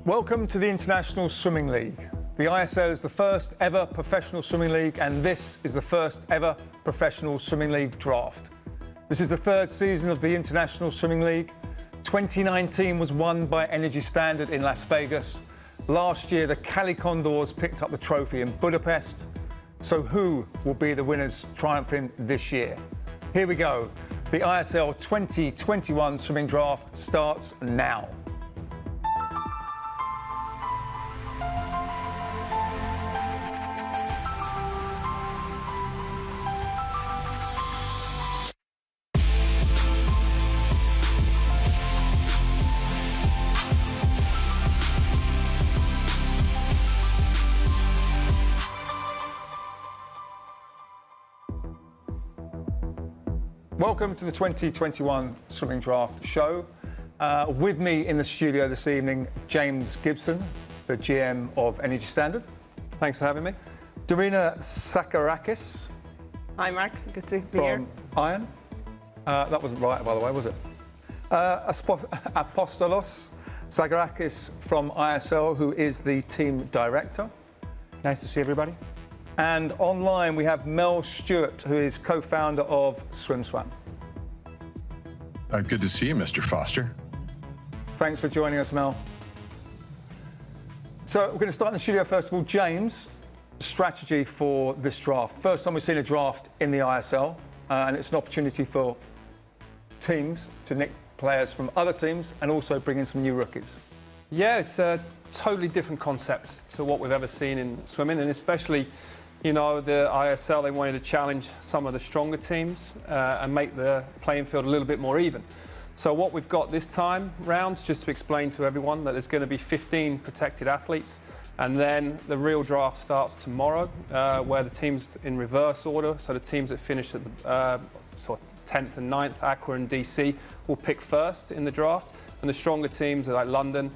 Welcome to the International Swimming League. The ISL is the first ever professional swimming league, and this is the first ever professional swimming league draft. This is the third season of the International Swimming League. 2019 was won by Energy Standard in Las Vegas. Last year, the Cali Condors picked up the trophy in Budapest. So who will be the winners triumphing this year? Here we go. The ISL 2021 swimming draft starts now. Welcome to the 2021 Swimming Draft Show. With me in the studio this evening, James Gibson, the GM of Energy Standard. Thanks for having me. Darina Sakarakis. Hi, Mark. Good to be here. From Iron. That wasn't right, by the way, was it? Apostolos Sagarakis from ISL, who is the team director. Nice to see everybody. And online we have Mel Stewart, who is co-founder of SwimSwam. Good to see you, Mr. Foster. Thanks for joining us, Mel. So we're going to start in the studio first of all. James, strategy for this draft. First time we've seen a draft in the ISL, and it's an opportunity for teams to nick players from other teams and also bring in some new rookies. Yeah, it's a totally different concept to what we've ever seen in swimming, and especially, you know, the ISL, they wanted to challenge some of the stronger teams and make the playing field a little bit more even. So what we've got this time round, just to explain to everyone, that there's going to be 15 protected athletes, and then the real draft starts tomorrow, where the teams in reverse order, so the teams that finish at the sort of 10th and 9th, Aqua and DC, will pick first in the draft, and the stronger teams like London,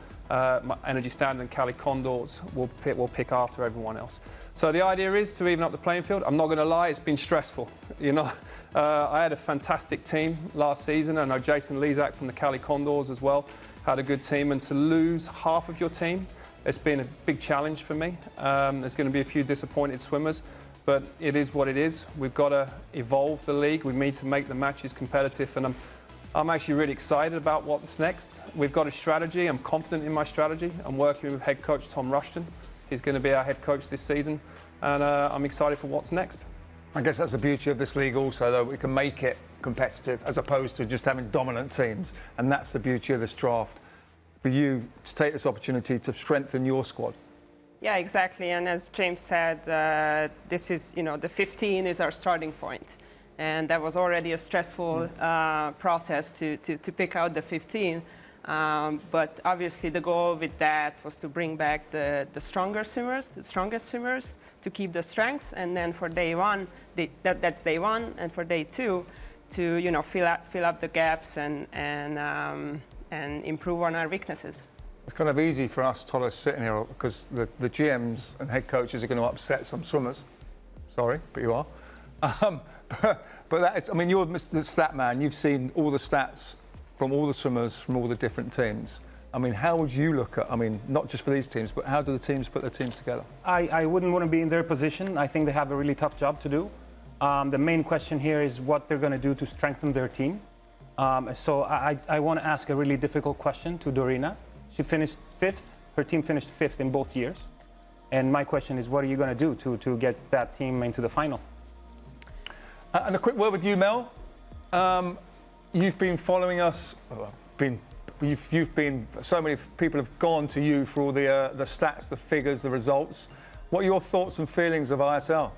Energy Standard and Cali Condors will pick after everyone else. So the idea is to even up the playing field. I'm not going to lie, it's been stressful. You know, I had a fantastic team last season. I know Jason Lezak from the Cali Condors as well had a good team, and to lose half of your team, it's been a big challenge for me. There's going to be a few disappointed swimmers, but it is what it is. We've got to evolve the league. We need to make the matches competitive, and I'm actually really excited about what's next. We've got a strategy. I'm confident in my strategy. I'm working with head coach Tom Rushton. He's going to be our head coach this season, and I'm excited for what's next. I guess that's the beauty of this league also, though. We can make it competitive as opposed to just having dominant teams, and that's the beauty of this draft. For you to take this opportunity to strengthen your squad. Yeah, exactly. And as James said, this is, you know, the 15 is our starting point. And that was already a stressful process to pick out the 15. But obviously the goal with that was to bring back the stronger swimmers, the strongest swimmers, to keep the strengths. And then for day one, that's day one. And for day two, to, you know, fill up the gaps and improve on our weaknesses. It's kind of easy for us, Tolos, sitting here because the GMs and head coaches are going to upset some swimmers. Sorry, but you are. But that is, I mean, you're the stat man. You've seen all the stats from all the swimmers from all the different teams. I mean, how would you look at, I mean, not just for these teams, but how do the teams put their teams together? I wouldn't want to be in their position. I think they have a really tough job to do. The main question here is what they're going to do to strengthen their team. So I want to ask a really difficult question to Darina. She finished 5th. Her team finished 5th in both years. And my question is, what are you going to do to get that team into the final? And a quick word with you, Mel. You've been following us. So many people have gone to you for all the stats, the figures, the results. What are your thoughts and feelings of ISL?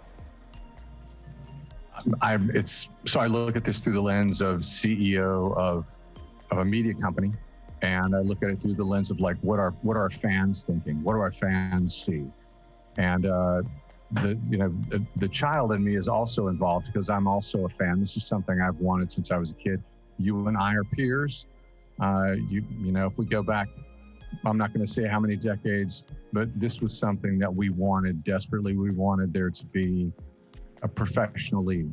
So I look at this through the lens of CEO of a media company, and I look at it through the lens of like what are our fans thinking? What do our fans see? And the child in me is also involved because I'm also a fan. This is something I've wanted since I was a kid. You and I are peers. You know, if we go back, I'm not going to say how many decades, but this was something that we wanted desperately. We wanted there to be a professional league.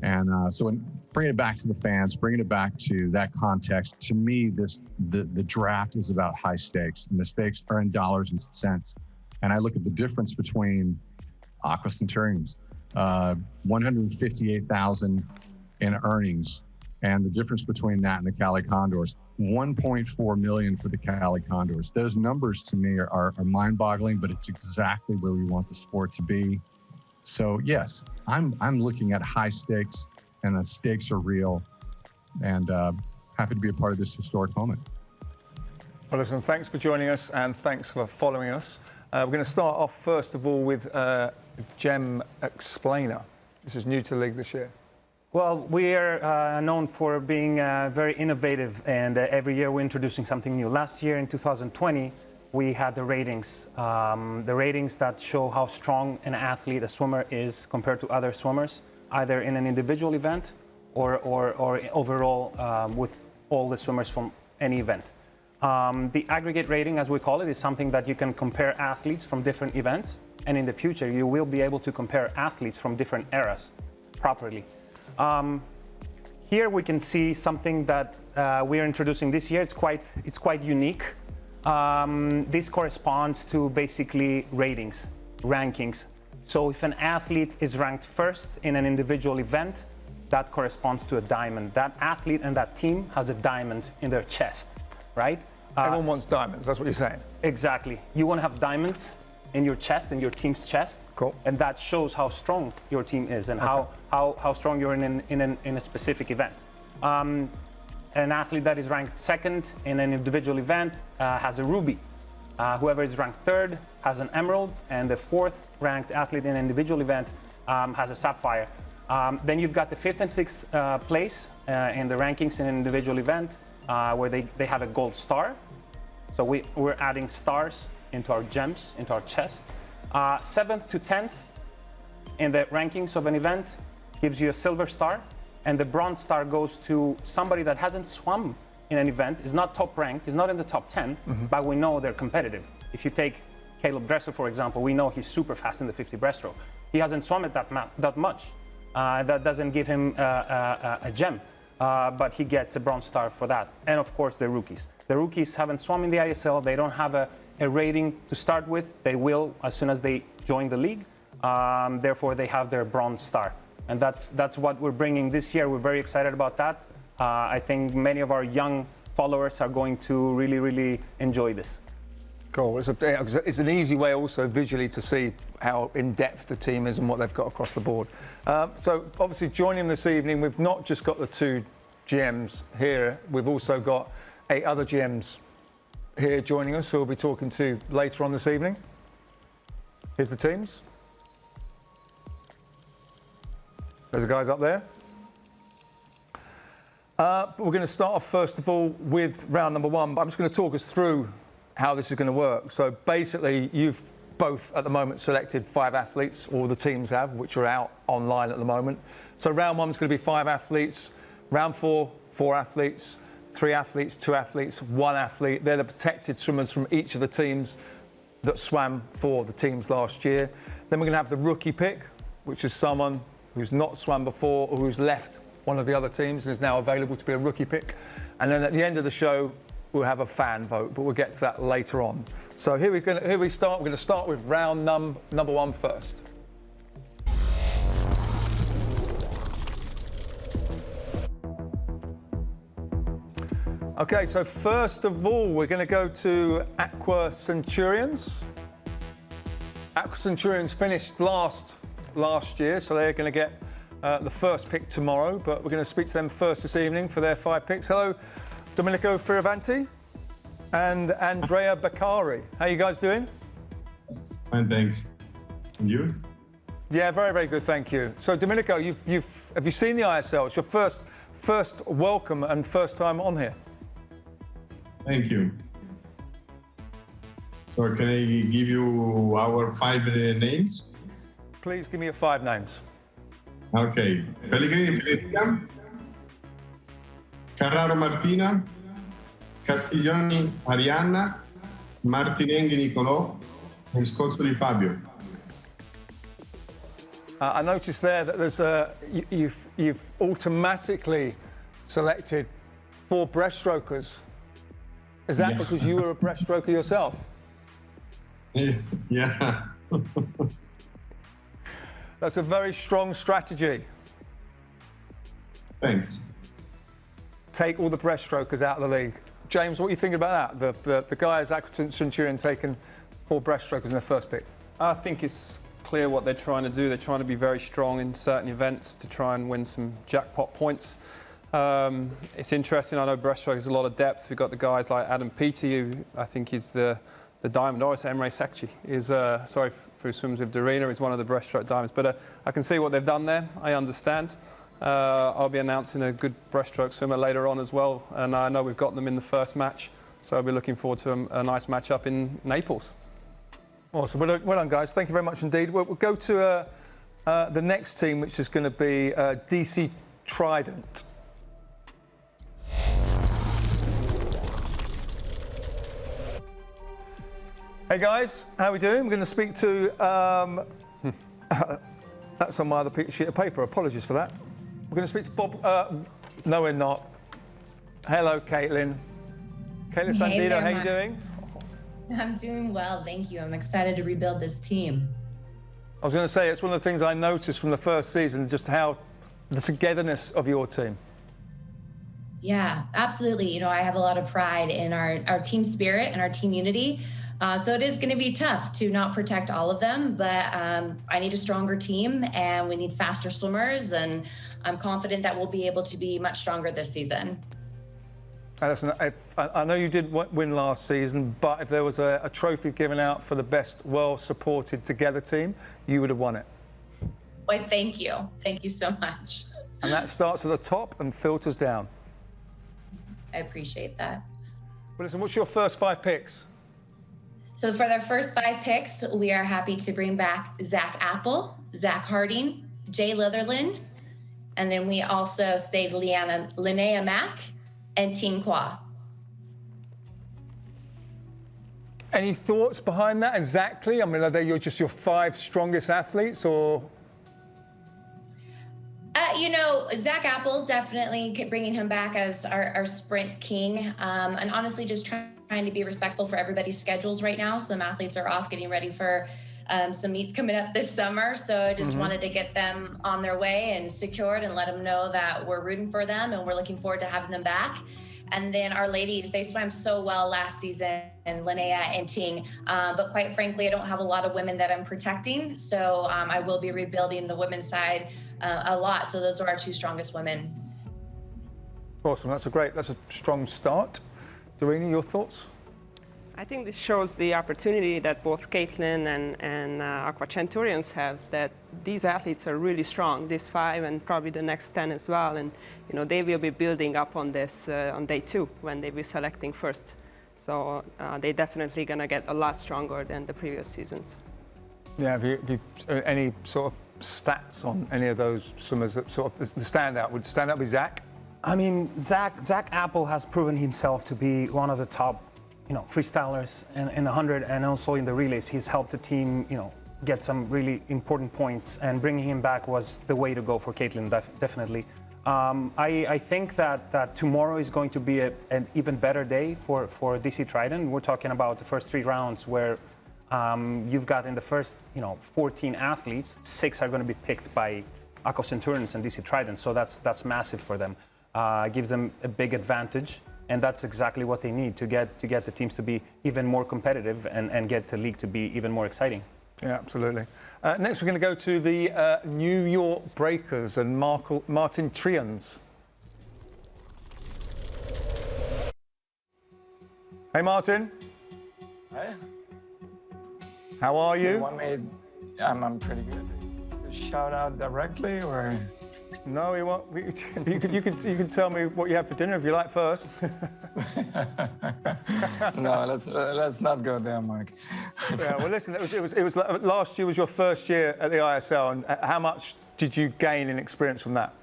And so bringing it back to the fans, bringing it back to that context, to me, the draft is about high stakes, and the stakes are in dollars and cents. And I look at the difference between Aqua Centurions, 158,000 in earnings, and the difference between that and the Cali Condors, 1.4 million for the Cali Condors. Those numbers to me are mind-boggling, but it's exactly where we want the sport to be. So yes, I'm looking at high stakes, and the stakes are real, and happy to be a part of this historic moment. Well, listen, thanks for joining us, and thanks for following us. We're going to start off first of all with Gem Explainer. This is new to the league this year. Well, we are known for being very innovative, and every year we're introducing something new. Last year in 2020, we had the ratings that show how strong an athlete, a swimmer, is compared to other swimmers, either in an individual event or overall with all the swimmers from any event. The aggregate rating, as we call it, is something that you can compare athletes from different events, and in the future you will be able to compare athletes from different eras properly. Here we can see something that we're introducing this year. It's quite unique. This corresponds to basically ratings, rankings. So if an athlete is ranked first in an individual event, that corresponds to a diamond. That athlete and that team has a diamond in their chest, right? Everyone wants diamonds, that's what you're saying. Exactly. You want to have diamonds in your chest, in your team's chest. Cool. And that shows how strong your team is and how strong you're in a specific event. An athlete that is ranked second in an individual event has a ruby. Whoever is ranked third has an emerald, and the fourth ranked athlete in an individual event has a sapphire. Then you've got the fifth and sixth place in the rankings in an individual event where they have a gold star. So we're adding stars into our gems, into our chest. 7th to 10th in the rankings of an event gives you a silver star, and the bronze star goes to somebody that hasn't swum in an event, is not top ranked, is not in the top 10, but we know they're competitive. If you take Caleb Dressel, for example, we know he's super fast in the 50 breaststroke. He hasn't swum it that much. That doesn't give him a gem, but he gets a bronze star for that. And of course, the rookies. The rookies haven't swum in the ISL. They don't have a rating to start with. They will as soon as they join the league. Therefore, they have their bronze star. And that's what we're bringing this year. We're very excited about that. I think many of our young followers are going to really, really enjoy this. Cool. It's an easy way also visually to see how in-depth the team is and what they've got across the board. So obviously joining this evening, we've not just got the two GMs here, we've also got 8 other GMs here joining us who we'll be talking to later on this evening. Here's the teams. There's the guys up there. But we're going to start off first of all with round number 1, but I'm just going to talk us through how this is going to work. So basically, you've both at the moment selected 5 athletes, all the teams have, which are out online at the moment. So round 1 is going to be 5 athletes. Round 4, 4 athletes. 3 athletes, 2 athletes, 1 athlete. They're the protected swimmers from each of the teams that swam for the teams last year. Then we're going to have the rookie pick, which is someone who's not swam before or who's left one of the other teams and is now available to be a rookie pick. And then at the end of the show, we'll have a fan vote, but we'll get to that later on. So here we start. We're going to start with round number 1 first. Okay, so first of all, we're going to go to Aqua Centurions. Aqua Centurions finished last year, so they're going to get the first pick tomorrow, but we're going to speak to them first this evening for their 5 picks. Hello, Domenico Fioravanti and Andrea Beccari. How are you guys doing? Fine, thanks. And you? Yeah, very, very good, thank you. So Domenico, have you seen the ISL? It's your first welcome and first time on here. Thank you. So can I give you our 5 names? Please give me your 5 names. Okay. Pellegrini Federica, Carraro Martina, Castiglioni Arianna, Martinenghi Nicolò, and Scozzoli Fabio. I noticed there that there's you've automatically selected 4 breaststrokers. Is that because you were a breaststroker yourself? Yeah. That's a very strong strategy. Thanks. Take all the breaststrokers out of the league. James, what do you think about that? The guy is Aqua Centurion taking 4 breaststrokers in the first pick. I think it's clear what they're trying to do. They're trying to be very strong in certain events to try and win some jackpot points. It's interesting. I know breaststroke has a lot of depth. We've got the guys like Adam Peaty, who I think is the diamond. Or Emre Sekci is, who swims with Dorina, is one of the breaststroke diamonds. But I can see what they've done there. I understand. I'll be announcing a good breaststroke swimmer later on as well. And I know we've got them in the first match. So I'll be looking forward to a nice match-up in Naples. Awesome. Well done, guys. Thank you very much indeed. We'll go to the next team, which is going to be DC Trident. Hey guys, how are we doing? We're going to speak to. That's on my other sheet of paper. Apologies for that. We're going to speak to Bob. No, we're not. Hello, Caitlin. Caitlin Hey Sandino, there, how you Mark. doing? I'm doing well, thank you. I'm excited to rebuild this team. I was going to say, it's one of the things I noticed from the first season, just how the togetherness of your team. Yeah, absolutely. You know, I have a lot of pride in our team spirit and our team unity. So it is going to be tough to not protect all of them, but I need a stronger team and we need faster swimmers. And I'm confident that we'll be able to be much stronger this season. Alison, I know you did win last season, but if there was a trophy given out for the best well-supported together team, you would have won it. Well, thank you. Thank you so much. And that starts at the top and filters down. I appreciate that. Well, listen, what's your first 5 picks? So for their first 5 picks, we are happy to bring back Zach Apple, Zach Harding, Jay Litherland, and then we also saved Linnea Mack and Ting Kwa. Any thoughts behind that exactly? I mean, are they just your 5 strongest athletes, or? You know, Zach Apple, definitely bringing him back as our sprint king. And honestly, just trying to be respectful for everybody's schedules right now. Some athletes are off getting ready for some meets coming up this summer. So I just wanted to get them on their way and secured and let them know that we're rooting for them and we're looking forward to having them back. And then our ladies, they swam so well last season, and Linnea and Ting. But quite frankly, I don't have a lot of women that I'm protecting. So I will be rebuilding the women's side a lot. So those are our 2 strongest women. Awesome, that's a strong start. Dorina, your thoughts? I think this shows the opportunity that both Caitlin and Aqua Centurions have, that these athletes are really strong, these 5 and probably the next 10 as well. And you know, they will be building up on this on day 2 when they will be selecting first. So they're definitely going to get a lot stronger than the previous seasons. Yeah, have you any sort of stats on any of those swimmers that sort of the standout? Would standout be Zach? I mean, Zach Apple has proven himself to be one of the top, freestylers in the 100 and also in the relays. He's helped the team, get some really important points, and bringing him back was the way to go for Caitlin, definitely. I think that tomorrow is going to be an even better day for DC Trident. We're talking about the first 3 rounds where you've got in the first 14 athletes, 6 are going to be picked by Aqua Centurions and DC Trident, so that's massive for them. Gives them a big advantage, and that's exactly what they need to get the teams to be even more competitive and get the league to be even more exciting. Yeah, absolutely. Next, we're going to go to the New York Breakers and Martin Trians. Hey, Martin. Hi. How are you? I'm pretty good. Shout out directly, or? No, we won't. You can tell me what you have for dinner if you like first. No, let's not go there, Mark. Yeah, well, listen. It was last year was your first year at the ISL, and how much did you gain in experience from that?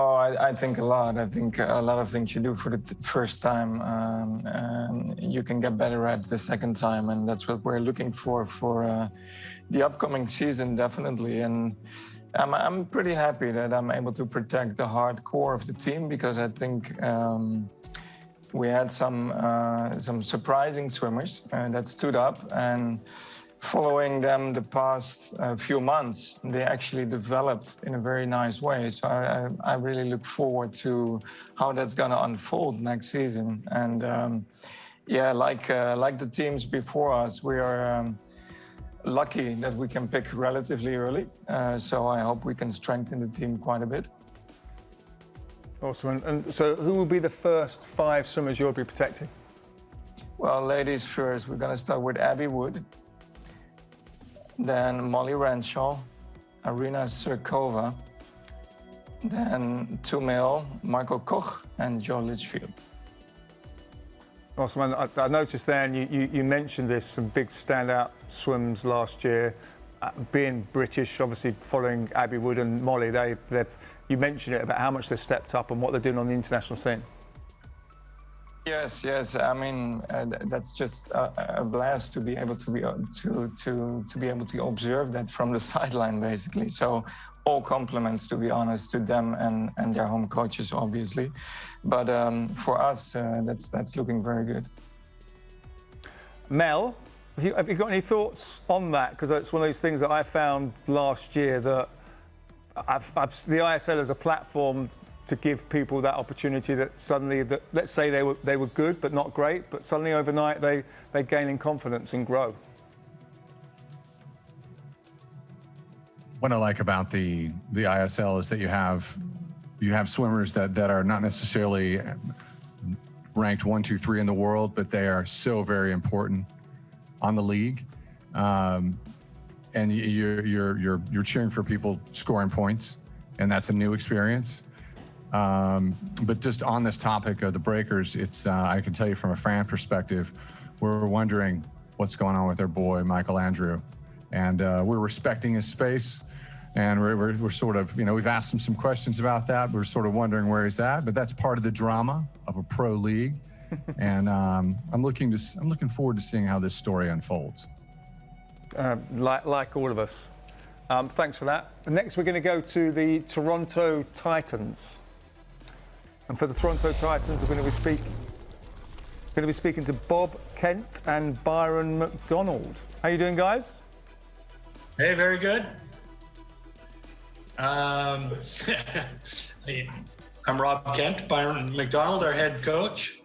Oh, I think a lot. I think a lot of things you do for the first time, you can get better at the second time, and that's what we're looking for the upcoming season, definitely. And I'm pretty happy that I'm able to protect the hardcore of the team, because I think we had some surprising swimmers that stood up, and following them the past few months, they actually developed in a very nice way. So I really look forward to how that's going to unfold next season. And yeah, like the teams before us, we are lucky that we can pick relatively early. So I hope we can strengthen the team quite a bit. Awesome. And so who will be the first 5 swimmers you'll be protecting? Well, ladies first, we're going to start with Abby Wood. Then Molly Renshaw, Arina Surkova, then 2 male, Michael Koch and Joe Litchfield. Awesome. And I noticed there, and you mentioned this, some big standout swims last year. Being British, obviously following Abby Wood and Molly, you mentioned it about how much they've stepped up and what they're doing on the international scene. Yes. I mean, that's just a blast to be able to be able to observe that from the sideline, basically. So, all compliments, to be honest, to them and their home coaches, obviously. But for us, that's looking very good. Mel, have you got any thoughts on that? Because it's one of those things that I found last year that the ISL as a platform to give people that opportunity that suddenly, let's say they were good but not great, but suddenly overnight they gain in confidence and grow. What I like about the ISL is that you have swimmers that are not necessarily ranked 1, 2, 3 in the world, but they are so very important on the league, and you're cheering for people scoring points, and that's a new experience. But just on this topic of the breakers, it's I can tell you from a fan perspective, we're wondering what's going on with their boy Michael Andrew, and we're respecting his space, and we're sort of, we've asked him some questions about that. We're sort of wondering where he's at, but that's part of the drama of a pro league, and I'm looking forward to seeing how this story unfolds. Like all of us. Thanks for that. Next, we're going to go to the Toronto Titans. And for the Toronto Titans, we're going to be speaking to Bob Kent and Byron McDonald. How you doing, guys? Hey, very good. I'm Rob Kent, Byron McDonald, our head coach.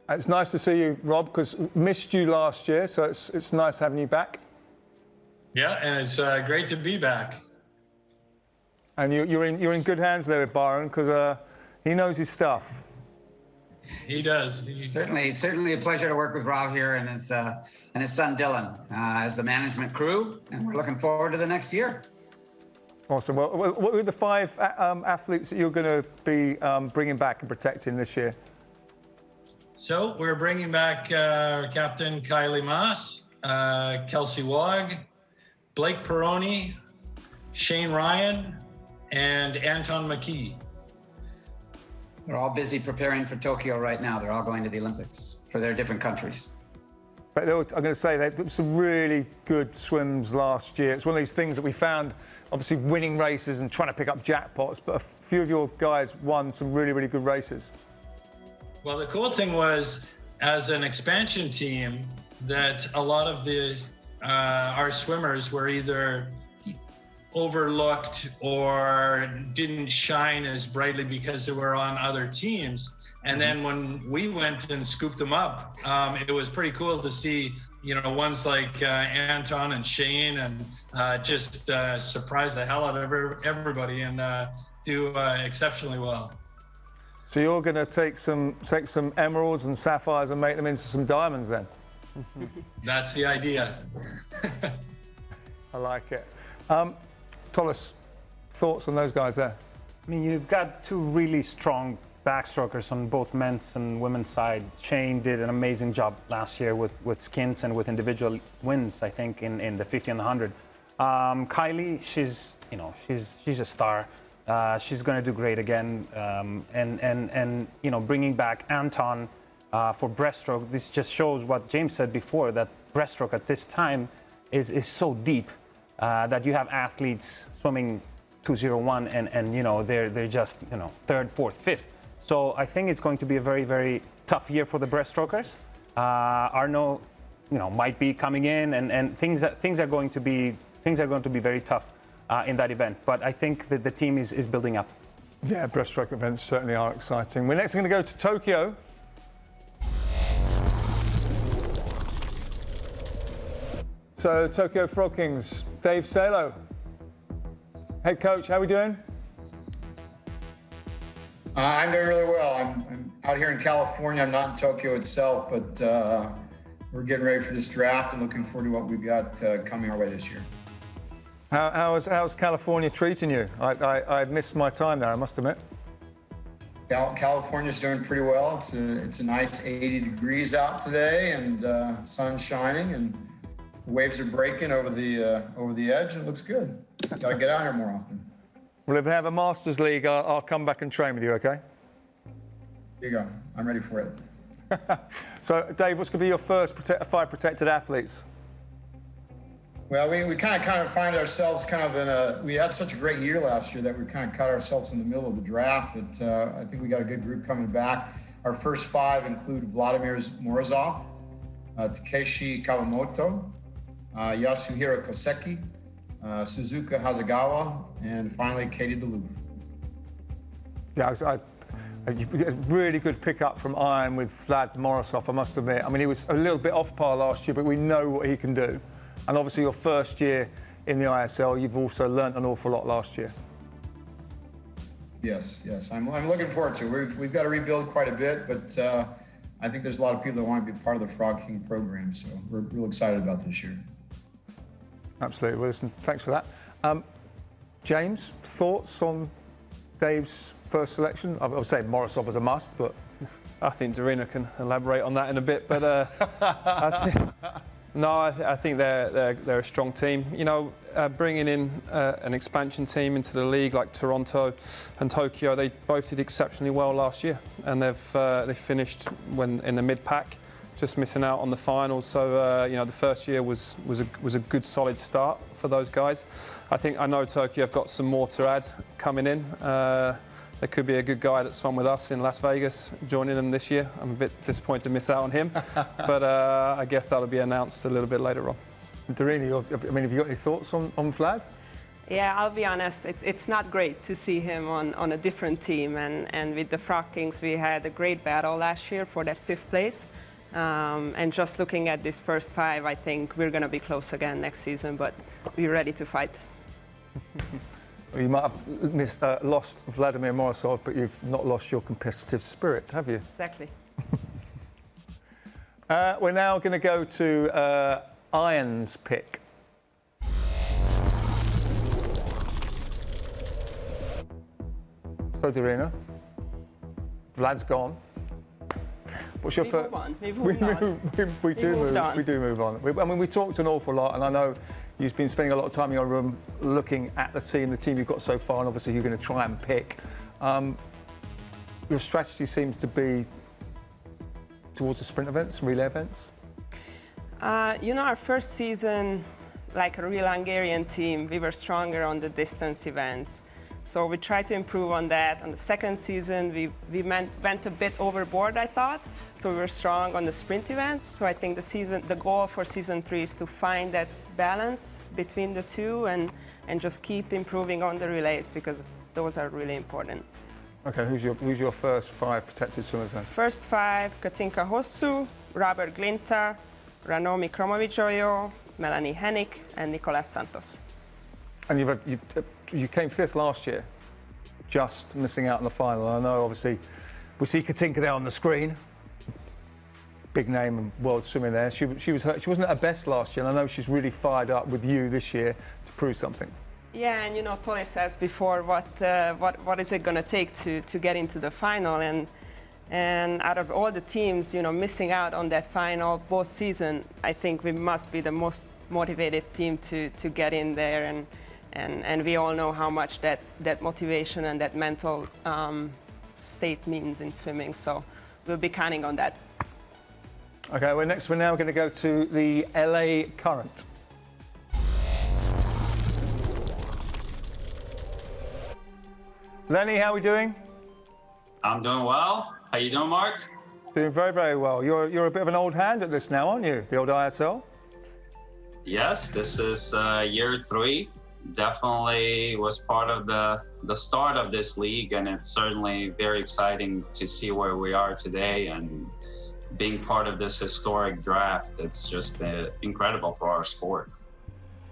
It's nice to see you, Rob, because missed you last year, so it's nice having you back. Yeah, and it's great to be back. And you're in good hands there with Byron, because he knows his stuff. He does. Certainly a pleasure to work with Rob here and his son Dylan as the management crew, and we're looking forward to the next year. Awesome. Well, what are the 5 athletes that you're going to be bringing back and protecting this year? So we're bringing back our captain Kylie Maas, Kelsey Wog, Blake Peroni, Shane Ryan, and Anton McKee. They're all busy preparing for Tokyo right now. They're all going to the Olympics for their different countries. But I'm going to say there were some really good swims last year. It's one of these things that we found, obviously winning races and trying to pick up jackpots, but a few of your guys won some really, really good races. Well, the cool thing was, as an expansion team, that a lot of our swimmers were either overlooked or didn't shine as brightly because they were on other teams. And then when we went and scooped them up, it was pretty cool to see, ones like Anton and Shane, and just surprise the hell out of everybody and do exceptionally well. So you're going to take some emeralds and sapphires and make them into some diamonds then? That's the idea. I like it. Thomas, thoughts on those guys there? I mean, you've got 2 really strong backstrokers on both men's and women's side. Shane did an amazing job last year with skins and with individual wins, I think, in the 50 and the 100. Kylie, she's a star. She's going to do great again. And you know, bringing back Anton for breaststroke, this just shows what James said before, that breaststroke at this time is so deep that you have athletes swimming 2:01 and you know, they're just, you know, third, fourth, fifth. So I think it's going to be a very, very tough year for the breaststrokers. Arno, you know, might be coming in, and things are going to be very tough in that event. But I think that the team is building up. Yeah, breaststroke events certainly are exciting. We're next going to go to Tokyo. So Tokyo Frog Kings, Dave Salo, head coach. How are we doing? I'm doing really well. I'm out here in California. I'm not in Tokyo itself, but we're getting ready for this draft and looking forward to what we've got coming our way this year. How's California treating you? I missed my time there, I must admit. California's doing pretty well. It's a nice 80 degrees out today, and sun's shining, and the waves are breaking over the edge, and it looks good. Got to get out here more often. Well, if they have a Masters League, I'll come back and train with you, okay? Here you go. I'm ready for it. So, Dave, what's going to be your first 5 protected athletes? Well, we kind of find ourselves we had such a great year last year that we kind of caught ourselves in the middle of the draft. But I think we got a good group coming back. Our first 5 include Vladimir Morozov, Takeshi Kawamoto, Yasuhiro Koseki, Suzuka Hasegawa, and finally Katie Duluth. Yeah, a really good pickup from Iron with Vlad Morozov, I must admit. I mean, he was a little bit off par last year, but we know what he can do. And obviously your first year in the ISL, you've also learnt an awful lot last year. Yes. I'm looking forward to it. We've got to rebuild quite a bit, but I think there's a lot of people that want to be part of the Frog King program, so we're real excited about this year. Absolutely. Well, listen, thanks for that. James, thoughts on Dave's first selection? I would say Morozov is a must, but... I think Darina can elaborate on that in a bit, but I think they're a strong team. You know, bringing in an expansion team into the league like Toronto and Tokyo, they both did exceptionally well last year, and they finished in the mid pack, just missing out on the finals. So you know, the first year was a good solid start for those guys. I know Tokyo have got some more to add coming in. There could be a good guy that swam with us in Las Vegas joining them this year. I'm a bit disappointed to miss out on him, but I guess that'll be announced a little bit later on. Darina, have you got any thoughts on Vlad? Yeah, I'll be honest, it's not great to see him on a different team. And with the Frog Kings, we had a great battle last year for that 5th place. And just looking at this first 5, I think we're going to be close again next season, but we're ready to fight. Well, you might have lost Vladimir Morozov, but you've not lost your competitive spirit, have you? Exactly. We're now going to go to Iron's pick. So, Darina, Vlad's gone. What's your first? We do move on. We talked an awful lot, and I know you've been spending a lot of time in your room looking at the team you've got so far, and obviously you're going to try and pick. Your strategy seems to be towards the sprint events, relay events. You know, our first season, like a real Hungarian team, we were stronger on the distance events. So we tried to improve on that. On the second season, we went a bit overboard, I thought. So we were strong on the sprint events. So I think the goal for season 3 is to find that balance between the two and just keep improving on the relays, because those are really important. Okay, who's your first 5 protected swimmers then? First 5, Katinka Hosszu, Robert Glinta, Ranomi Kromowicz-Oyo, Melanie Hennig, and Nicolas Santos. And you came 5th last year, just missing out on the final. I know, obviously, we see Katinka there on the screen. Big name and world swimming there. She wasn't at her best last year, and I know she's really fired up with you this year to prove something. Yeah, and you know, Tole says before, what is it going to take to get into the final? And out of all the teams, you know, missing out on that final both season, I think we must be the most motivated team to get in there And we all know how much that motivation and that mental state means in swimming. So we'll be counting on that. Okay, we're now going to go to the LA Current. Lenny, how are we doing? I'm doing well. How you doing, Mark? Doing very, very well. You're a bit of an old hand at this now, aren't you? The old ISL? Yes, this is year 3. Definitely was part of the start of this league, and it's certainly very exciting to see where we are today and being part of this historic draft. It's just incredible for our sport.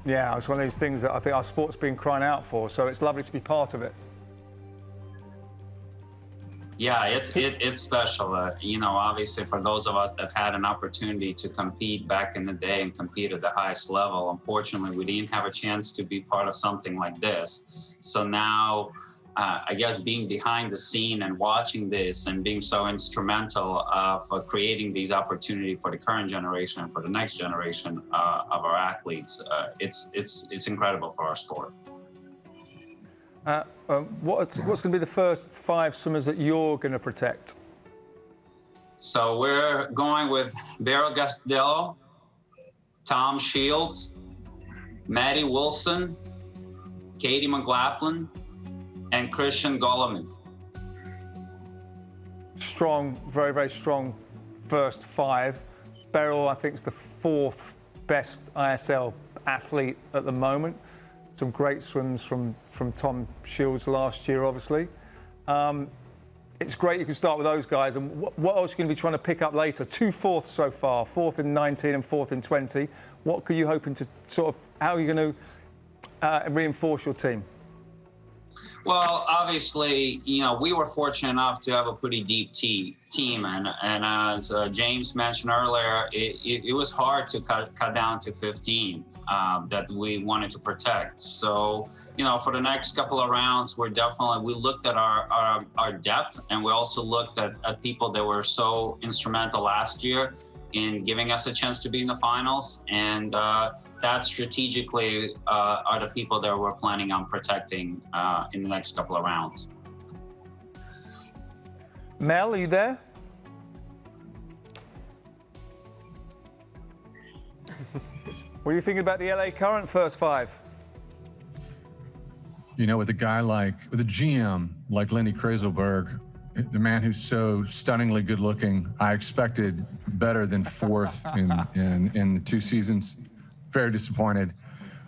Yeah, it's one of these things that I think our sport's been crying out for, so it's lovely to be part of it. Yeah, it's special. You know, obviously for those of us that had an opportunity to compete back in the day and compete at the highest level, unfortunately, we didn't have a chance to be part of something like this. So now, I guess being behind the scene and watching this and being so instrumental for creating these opportunities for the current generation and for the next generation of our athletes, it's incredible for our sport. What's going to be the first 5 swimmers that you're going to protect? So we're going with Beryl Gastelum, Tom Shields, Maddie Wilson, Katie McLaughlin, and Christian Golomuth. Strong, very, very strong first 5. Beryl, I think, is the 4th best ISL athlete at the moment. Some great swims from Tom Shields last year, obviously. It's great you can start with those guys. And what else are you going to be trying to pick up later? 2 fourths so far, 4th in 19 and 4th in 20. What are you hoping to how are you going to reinforce your team? Well, obviously, you know, we were fortunate enough to have a pretty deep team. And as James mentioned earlier, it was hard to cut down to 15. That we wanted to protect. So, you know, for the next couple of rounds, we looked at our depth, and we also looked at people that were so instrumental last year in giving us a chance to be in the finals. And that strategically are the people that we're planning on protecting in the next couple of rounds. Mel, are you there? What are you thinking about the LA Current first 5? You know, with a GM like Lenny Krayzelburg, the man who's so stunningly good looking, I expected better than 4th in the 2 seasons. Very disappointed.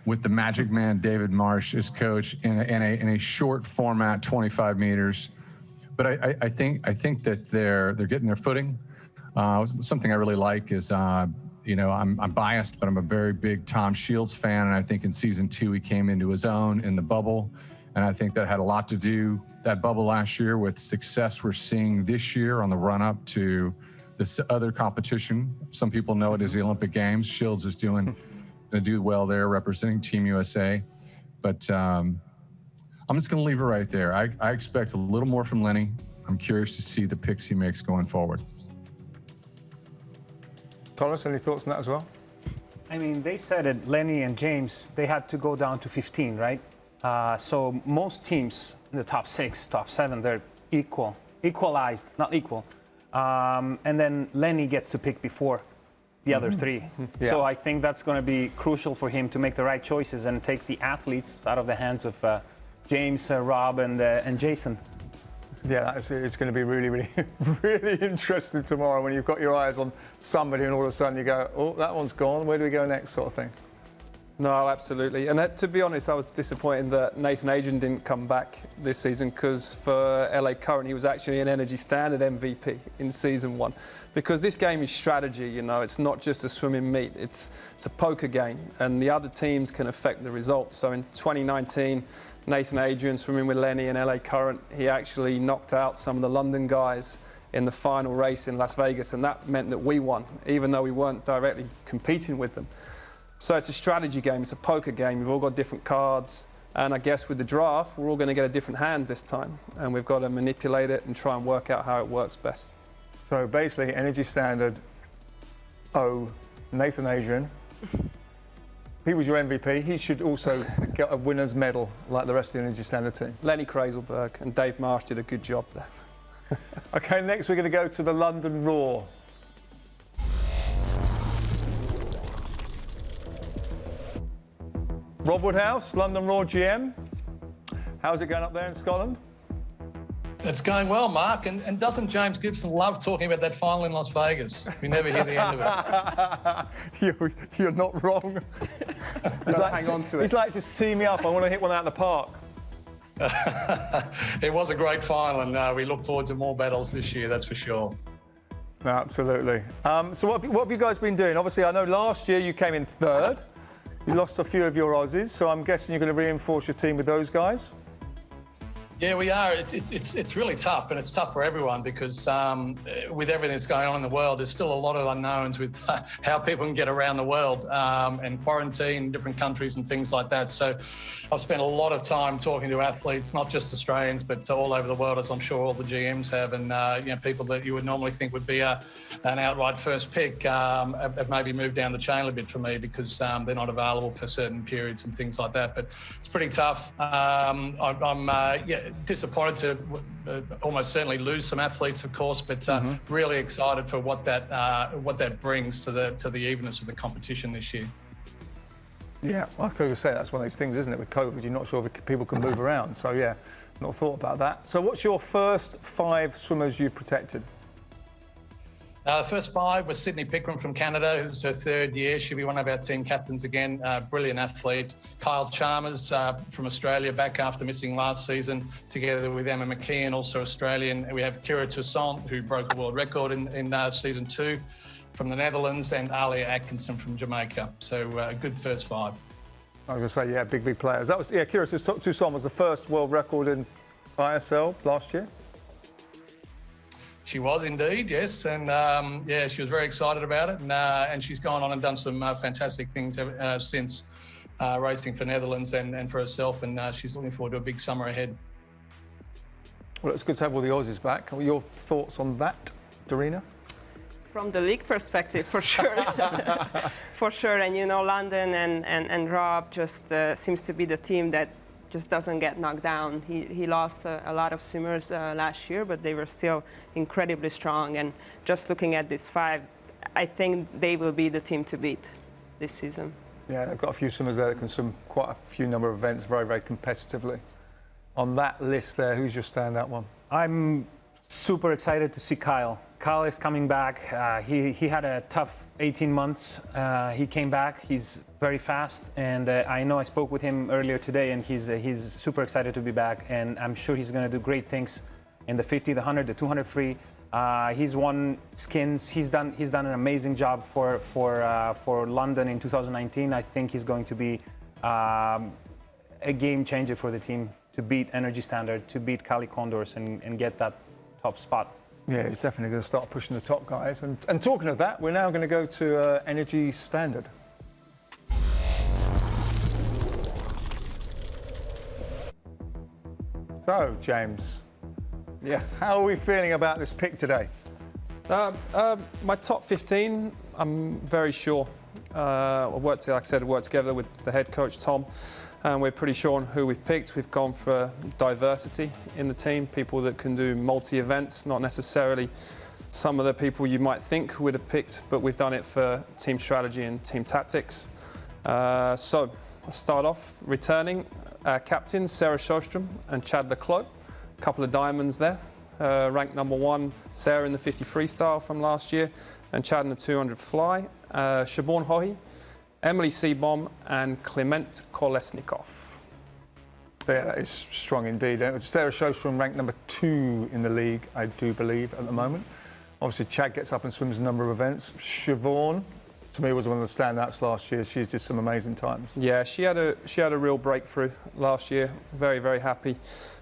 With the Magic Man, David Marsh, as coach in a short format, 25 meters. But I think that they're getting their footing. Something I really like is, you know, I'm biased, but I'm a very big Tom Shields fan, and I think in season 2 he came into his own in the bubble, and I think that had a lot to do, that bubble last year, with success we're seeing this year on the run-up to this other competition. Some people know it as the Olympic Games. Shields is going to do well there, representing Team USA. But I'm just going to leave it right there. I expect a little more from Lenny. I'm curious to see the picks he makes going forward. Thomas, any thoughts on that as well? I mean, they said that Lenny and James, they had to go down to 15, right? So most teams in the top 6, top 7, they're equalized, not equal. And then Lenny gets to pick before the other 3. Yeah. So I think that's going to be crucial for him to make the right choices and take the athletes out of the hands of James, Rob, and Jason. Yeah, it's going to be really, really, really interesting tomorrow when you've got your eyes on somebody and all of a sudden you go, oh, that one's gone, where do we go next, sort of thing. No, absolutely. And to be honest, I was disappointed that Nathan Adrian didn't come back this season, because for LA Current, he was actually an Energy Standard MVP in season 1. Because this game is strategy, you know, it's not just a swimming meet, it's a poker game, and the other teams can affect the results. So in 2019, Nathan Adrian swimming with Lenny and LA Current, he actually knocked out some of the London guys in the final race in Las Vegas, and that meant that we won, even though we weren't directly competing with them. So it's a strategy game, it's a poker game. We've all got different cards, and I guess with the draft, we're all going to get a different hand this time, and we've got to manipulate it and try and work out how it works best. So basically, Energy Standard, Nathan Adrian, He was your MVP. He should also get a winner's medal like the rest of the Energy Standard team. Lenny Krayzelberg and Dave Marsh did a good job there. Okay, next we're going to go to the London Raw. Rob Woodhouse, London Raw GM. How's it going up there in Scotland? It's going well, Mark. And doesn't James Gibson love talking about that final in Las Vegas? We never hear the end of it. You're not wrong. He's like, hang on to it. He's like, just tee me up. I want to hit one out of the park. It was a great final, and we look forward to more battles this year, that's for sure. No, absolutely. So what have you guys been doing? Obviously, I know last year you came in third. You lost a few of your Aussies, so I'm guessing you're going to reinforce your team with those guys? Yeah, we are. It's really tough, and it's tough for everyone because with everything that's going on in the world, there's still a lot of unknowns with how people can get around the world and quarantine in different countries and things like that. So I've spent a lot of time talking to athletes, not just Australians, but all over the world, as I'm sure all the GMs have, and people that you would normally think would be an outright first pick have maybe moved down the chain a bit for me because they're not available for certain periods and things like that. But it's pretty tough. I'm disappointed to almost certainly lose some athletes, of course, but really excited for what that brings to the evenness of the competition this year. Yeah, well, I could say that's one of these things, isn't it? With COVID, you're not sure if people can move around. So yeah, not thought about that. So what's your first 5 swimmers you've protected? The first 5 was Sydney Pickram from Canada. This is her 3rd year. She'll be one of our team captains again. Brilliant athlete. Kyle Chalmers from Australia, back after missing last season, together with Emma McKeon, also Australian. We have Kira Toussaint, who broke a world record in season 2 from the Netherlands, and Alia Atkinson from Jamaica. So a good first 5. I was going to say, yeah, big players. That was, yeah, Kira Toussaint was the first world record in ISL last year. She was indeed, yes, and she was very excited about it, and she's gone on and done some fantastic things since racing for Netherlands and for herself, and she's looking forward to a big summer ahead. Well, it's good to have all the Aussies back. Your thoughts on that, Dorina? From the league perspective, for sure. For sure, and London and Rob just seems to be the team that just doesn't get knocked down. He lost a lot of swimmers last year, but they were still incredibly strong. And just looking at this 5, I think they will be the team to beat this season. Yeah, they've got a few swimmers there that can swim quite a few number of events very, very competitively. On that list there, who's your standout one? I'm super excited to see Kyle. Kyle is coming back. He had a tough 18 months. He came back. He's very fast, and I know I spoke with him earlier today, and he's super excited to be back. And I'm sure he's going to do great things in the 50, the 100, the 200 free. He's won skins. He's done an amazing job for London in 2019. I think he's going to be a game changer for the team to beat Energy Standard, to beat Cali Condors, and get that top spot. Yeah, he's definitely going to start pushing the top guys. And talking of that, we're now going to go to Energy Standard. So, James. Yes. How are we feeling about this pick today? My top 15, I'm very sure. I worked together with the head coach, Tom, and we're pretty sure on who we've picked. We've gone for diversity in the team, people that can do multi-events, not necessarily some of the people you might think would have picked, but we've done it for team strategy and team tactics. So I'll start off returning captains Sarah Sjöström and Chad le Clos. A couple of diamonds there. Ranked number 1, Sarah in the 50 freestyle from last year, and Chad in the 200 fly. Siobhan Hohi, Emily Seebohm, and Clement Kolesnikov. Yeah, that is strong indeed. Sarah Sjöström ranked number 2 in the league, I do believe, at the moment. Obviously, Chad gets up and swims a number of events. Siobhan, to me, was one of the standouts last year. She did some amazing times. Yeah, she had a real breakthrough last year. Very, very happy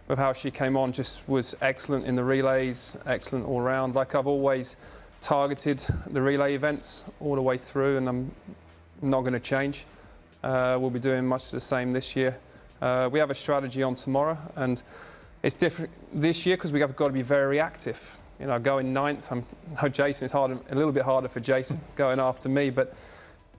with how she came on. Just was excellent in the relays, excellent all round. Like I've always targeted the relay events all the way through, and I'm not going to change. We'll be doing much the same this year. We have a strategy on tomorrow, and it's different this year because we have got to be very reactive. Going 9th, I know Jason, it's a little bit harder for Jason going after me, but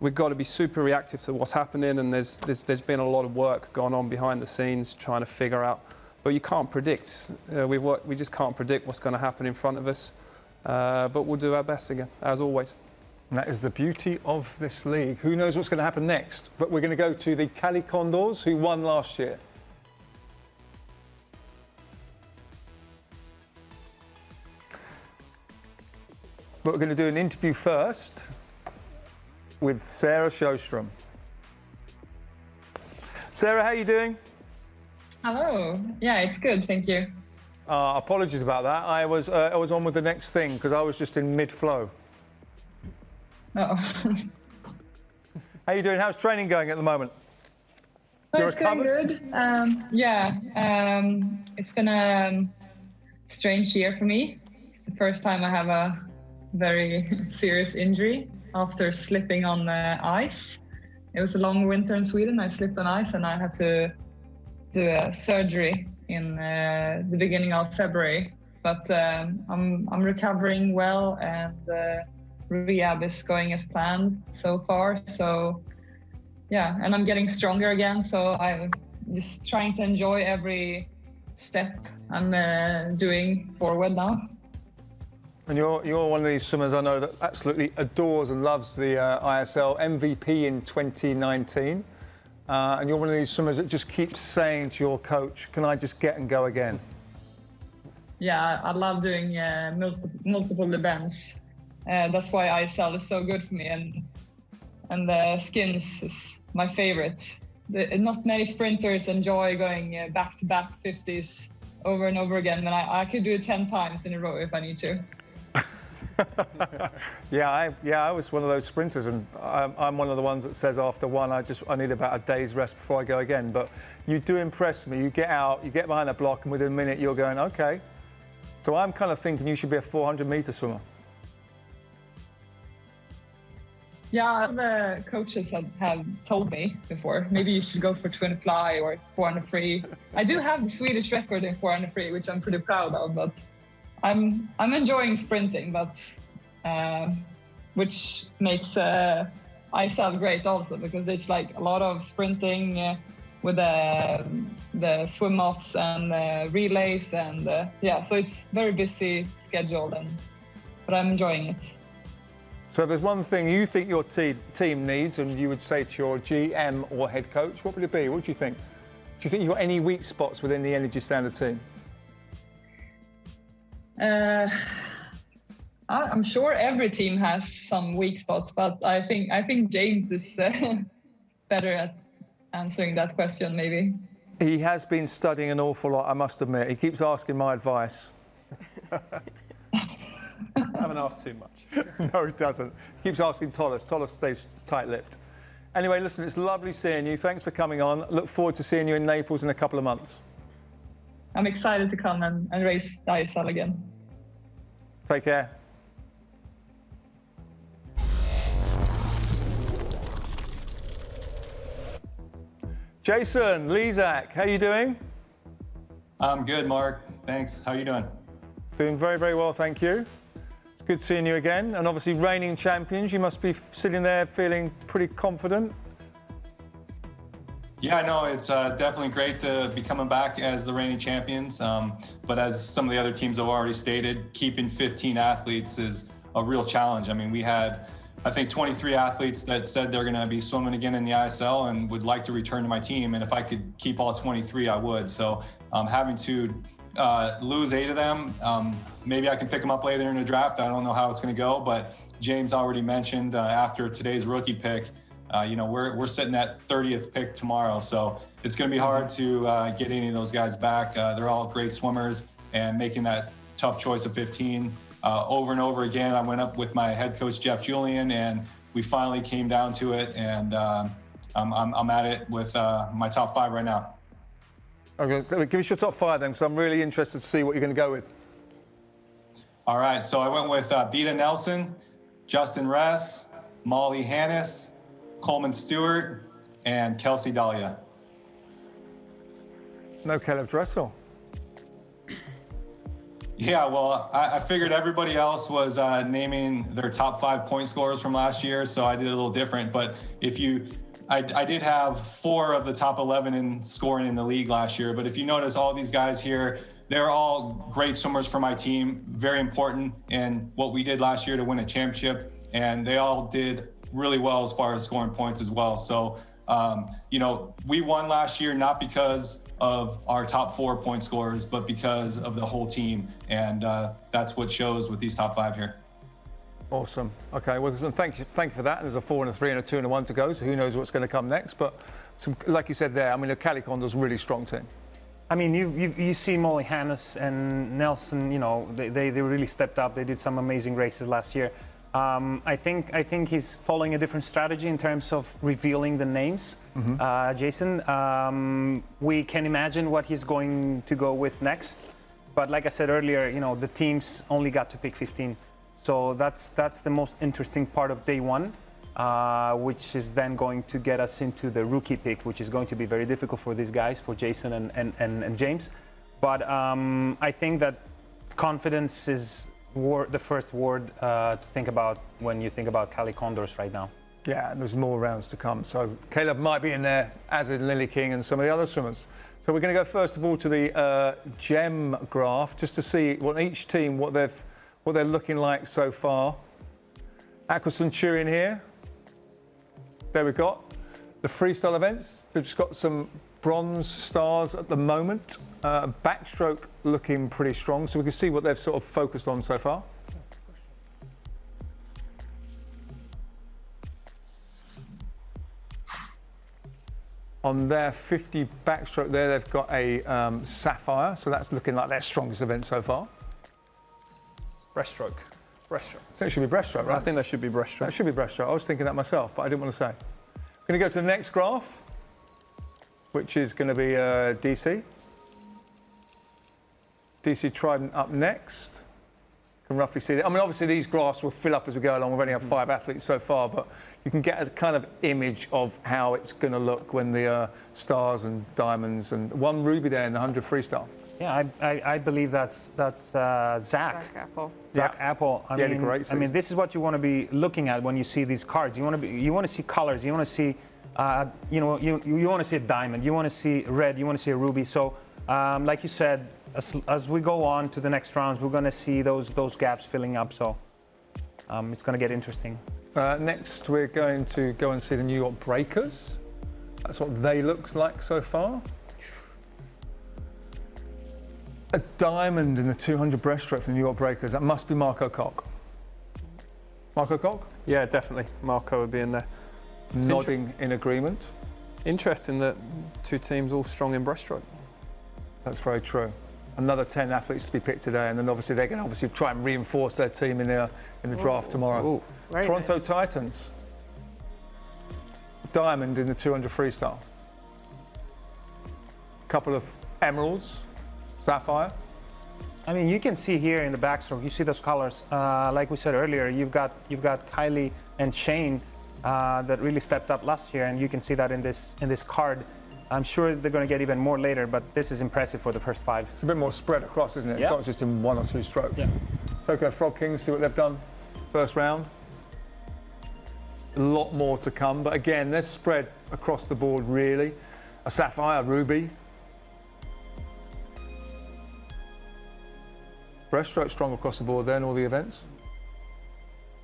we've got to be super reactive to what's happening, and there's been a lot of work going on behind the scenes trying to figure out. But you can't predict. We just can't predict what's going to happen in front of us. But we'll do our best again, as always. And that is the beauty of this league. Who knows what's going to happen next? But we're going to go to the Cali Condors, who won last year. But we're going to do an interview first with Sarah Sjostrom. Sarah, how are you doing? Hello. Yeah, it's good, thank you. Apologies about that. I was on with the next thing because I was just in mid-flow. Oh. How are you doing? How's training going at the moment? Oh, it's going good. It's been a strange year for me. It's the first time I have a very serious injury after slipping on ice. It was a long winter in Sweden. I slipped on ice and I had to do a surgery in the beginning of February. But I'm recovering well, and rehab is going as planned so far. So yeah, and I'm getting stronger again. So I'm just trying to enjoy every step I'm doing forward now. And you're one of these swimmers I know that absolutely adores and loves the ISL, MVP in 2019. And you're one of these swimmers that just keeps saying to your coach, can I just get and go again? Yeah, I love doing multiple events. That's why ISL is so good for me. And the skins is my favorite. Not many sprinters enjoy going back-to-back 50s over and over again. And I could do it 10 times in a row if I need to. I was one of those sprinters, and I'm one of the ones that says after one, I need about a day's rest before I go again. But you do impress me. You get out, you get behind a block, and within a minute you're going, okay. So I'm kind of thinking you should be a 400-meter swimmer. Yeah, the coaches have told me before, maybe you should go for twin fly or 400 free. I do have the Swedish record in 400 free, which I'm pretty proud of, but I'm enjoying sprinting, but which makes ISL great also, because it's like a lot of sprinting with the swim offs and relays, and so it's very busy scheduled, but I'm enjoying it. So if there's one thing you think your team needs, and you would say to your GM or head coach, what would it be? What do you think? Do you think you've got any weak spots within the Energy Standard team? I'm sure every team has some weak spots, but I think James is better at answering that question, maybe. He has been studying an awful lot, I must admit. He keeps asking my advice. I haven't asked too much. No, he doesn't. He keeps asking Tolas. Tolas stays tight-lipped. Anyway, listen, it's lovely seeing you. Thanks for coming on. Look forward to seeing you in Naples in a couple of months. I'm excited to come and race the ISL again. Take care. Jason Lezak, how are you doing? I'm good, Mark. Thanks. How are you doing? Doing very, very well, thank you. It's good seeing you again. And obviously, reigning champions, you must be sitting there feeling pretty confident. Yeah, no, it's definitely great to be coming back as the reigning champions. But as some of the other teams have already stated, keeping 15 athletes is a real challenge. I mean, we had, I think, 23 athletes that said they're going to be swimming again in the ISL and would like to return to my team. And if I could keep all 23, I would. So having to lose 8 of them, maybe I can pick them up later in the draft. I don't know how it's going to go, but James already mentioned after today's rookie pick, we're sitting at 30th pick tomorrow. So it's going to be hard to get any of those guys back. They're all great swimmers, and making that tough choice of 15 over and over again. I went up with my head coach, Jeff Julian, and we finally came down to it. And I'm at it with my top 5 right now. Okay, give us your top 5 then, because I'm really interested to see what you're going to go with. All right, so I went with Beta Nelson, Justin Ress, Molly Hannes, Coleman Stewart, and Kelsey Dahlia. No Caleb Dressel. Yeah, well, I figured everybody else was naming their top 5 point scorers from last year, so I did a little different. But I did have 4 of the top 11 in scoring in the league last year. But if you notice, all these guys here, they're all great swimmers for my team, very important in what we did last year to win a championship. And they all did really well as far as scoring points as well. So, we won last year not because of our top 4 point scorers, but because of the whole team. And that's what shows with these top 5 here. Awesome. Okay, well, thank you for that. There's a 4 and a 3 and a 2 and a 1 to go, so who knows what's going to come next. But like you said there, I mean, the Cali Condors a really strong team. I mean, you see Molly Hannes and Nelson, they really stepped up. They did some amazing races last year. I think he's following a different strategy in terms of revealing the names. Jason, we can imagine what he's going to go with next. But like I said earlier, the teams only got to pick 15. So that's the most interesting part of day one, which is then going to get us into the rookie pick, which is going to be very difficult for these guys, for Jason and James. But I think that confidence is the first word to think about when you think about Cali Condors right now. Yeah, and there's more rounds to come. So Caleb might be in there, as in Lily King and some of the other swimmers. So we're going to go first of all to the gem graph, just to see what each team, what they're looking like so far. Aqua Centurion here. There we've got the freestyle events. They've just got some bronze stars at the moment. Backstroke looking pretty strong, so we can see what they've sort of focused on so far. On their 50 backstroke there, they've got a sapphire, so that's looking like their strongest event so far. Breaststroke. I think it should be breaststroke, right? I think that should be breaststroke. That should be breaststroke. I was thinking that myself, but I didn't want to say. We're going to go to the next graph, which is going to be DC. DC Trident up next. You can roughly see that. I mean, obviously these graphs will fill up as we go along. We've only had 5 athletes so far, but you can get a kind of image of how it's going to look when the stars and diamonds and 1 ruby there in the 100 freestyle. Yeah, I believe that's Zach. Zach Apple. Zach Apple. I mean, this is what you want to be looking at when you see these cards. You want to see colors. You want to see, you want to see a diamond. You want to see red. You want to see a ruby. So, like you said, as we go on to the next rounds, we're going to see those gaps filling up. So, it's going to get interesting. Next, we're going to go and see the New York Breakers. That's what they look like so far. A diamond in the 200 breaststroke for the New York Breakers. That must be Marco Koch. Marco Koch? Yeah, definitely. Marco would be in there. Nodding in agreement. Interesting that 2 teams all strong in breaststroke. That's very true. Another 10 athletes to be picked today, and then obviously they're going to try and reinforce their team in the draft tomorrow. Toronto nice. Titans. Diamond in the 200 freestyle. A couple of emeralds. Sapphire. I mean, you can see here in the backstroke, you see those colors. Like we said earlier, you've got Kylie and Shane that really stepped up last year, and you can see that in this card. I'm sure they're going to get even more later, but this is impressive for the first 5. It's a bit more spread across, isn't it? Yeah. It's not just in 1 or 2 strokes. Yeah. Tokyo Frog Kings, see what they've done first round. A lot more to come, but again, they're spread across the board really. A sapphire, a ruby. Breaststroke strong across the board there in all the events.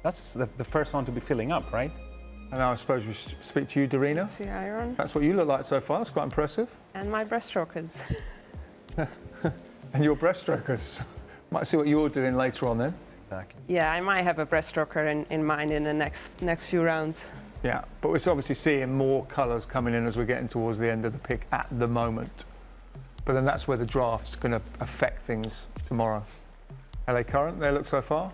That's the first one to be filling up, right? And now I suppose we speak to you, Darina. See iron. That's what you look like so far. That's quite impressive. And my breaststrokers. And your breaststrokers. Might see what you're doing later on then. Exactly. Yeah, I might have a breaststroker in mind in the next few rounds. Yeah, but we're obviously seeing more colours coming in as we're getting towards the end of the pick at the moment. But then that's where the draft's going to affect things tomorrow. LA Current, they look so far.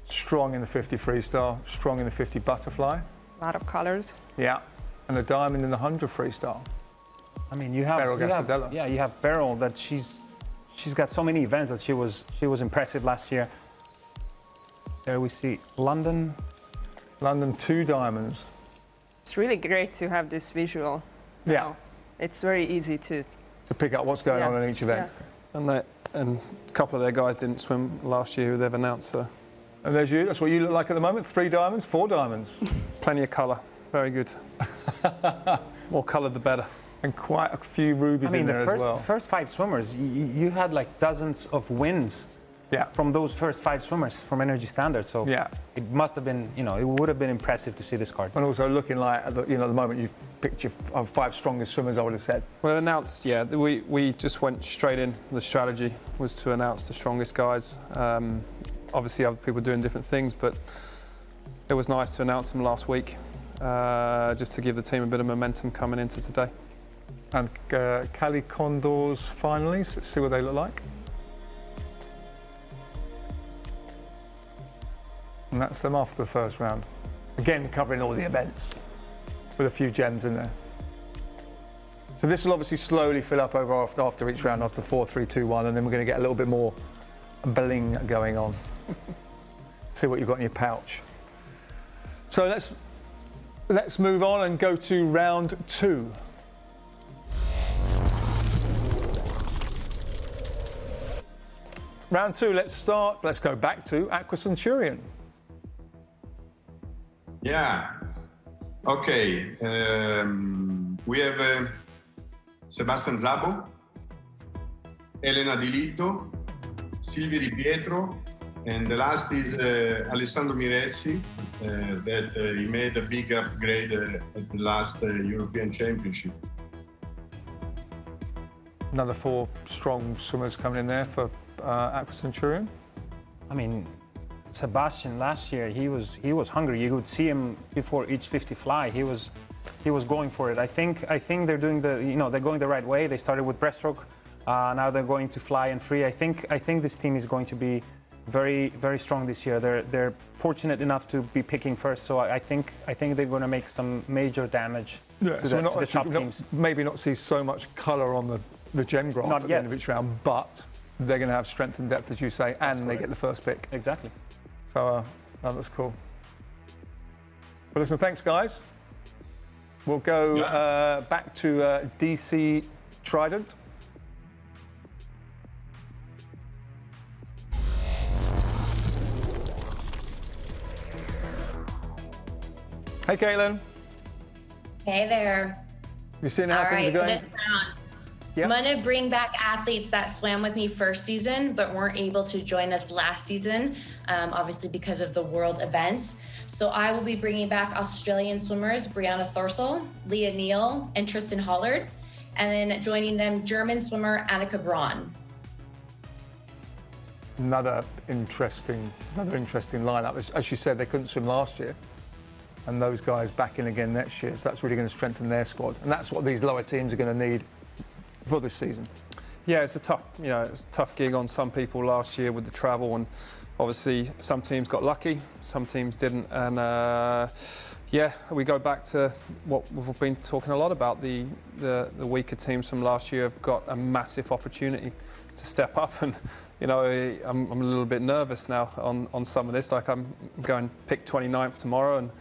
Strong in the 50 freestyle, strong in the 50 butterfly. A lot of colors. Yeah, and a diamond in the 100 freestyle. I mean, you have Beryl that she's got so many events that she was impressive last year. There we see London. London 2 diamonds. It's really great to have this visual. Yeah. Now. It's very easy to pick up what's going on in each event. And and a couple of their guys didn't swim last year who they've announced. So. And there's you. That's what you look like at the moment. 3 diamonds, 4 diamonds. Plenty of colour. Very good. More colour, the better. And quite a few rubies in there as well. The first 5 swimmers, you had like dozens of wins. Yeah. From those first 5 swimmers from Energy Standard, so yeah, it must have been, it would have been impressive to see this card. And also looking like, at the moment you've picked your 5 strongest swimmers, I would have said. Well, announced, yeah, we just went straight in. The strategy was to announce the strongest guys. Obviously, other people doing different things, but it was nice to announce them last week, just to give the team a bit of momentum coming into today. And Cali Condors finalists, let's see what they look like. And that's them after the first round. Again, covering all the events with a few gems in there. So this will obviously slowly fill up over after each round, after 4, 3, 2, 1, and then we're going to get a little bit more bling going on. See what you've got in your pouch. So let's move on and go to round 2. Round 2, let's go back to Aqua Centurion. Yeah. Okay. We have Sebastian Szabo, Elena Di Litto, Silvia Di Pietro, and the last is Alessandro Miressi, that he made a big upgrade at the last European Championship. Another 4 strong swimmers coming in there for Aqua Centurion. I mean, Sebastian last year he was hungry. You would see him before each 50 fly. He was going for it. I think they're doing they're going the right way. They started with breaststroke. Now they're going to fly and free. I think this team is going to be very, very strong this year. They're fortunate enough to be picking first. So I think they're going to make some major damage to the top teams. Maybe not see so much colour on the gem graph at the end of each round, but they're going to have strength and depth, as you say, and they get the first pick. Exactly. So that's cool. Well, listen, thanks, guys. We'll go back to DC Trident. Hey, Caitlin. Hey there. You seeing how things are going? For this round, I'm going to bring back athletes that swam with me first season but weren't able to join us last season, obviously because of the world events. So I will be bringing back Australian swimmers Brianna Thorsell, Leah Neal, and Tristan Hollard, and then joining them, German swimmer Annika Braun. Another interesting lineup. As you said, they couldn't swim last year, and those guys back in again next year. So that's really going to strengthen their squad, and that's what these lower teams are going to need for this season. Yeah, it's a tough gig on some people last year with the travel, and obviously some teams got lucky, some teams didn't, and we go back to what we've been talking a lot about. The weaker teams from last year have got a massive opportunity to step up, and I'm a little bit nervous now on some of this. Like I'm going pick 29th tomorrow, and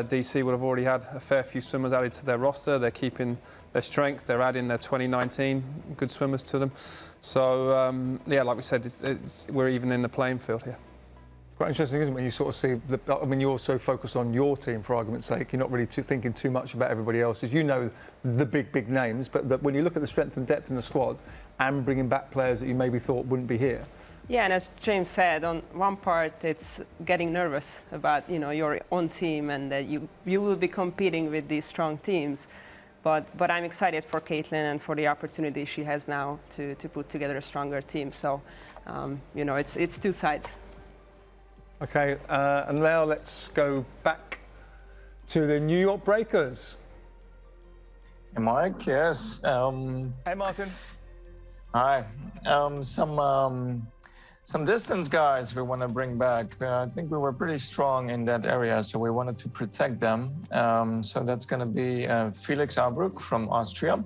DC would have already had a fair few swimmers added to their roster. They're keeping their strength. They're adding their 2019 good swimmers to them. So like we said, we're even in the playing field here. Quite interesting, isn't it, when you sort of see you're so focused on your team, for argument's sake. You're not really thinking too much about everybody else's. You know the big names, but when you look at the strength and depth in the squad and bringing back players that you maybe thought wouldn't be here. Yeah, and as James said, on one part, it's getting nervous about your own team and that you will be competing with these strong teams. But I'm excited for Caitlin and for the opportunity she has now to put together a stronger team. So, it's two sides. Okay, and now let's go back to the New York Breakers. Hey, Mike, yes. Hey, Martin. Hi. Some distance guys we want to bring back. I think we were pretty strong in that area, so we wanted to protect them. So that's going to be Felix Albrook from Austria.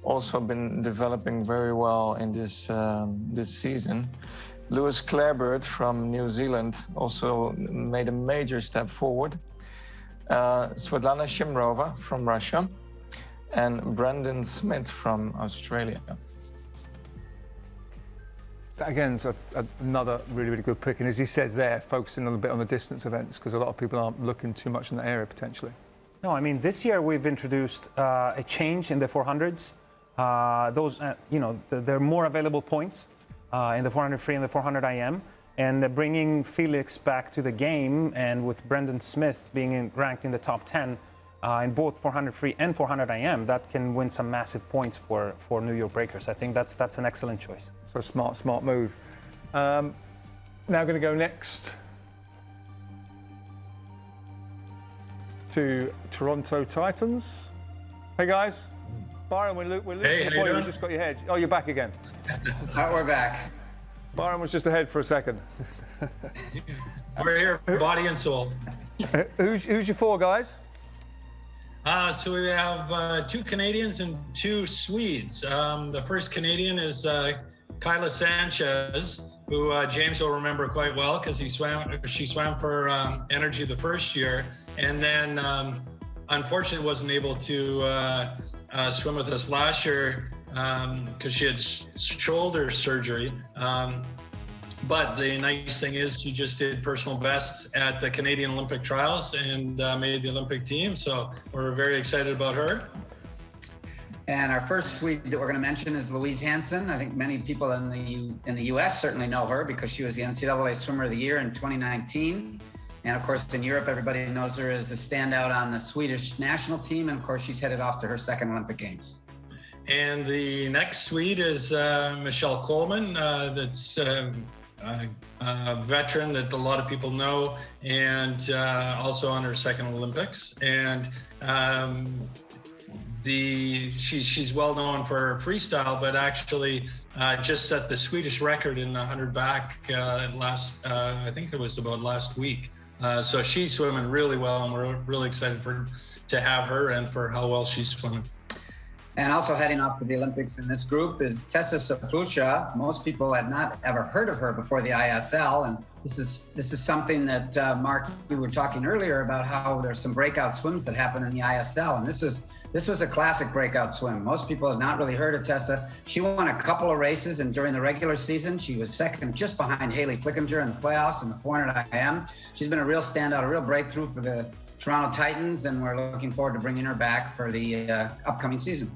Also been developing very well in this season. Lewis Clarebird from New Zealand also made a major step forward. Svetlana Shimrova from Russia, and Brendan Smith from Australia. Again, so another really, really good pick. And as he says there, focusing a little bit on the distance events, because a lot of people aren't looking too much in that area potentially. No, I mean, this year we've introduced a change in the 400s. Those, there are more available points in the 400 free and the 400 IM. And bringing Felix back to the game, and with Brendan Smith being ranked in the top 10 in both 400 free and 400 IM, that can win some massive points for New York Breakers. I think that's an excellent choice. So smart move. Now going to go next to Toronto Titans. Hey guys, Byron, we're losing Hey, the point. You just got your head. Oh, you're back again. We're back. Byron was just ahead for a second. We're here, body and soul. Who's your four guys? So we have 2 Canadians and 2 Swedes. The first Canadian is Kyla Sanchez, who James will remember quite well because she swam for Energy the first year, and then unfortunately wasn't able to swim with us last year because she had shoulder surgery. But the nice thing is she just did personal bests at the Canadian Olympic trials and made the Olympic team. So we're very excited about her. And our first Swede that we're going to mention is Louise Hansen. I think many people in the U.S. certainly know her because she was the NCAA Swimmer of the Year in 2019. And of course, in Europe, everybody knows her as a standout on the Swedish national team. And of course, she's headed off to her second Olympic Games. And the next Swede is Michelle Coleman. That's a veteran that a lot of people know, and also on her second Olympics. And she's well known for freestyle, but actually just set the Swedish record in 100 back I think it was about last week. So she's swimming really well, and we're really excited to have her and for how well she's swimming. And also heading off to the Olympics in this group is Tessa Saplucha. Most people had not ever heard of her before the ISL, and this is something that Mark, we were talking earlier about how there's some breakout swims that happen in the ISL, and this was a classic breakout swim. Most people had not really heard of Tessa. She won a couple of races, and during the regular season, she was second just behind Haley Flickinger in the playoffs in the 400 IM. She's been a real standout, a real breakthrough for the Toronto Titans, and we're looking forward to bringing her back for the upcoming season.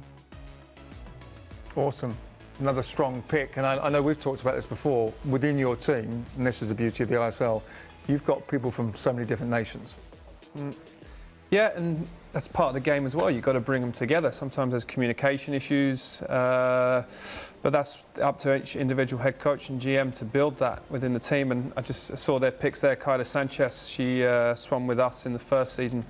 Awesome. Another strong pick. And I know we've talked about this before. Within your team, and this is the beauty of the ISL, you've got people from so many different nations. Yeah, and that's part of the game as well. You've got to bring them together. Sometimes there's communication issues, but that's up to each individual head coach and GM to build that within the team. And I just saw their picks there. Kyla Sanchez, she swam with us in the first season,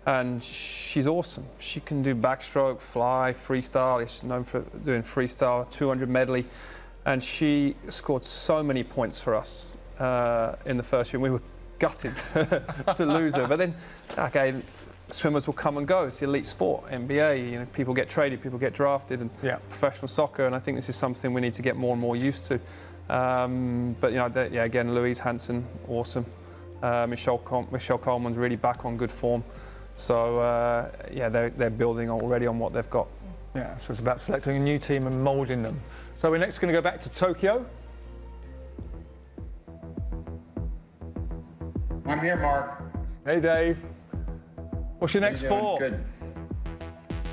and she's awesome. She can do backstroke, fly, freestyle. She's known for doing freestyle, 200 medley, and she scored so many points for us in the first year. We were gutted to lose her, but then, okay, swimmers will come and go. It's the elite sport, NBA. People get traded, people get drafted, and professional soccer. And I think this is something we need to get more and more used to. But again, Louise Hansen, awesome. Michelle Coleman's really back on good form. So they're building already on what they've got. Yeah, so it's about selecting a new team and moulding them. So we're next going to go back to Tokyo. I'm here, Mark. Hey, Dave. What's your next four? Good.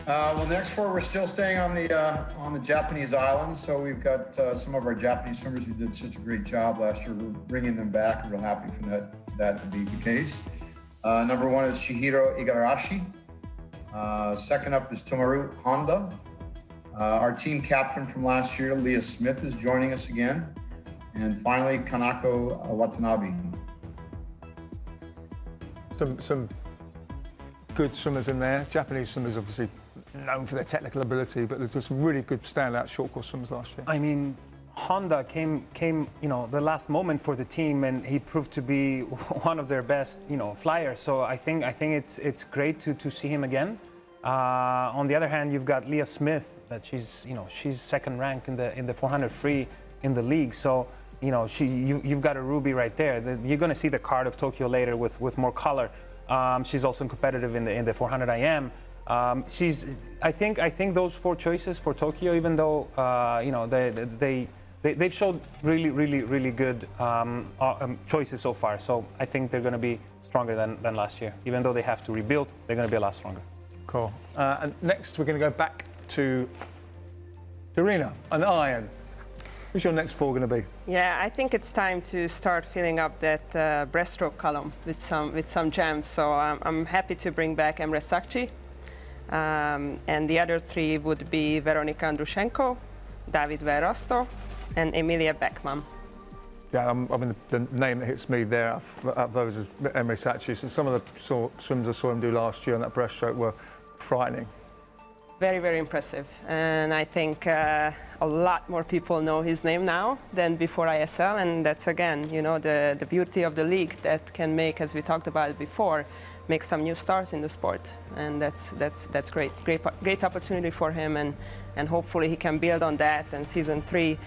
Well, the next four, we're still staying on the Japanese islands. So we've got some of our Japanese swimmers who did such a great job last year. We're bringing them back. We're real happy for that to be the case. Number one is Chihiro Igarashi. Second up is Tomoru Honda. Our team captain from last year, Leah Smith, is joining us again. And finally, Kanako Watanabe. Some good swimmers in there. Japanese swimmers obviously known for their technical ability, but there's some really good standout short course swimmers last year. I mean, Honda came, the last moment for the team, and he proved to be one of their best, flyers. So I think it's great to see him again. On the other hand, you've got Leah Smith, that she's second ranked in the 400 free in the league. So you've got a ruby right there. You're going to see the card of Tokyo later with more color. She's also competitive in the 400 IM. I think those four choices for Tokyo, even though they've showed really good choices so far. So I think they're going to be stronger than last year. Even though they have to rebuild, they're going to be a lot stronger. Cool. And next, we're going to go back to Irina and Iron. Who's your next four going to be? Yeah, I think it's time to start filling up that breaststroke column with some gems. So I'm happy to bring back Emre Sakci. And the other three would be Veronika Andrushenko, David Verrasto, and Emilia Beckman. Yeah, I mean, the name that hits me there of those is Emre Sakci. And some of the swims I saw him do last year on that breaststroke were frightening. Very impressive. And I think a lot more people know his name now than before ISL. And that's, again, you know, the beauty of the league that can make, as we talked about before, make some new stars in the sport. And that's great. Great opportunity for him. And hopefully he can build on that. And season 3,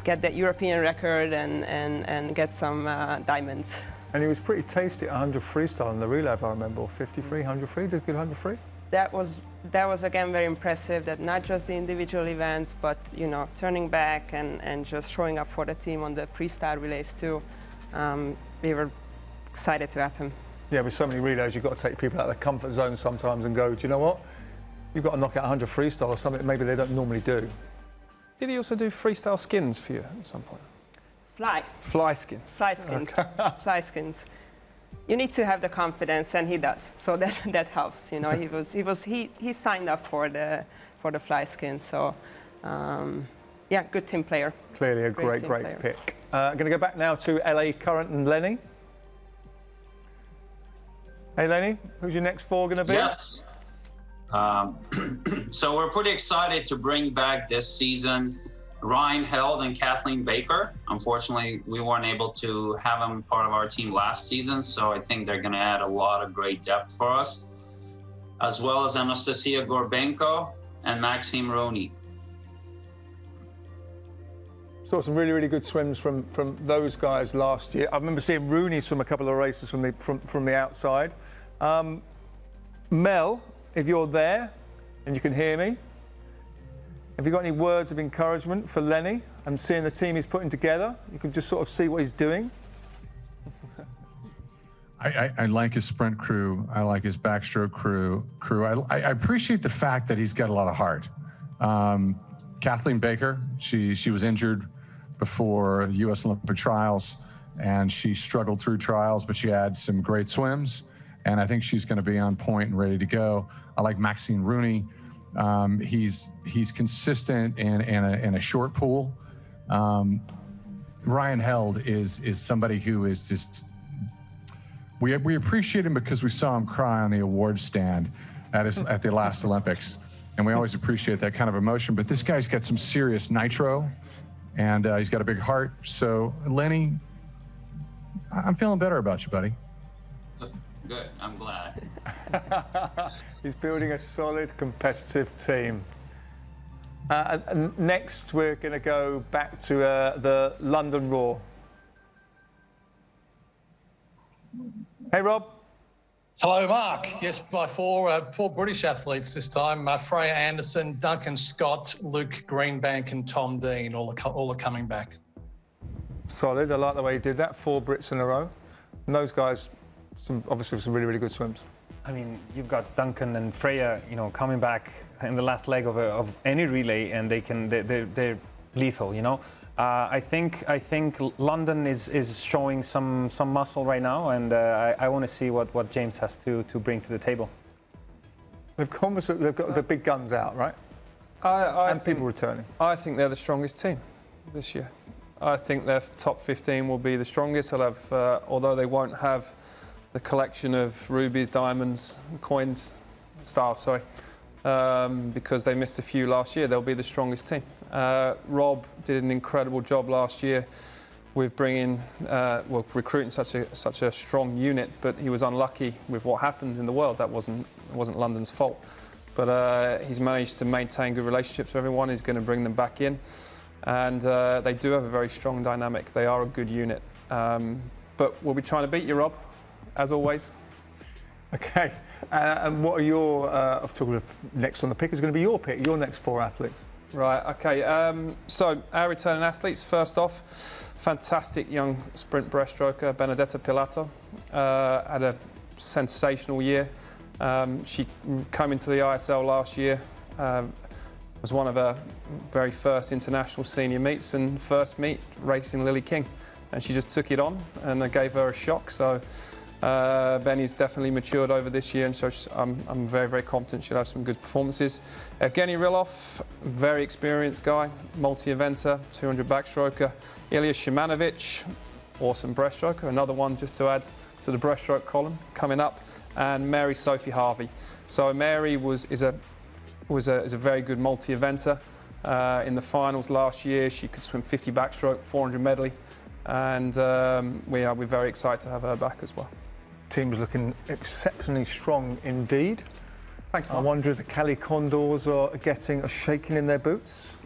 get that European record and get some diamonds. And he was pretty tasty at 100 freestyle in the relay, if I remember. 53, 100 free, did a good 100 free? That was again very impressive, that not just the individual events, but you know, turning back and just showing up for the team on the freestyle relays too. We were excited to have him. Yeah, with so many relays, you've got to take people out of their comfort zone sometimes and go, do you know what? You've got to knock out 100 freestyle or something that maybe they don't normally do. Did he also do freestyle skins for you at some point? Fly skins. Fly skins. Okay. Fly skins. You need to have the confidence, and he does. So that helps. You know, he signed up for the fly skin. So yeah, good team player. Clearly a great pick. I'm going to go back now to LA Current and Lenny. Hey Lenny, who's your next four going to be? Yes. So we're pretty excited to bring back this season Ryan Held and Kathleen Baker. Unfortunately, we weren't able to have them part of our team last season, so I think they're going to add a lot of great depth for us, as well as Anastasia Gorbenko and Maxime Rooney. Saw some really good swims from those guys last year. I remember seeing Rooney swim a couple of races from the outside. Mel, if you're there and you can hear me, have you got any words of encouragement for Lenny? I'm seeing the team he's putting together. You can just sort of see what he's doing. I like his sprint crew. I like his backstroke crew. I appreciate the fact that he's got a lot of heart. Kathleen Baker, she was injured before the U.S. Olympic trials, and she struggled through trials, but she had some great swims, and I think she's going to be on point and ready to go. I like Maxime Rooney. He's consistent in a short pool. Ryan Held is somebody who is just, we appreciate him because we saw him cry on the awards stand at the last Olympics, and we always appreciate that kind of emotion. But this guy's got some serious nitro, and he's got a big heart. So Lenny, I'm feeling better about you, buddy. Good, I'm glad. He's building a solid competitive team. And next, we're going to go back to the London Raw. Hey, Rob. Hello, Mark. Yes, by four British athletes this time. Freya Anderson, Duncan Scott, Luke Greenbank and Tom Dean, all are coming back. Solid. I like the way he did that. 4 Brits in a row. And those guys, obviously some really good swims. I mean, you've got Duncan and Freya, you know, coming back in the last leg of any relay, and they're lethal, you know. I think London is showing some muscle right now, and I want to see what James has to bring to the table. They've got the big guns out, right? And people returning. I think they're the strongest team this year. I think their top 15 will be the strongest. They'll have, although they won't have the collection of rubies, diamonds, coins, stars, sorry, because they missed a few last year. They'll be the strongest team. Rob did an incredible job last year with recruiting such a strong unit, but he was unlucky with what happened in the world. That wasn't London's fault. But he's managed to maintain good relationships with everyone. He's going to bring them back in. And they do have a very strong dynamic. They are a good unit. But we'll be trying to beat you, Rob, as always. Okay. And what are your, next on the pick is going to be your pick, your next 4 athletes? Right, okay. So our returning athletes, first off, fantastic young sprint breaststroker, Benedetta Pilato. Had a sensational year. She came into the ISL last year, was one of her very first international senior meets, and first meet racing Lily King. And she just took it on, and I gave her a shock. So Benny's definitely matured over this year, and so I'm very, very confident she'll have some good performances. Evgeny Rylov, very experienced guy, multi-eventer, 200 backstroker. Ilya Shimanovic, awesome breaststroker, another one just to add to the breaststroke column coming up, and Mary Sophie Harvey. So Mary is a very good multi-eventer. In the finals last year, she could swim 50 backstroke, 400 medley, and we're very excited to have her back as well. Team's looking exceptionally strong indeed. Thanks, Mark. I wonder if the Cali Condors are getting a shaking in their boots.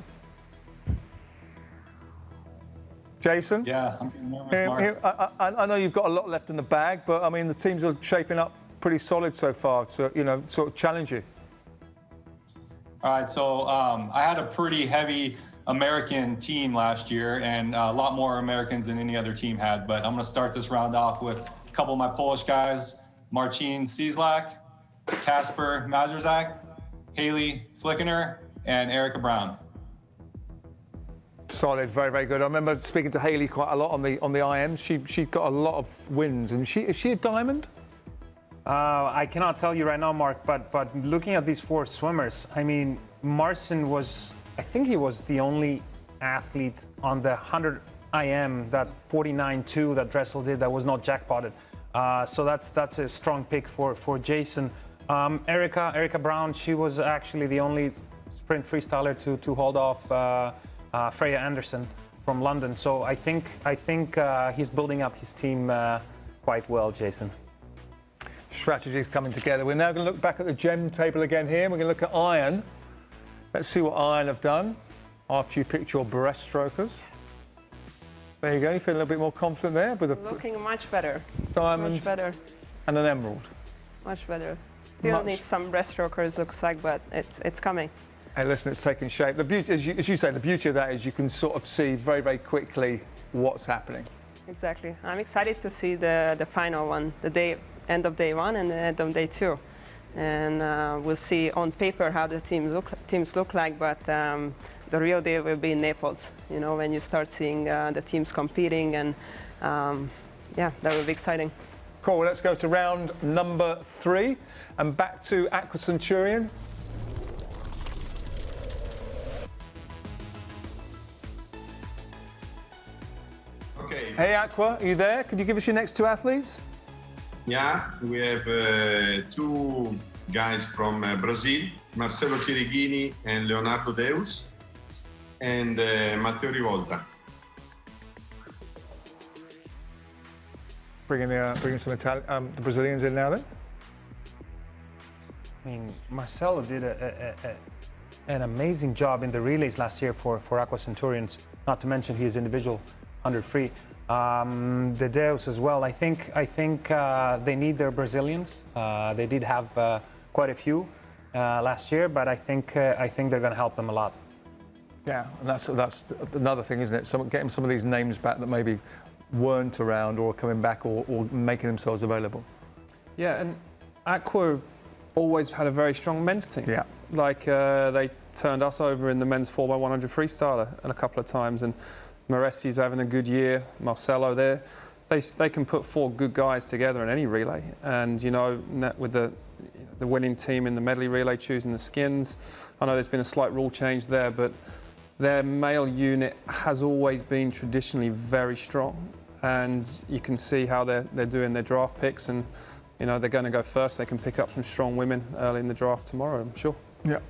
Jason? Yeah, I'm getting nervous, Mark. I know you've got a lot left in the bag, but I mean the teams are shaping up pretty solid so far to, you know, sort of challenge you. All right, so I had a pretty heavy American team last year, and a lot more Americans than any other team had. But I'm going to start this round off with a couple of my Polish guys: Marcin Cieslak, Kasper Mazurzak, Haley Flickener, and Erica Brown. Solid, very, very good. I remember speaking to Haley quite a lot on the IMs. She got a lot of wins, and is she a diamond? I cannot tell you right now, Mark, but looking at these four swimmers, I mean, Marcin was, I think he was the only athlete on the 100 IM, that 49.2 that Dressel did, that was not jackpotted. So that's a strong pick for Jason. Erica Brown, she was actually the only sprint freestyler to hold off Freya Anderson from London. So I think he's building up his team quite well, Jason. Strategies coming together. We're now going to look back at the gem table again here. We're going to look at iron. Let's see what iron have done after you picked your breaststrokers. There you go. You feel a little bit more confident there with a Looking much better. diamond Much better. and an emerald. Much better. Still need some breaststrokers, looks like, but it's coming. Hey, listen, it's taking shape. The beauty, as you say, the beauty of that is you can sort of see very, very quickly what's happening. Exactly. I'm excited to see the final one, end of day one and the end of day two. And we'll see on paper how the teams look like, but the real deal will be in Naples, you know, when you start seeing the teams competing, and yeah, that will be exciting. Cool, let's go to round number 3 and back to Aqua Centurion. Okay. Hey Aqua, are you there? Could you give us your next 2 athletes? Yeah, we have 2 guys from Brazil, Marcelo Chirighini and Leonardo Deus, and Matteo Rivolta. Bringing some the Brazilians in now then? I mean, Marcelo did an amazing job in the relays last year for Aqua Centurions, not to mention his individual 100 free. The Deus as well. I think they need their Brazilians. They did have quite a few last year, but I think they're going to help them a lot. Yeah, and that's another thing, isn't it? Getting some of these names back that maybe weren't around or coming back or making themselves available. Yeah, and Aqua always had a very strong men's team. Yeah. Like they turned us over in the men's 4x100 freestyler a couple of times, and Moressi's having a good year. Marcelo, they can put 4 good guys together in any relay, and you know, with the winning team in the medley relay choosing the skins. I know there's been a slight rule change there, but their male unit has always been traditionally very strong, and you can see how they're doing their draft picks, and you know they're going to go first. They can pick up some strong women early in the draft tomorrow, I'm sure. Yeah.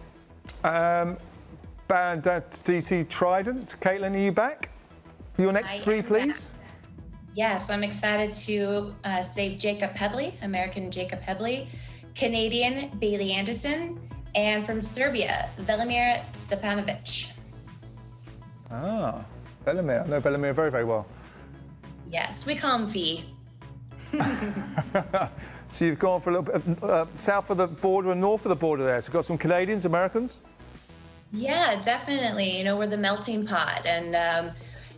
DT Trident, Caitlin, are you back for your next 3, please? Back. Yes, I'm excited to say Jacob Pebley, American Jacob Pebley, Canadian Bailey Anderson, and from Serbia, Velimir Stepanovic. Ah, Velimir. I know Velimir very, very well. Yes, we call him V. So you've gone for a little bit south of the border and north of the border there. So you've got some Canadians, Americans? Yeah, definitely. You know, we're the melting pot, and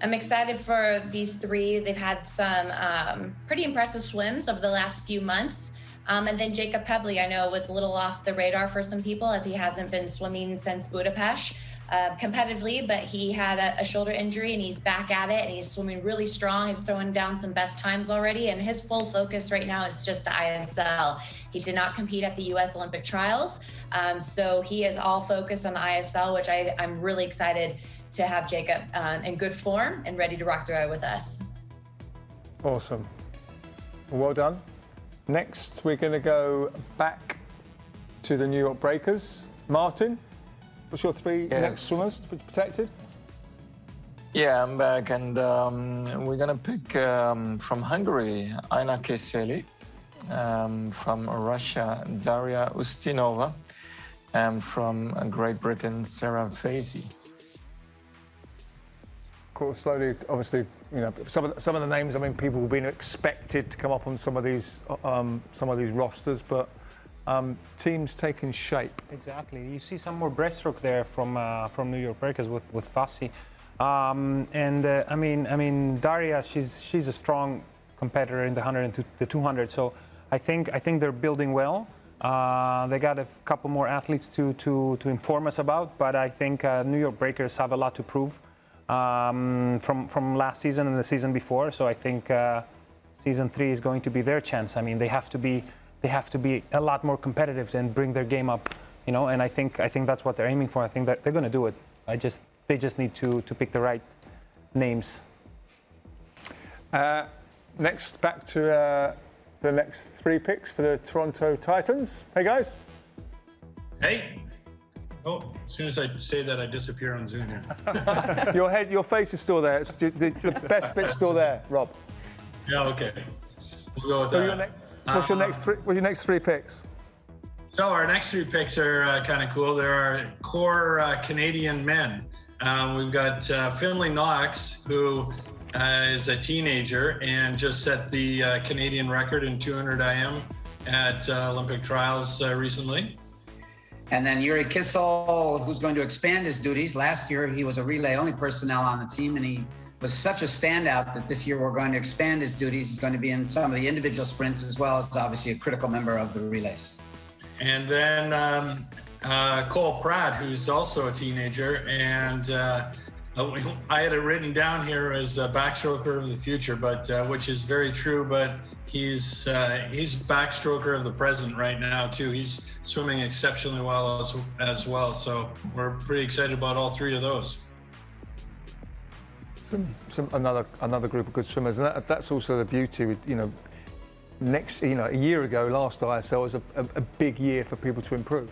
I'm excited for these three. They've had some pretty impressive swims over the last few months. And then Jacob Pebley, I know, was a little off the radar for some people as he hasn't been swimming since Budapest competitively, but he had a shoulder injury and he's back at it and he's swimming really strong. He's throwing down some best times already, and his full focus right now is just the ISL. He did not compete at the U.S. Olympic trials, so he is all focused on the ISL, which I'm really excited to have Jacob in good form and ready to rock the road with us. Awesome. Well done. Next, we're going to go back to the New York Breakers. Martin, what's your three next swimmers to be protected? Yeah, I'm back, and we're going to pick from Hungary, Aina Keseli, from Russia, Daria Ustinova, and from Great Britain, Sarah Fazy. Slowly, obviously, you know, some of the names. I mean, people have been expected to come up on some of these rosters, but teams taking shape. Exactly. You see some more breaststroke there from New York Breakers with Fassi, I mean, Daria, she's a strong competitor in the 100 and the 200. So I think they're building well. They got a couple more athletes to inform us about, but I think New York Breakers have a lot to prove. From last season and the season before, so I think season 3 is going to be their chance. I mean, they have to be a lot more competitive and bring their game up, you know. And I think that's what they're aiming for. I think that they're going to do it. They just need to pick the right names. Next, back to the next 3 picks for the Toronto Titans. Hey guys. Hey. Oh, as soon as I say that, I disappear on Zoom here. Your face is still there. The best bit's still there, Rob. Yeah, okay. We'll go with that. What's your next 3 picks? So our next 3 picks are kind of cool. There are core Canadian men. We've got Finlay Knox, who is a teenager and just set the Canadian record in 200 IM at Olympic trials recently. And then Yuri Kissel, who's going to expand his duties. Last year, he was a relay-only personnel on the team, and he was such a standout that this year we're going to expand his duties. He's going to be in some of the individual sprints as well as obviously a critical member of the relays. And then Cole Pratt, who's also a teenager, and I had it written down here as a backstroker of the future, but which is very true, but he's backstroker of the present right now too. He's swimming exceptionally well as well. So we're pretty excited about all 3 of those. Another group of good swimmers, and that's also the beauty with, you know, a year ago, last ISL was a big year for people to improve.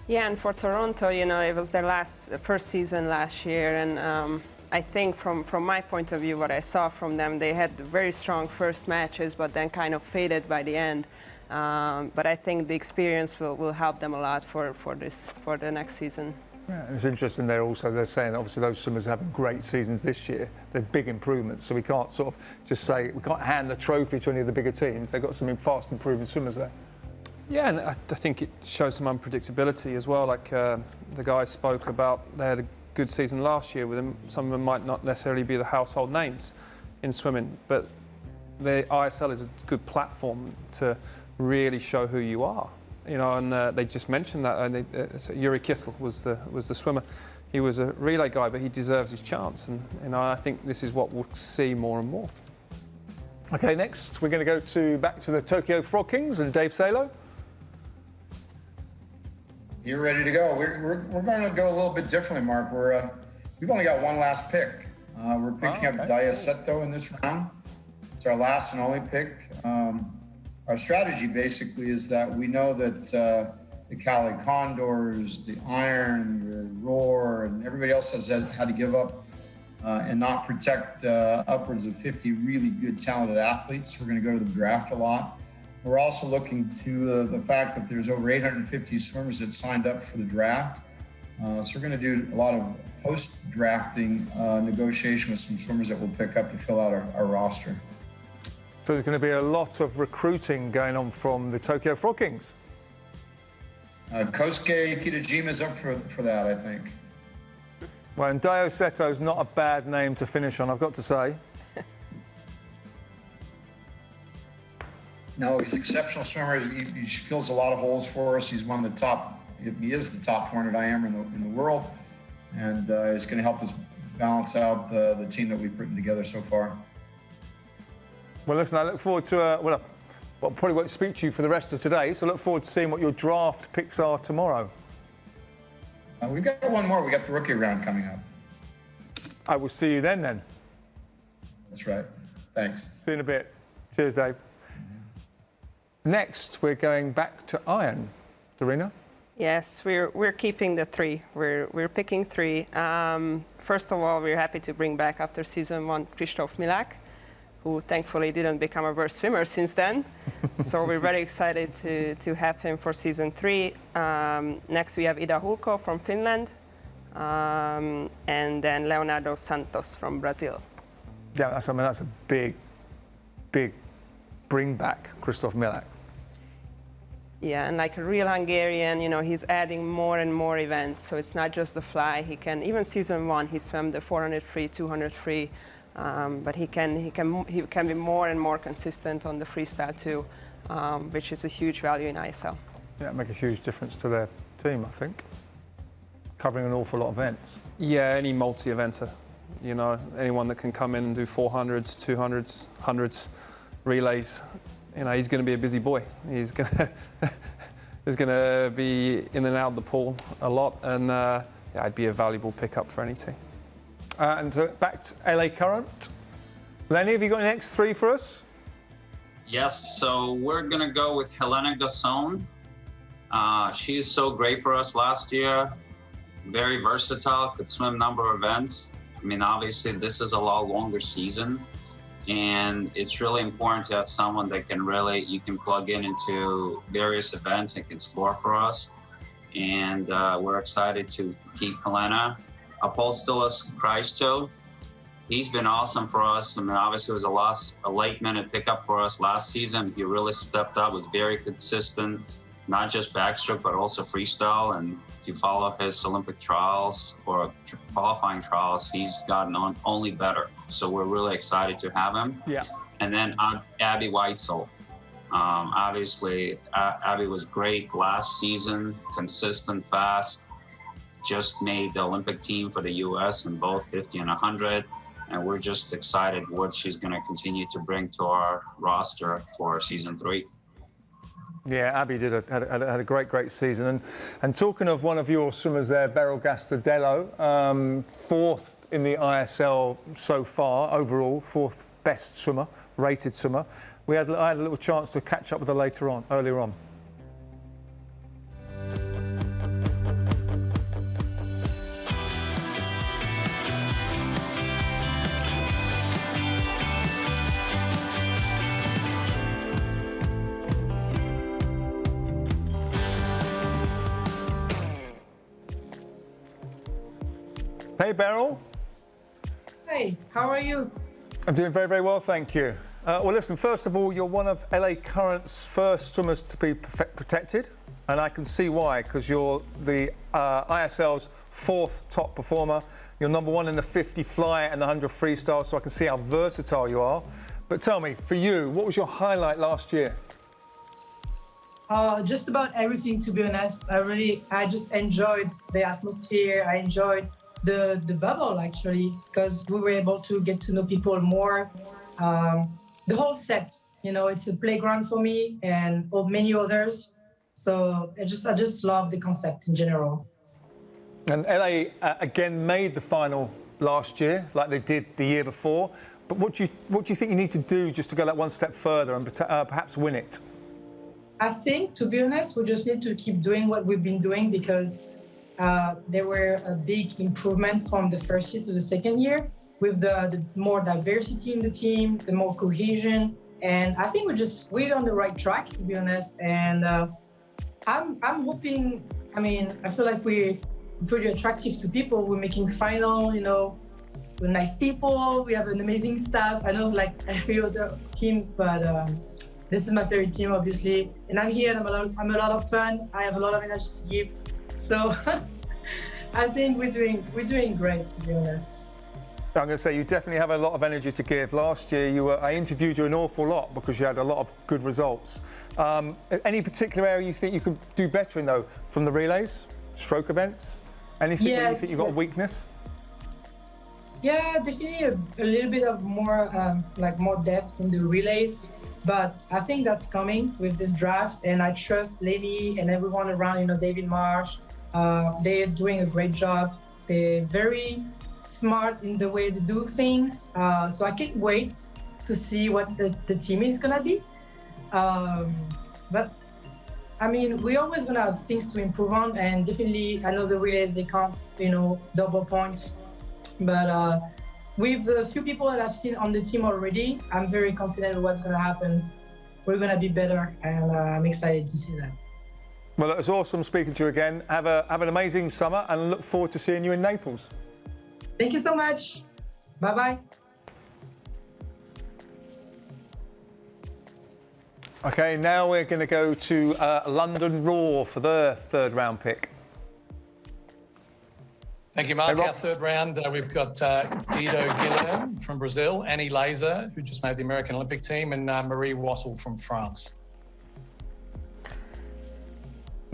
Yeah, and for Toronto, you know, it was their first season last year, and I think from my point of view, what I saw from them, they had very strong first matches, but then kind of faded by the end. But I think the experience will help them a lot for the next season. Yeah, and it's interesting. They're saying obviously those swimmers are having great seasons this year. They're big improvements, so we can't sort of just say we can't hand the trophy to any of the bigger teams. They've got some fast improving swimmers there. Yeah, and I think it shows some unpredictability as well. Like the guys spoke about, they had a good season last year with them. Some of them might not necessarily be the household names in swimming, but the ISL is a good platform to really show who you are. You know, and they just mentioned that. And so Yuri Kissel was the swimmer. He was a relay guy, but he deserves his chance. And you know, I think this is what we'll see more and more. Okay, next we're going to go back to the Tokyo Frog Kings and Dave Salo. You're ready to go. We're going to go a little bit differently, Mark. We've only got one last pick. We're picking up Daya Seto in this round. It's our last and only pick. Our strategy basically is that we know that the Cali Condors, the Iron, the Roar, and everybody else has had to give up and not protect upwards of 50 really good, talented athletes. We're going to go to the draft a lot. We're also looking to the fact that there's over 850 swimmers that signed up for the draft. So we're going to do a lot of post-drafting negotiation with some swimmers that we'll pick up to fill out our roster. So there's going to be a lot of recruiting going on from the Tokyo Frog Kings. Kosuke Kitajima's up for that, I think. Well, and Daiyo Seto's not a bad name to finish on, I've got to say. No, he's an exceptional swimmer. He fills a lot of holes for us. He's one of the top. He is the top 400 IMer in the world, and he's going to help us balance out the team that we've put together so far. Well, listen, I look forward to well, probably won't speak to you for the rest of today, so I look forward to seeing what your draft picks are tomorrow. We've got one more. We got the rookie round coming up. I will see you then. That's right. Thanks. See you in a bit. Cheers, Dave. Next, we're going back to iron. Darina? Yes, we're keeping the 3. We're picking 3. First of all, we're happy to bring back after season 1 Krzysztof Milak, who thankfully didn't become a worse swimmer since then. So we're very excited to have him for season 3. Next, we have Ida Hulko from Finland, and then Leonardo Santos from Brazil. Yeah, that's a big bring back, Krzysztof Milak. Yeah, and like a real Hungarian, you know, he's adding more and more events. So it's not just the fly. He can, even season 1, he swam the 400 free, 200 free, but he can be more and more consistent on the freestyle too, which is a huge value in ISL. Yeah, make a huge difference to their team, I think. Covering an awful lot of events. Yeah, any multi-eventer, you know, anyone that can come in and do 400s, 200s, 100s, relays. You know, he's going to be a busy boy. He's going to be in and out of the pool a lot, and yeah, it'd be a valuable pickup for any team. And back to LA Current. Lenny, have you got the next 3 for us? Yes, so we're going to go with Helena Gasson. She's so great for us last year. Very versatile, could swim a number of events. I mean, obviously, this is a lot longer season. And it's really important to have someone that you can plug into various events and can score for us. And we're excited to keep Helena. Apostolos Christo, he's been awesome for us. I mean, obviously it was a late minute pickup for us last season. He really stepped up, was very consistent, not just backstroke, but also freestyle. And if you follow his Olympic trials or qualifying trials, he's gotten only better. So we're really excited to have him. Yeah. And then Abby Weitzel. Obviously, Abby was great last season, consistent, fast, just made the Olympic team for the US in both 50 and 100. And we're just excited what she's going to continue to bring to our roster for season 3. Yeah, Abby had a great season. And talking of one of your swimmers there, Beryl Gastadello, 4th in the ISL so far, overall, 4th best swimmer, rated swimmer. I had a little chance to catch up with her earlier on. Hey, Beryl. Hey, how are you? I'm doing very well, thank you. Well, listen, first of all, you're one of LA Current's first swimmers to be protected, and I can see why, because you're the ISL's 4th top performer. You're number 1 in the 50 fly and the 100 freestyle, so I can see how versatile you are. But tell me, for you, what was your highlight last year? Just about everything, to be honest. I just enjoyed the atmosphere. I enjoyed the bubble, actually, because we were able to get to know people more. The whole set, you know, it's a playground for me and many others. So I just love the concept in general. And LA again made the final last year, like they did the year before. But what do you think you need to do just to go that one step further and perhaps win it? I think, to be honest, we just need to keep doing what we've been doing, because there were a big improvement from the first year to the second year, with the more diversity in the team, the more cohesion. And I think we're on the right track, to be honest. And I'm hoping, I mean, I feel like we're pretty attractive to people. We're making final, you know, we're nice people. We have an amazing staff. I know like every other teams, but this is my favorite team, obviously. And I'm here and I'm a lot of fun. I have a lot of energy to give. So I think we're doing great, to be honest. I'm going to say you definitely have a lot of energy to give. Last year, I interviewed you an awful lot because you had a lot of good results. Any particular area you think you could do better in, though, from the relays, stroke events? Anything where you think you've got a weakness? Yeah, definitely a little bit of more more depth in the relays, but I think that's coming with this draft, and I trust Lily and everyone around. David Marsh, they're doing a great job. They're very smart in the way they do things, so I can't wait to see what the team is gonna be. But I mean, we're always gonna have things to improve on, and definitely I know the relays, they can't, double points. But with the few people that I've seen on the team already, I'm very confident what's going to happen. We're going to be better, and I'm excited to see that. Well, it was awesome speaking to you again. Have an amazing summer, and look forward to seeing you in Naples. Thank you so much. Bye-bye. Okay, now we're going to go to London Roar for their third round pick. Thank you, Mark. Our third round, we've got Guido Guilherme from Brazil, Annie Laser, who just made the American Olympic team, and Marie Wattle from France.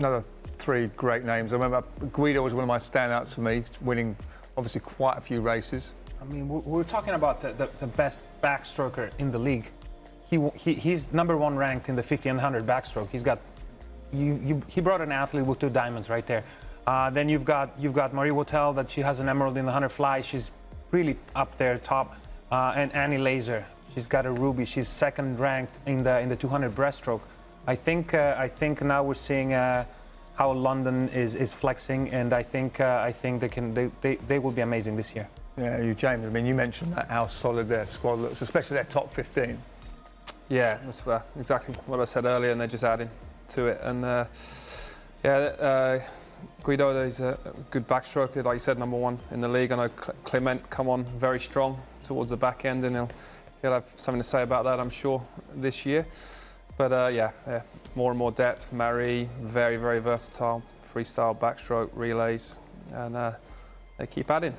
Another three great names. I remember Guido was one of my standouts for me, winning obviously quite a few races. I mean, we're talking about the best backstroker in the league. He's #1 ranked in the 50 and 100 backstroke. He brought an athlete with 2 diamonds right there. Then you've got Marie Wattle, that she has an emerald in the 100 fly. She's really up there top. And Annie Laser, she's got a ruby. She's second ranked in the 200 breaststroke. I think now we're seeing how London is flexing, and I think they will be amazing this year. Yeah, James. I mean, you mentioned that how solid their squad looks, especially their top 15. Yeah, that's exactly what I said earlier, and they're just adding to it. And Guido is a good backstroker, like you said, #1 in the league. I know Clement come on very strong towards the back end, and he'll have something to say about that, I'm sure, this year. But more and more depth. Marie, very, very versatile, freestyle, backstroke, relays, and they keep adding.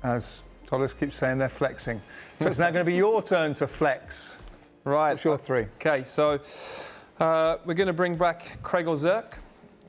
As Toddlers keeps saying, they're flexing. So it's now going to be your turn to flex. Right. What's your three? Okay, so we're going to bring back Craig Ozerk.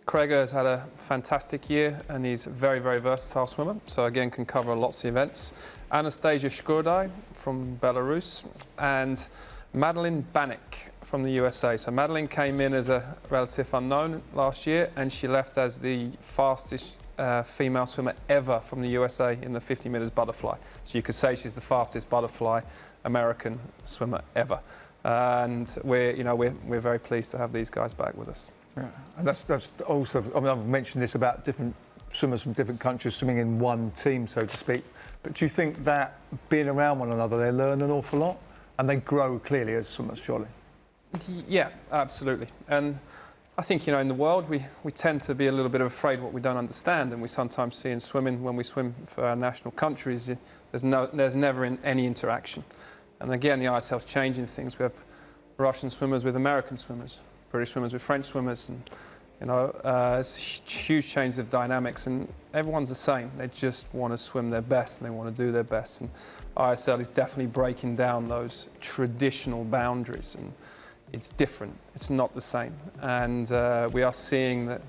Craig has had a fantastic year, and he's a very, very versatile swimmer. So again, can cover lots of events. Anastasia Shkurdai from Belarus, and Madeline Banik from the USA. So Madeline came in as a relative unknown last year, and she left as the fastest female swimmer ever from the USA in the 50 meters butterfly. So you could say she's the fastest butterfly American swimmer ever. And we're very pleased to have these guys back with us. Yeah, and that's also, I mean, I've mentioned this about different swimmers from different countries swimming in one team, so to speak. But do you think that being around one another, they learn an awful lot and they grow clearly as swimmers, surely? Yeah, absolutely. And I think, in the world, we tend to be a little bit afraid of what we don't understand, and we sometimes see in swimming, when we swim for our national countries, there's never any interaction. And again, the ISL's changing things. We have Russian swimmers with American swimmers, British swimmers with French swimmers, and it's huge changes of dynamics, and everyone's the same. They just want to swim their best, and they want to do their best. And ISL is definitely breaking down those traditional boundaries, and it's different. It's not the same. And we are seeing that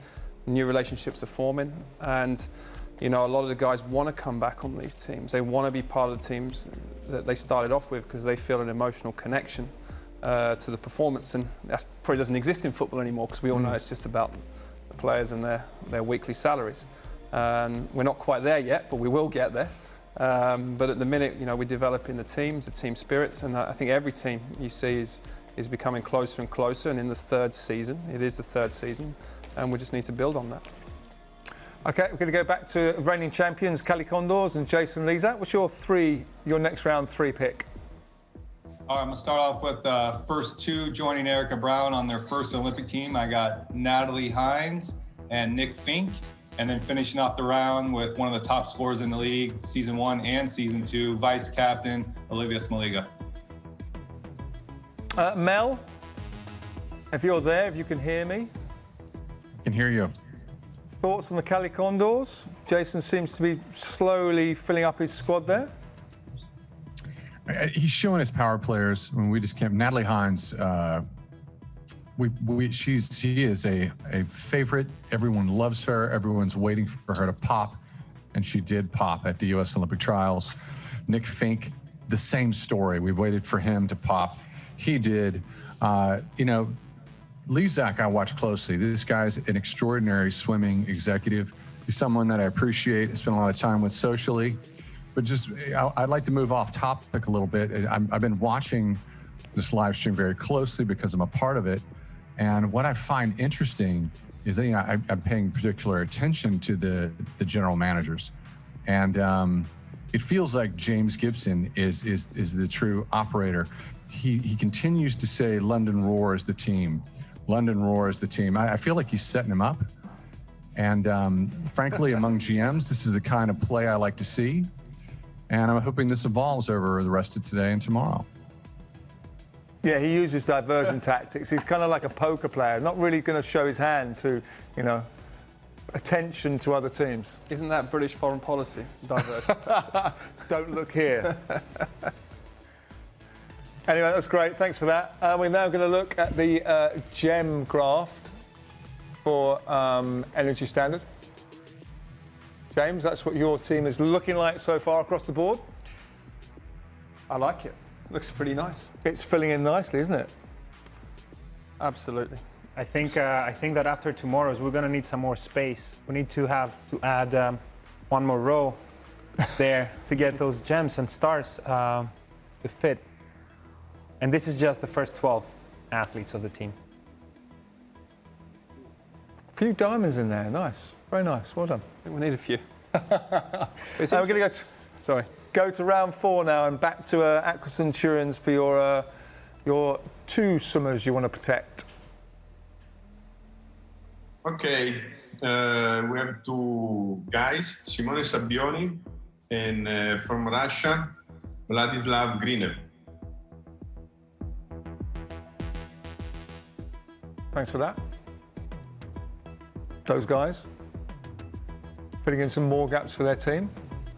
new relationships are forming, and a lot of the guys want to come back on these teams. They want to be part of the teams that they started off with because they feel an emotional connection to the performance, and that probably doesn't exist in football anymore because we all know it's just about the players and their weekly salaries. And we're not quite there yet, but we will get there. But at the minute, we're developing the teams, the team spirits, and I think every team you see is becoming closer and closer. And in the third season, it is the third season, and we just need to build on that. Okay, we're going to go back to reigning champions Cali Condors and Jason Lezak. What's your next round 3 pick? All right, I'm going to start off with the first 2 joining Erica Brown on their first Olympic team. I got Natalie Hines and Nick Fink. And then finishing off the round with one of the top scorers in the league, season 1 and season 2, vice captain Olivia Smoliga. Mel? If you're there, if you can hear me. I can hear you. Thoughts on the Cali Condors? Jason seems to be slowly filling up his squad there. He's showing his power players. When we just came, Natalie Hines, she is a favorite. Everyone loves her. Everyone's waiting for her to pop, and she did pop at the U.S. Olympic trials. Nick Fink, the same story. We waited for him to pop. He did. Lee Zach, I watch closely. This guy's an extraordinary swimming executive. He's someone that I appreciate, spend a lot of time with socially. But I'd like to move off topic a little bit. I've been watching this live stream very closely because I'm a part of it. And what I find interesting is that I'm paying particular attention to the general managers. And it feels like James Gibson is the true operator. He continues to say London Roar is the team. London Roar is the team. I feel like he's setting him up. And frankly, among GMs, this is the kind of play I like to see. And I'm hoping this evolves over the rest of today and tomorrow. Yeah, he uses diversion tactics. He's kind of like a poker player, not really going to show his hand to, attention to other teams. Isn't that British foreign policy? Diversion tactics. Don't look here. Anyway, that's great. Thanks for that. We're now going to look at the GEM graft for Energy Standard. James, that's what your team is looking like so far across the board? I like it. Looks pretty nice. It's filling in nicely, isn't it? Absolutely. I think that after tomorrow's, we're going to need some more space. We need to add one more row there to get those gems and stars to fit. And this is just the first 12 athletes of the team. A few diamonds in there. Nice. Very nice. Well done. I think we need a few. We're going to go to round 4 now and back to Aqua Centurions for your 2 swimmers you want to protect. Okay. We have 2 guys, Simone Sabbioni and from Russia, Vladislav Griner. Thanks for that. Those guys filling in some more gaps for their team.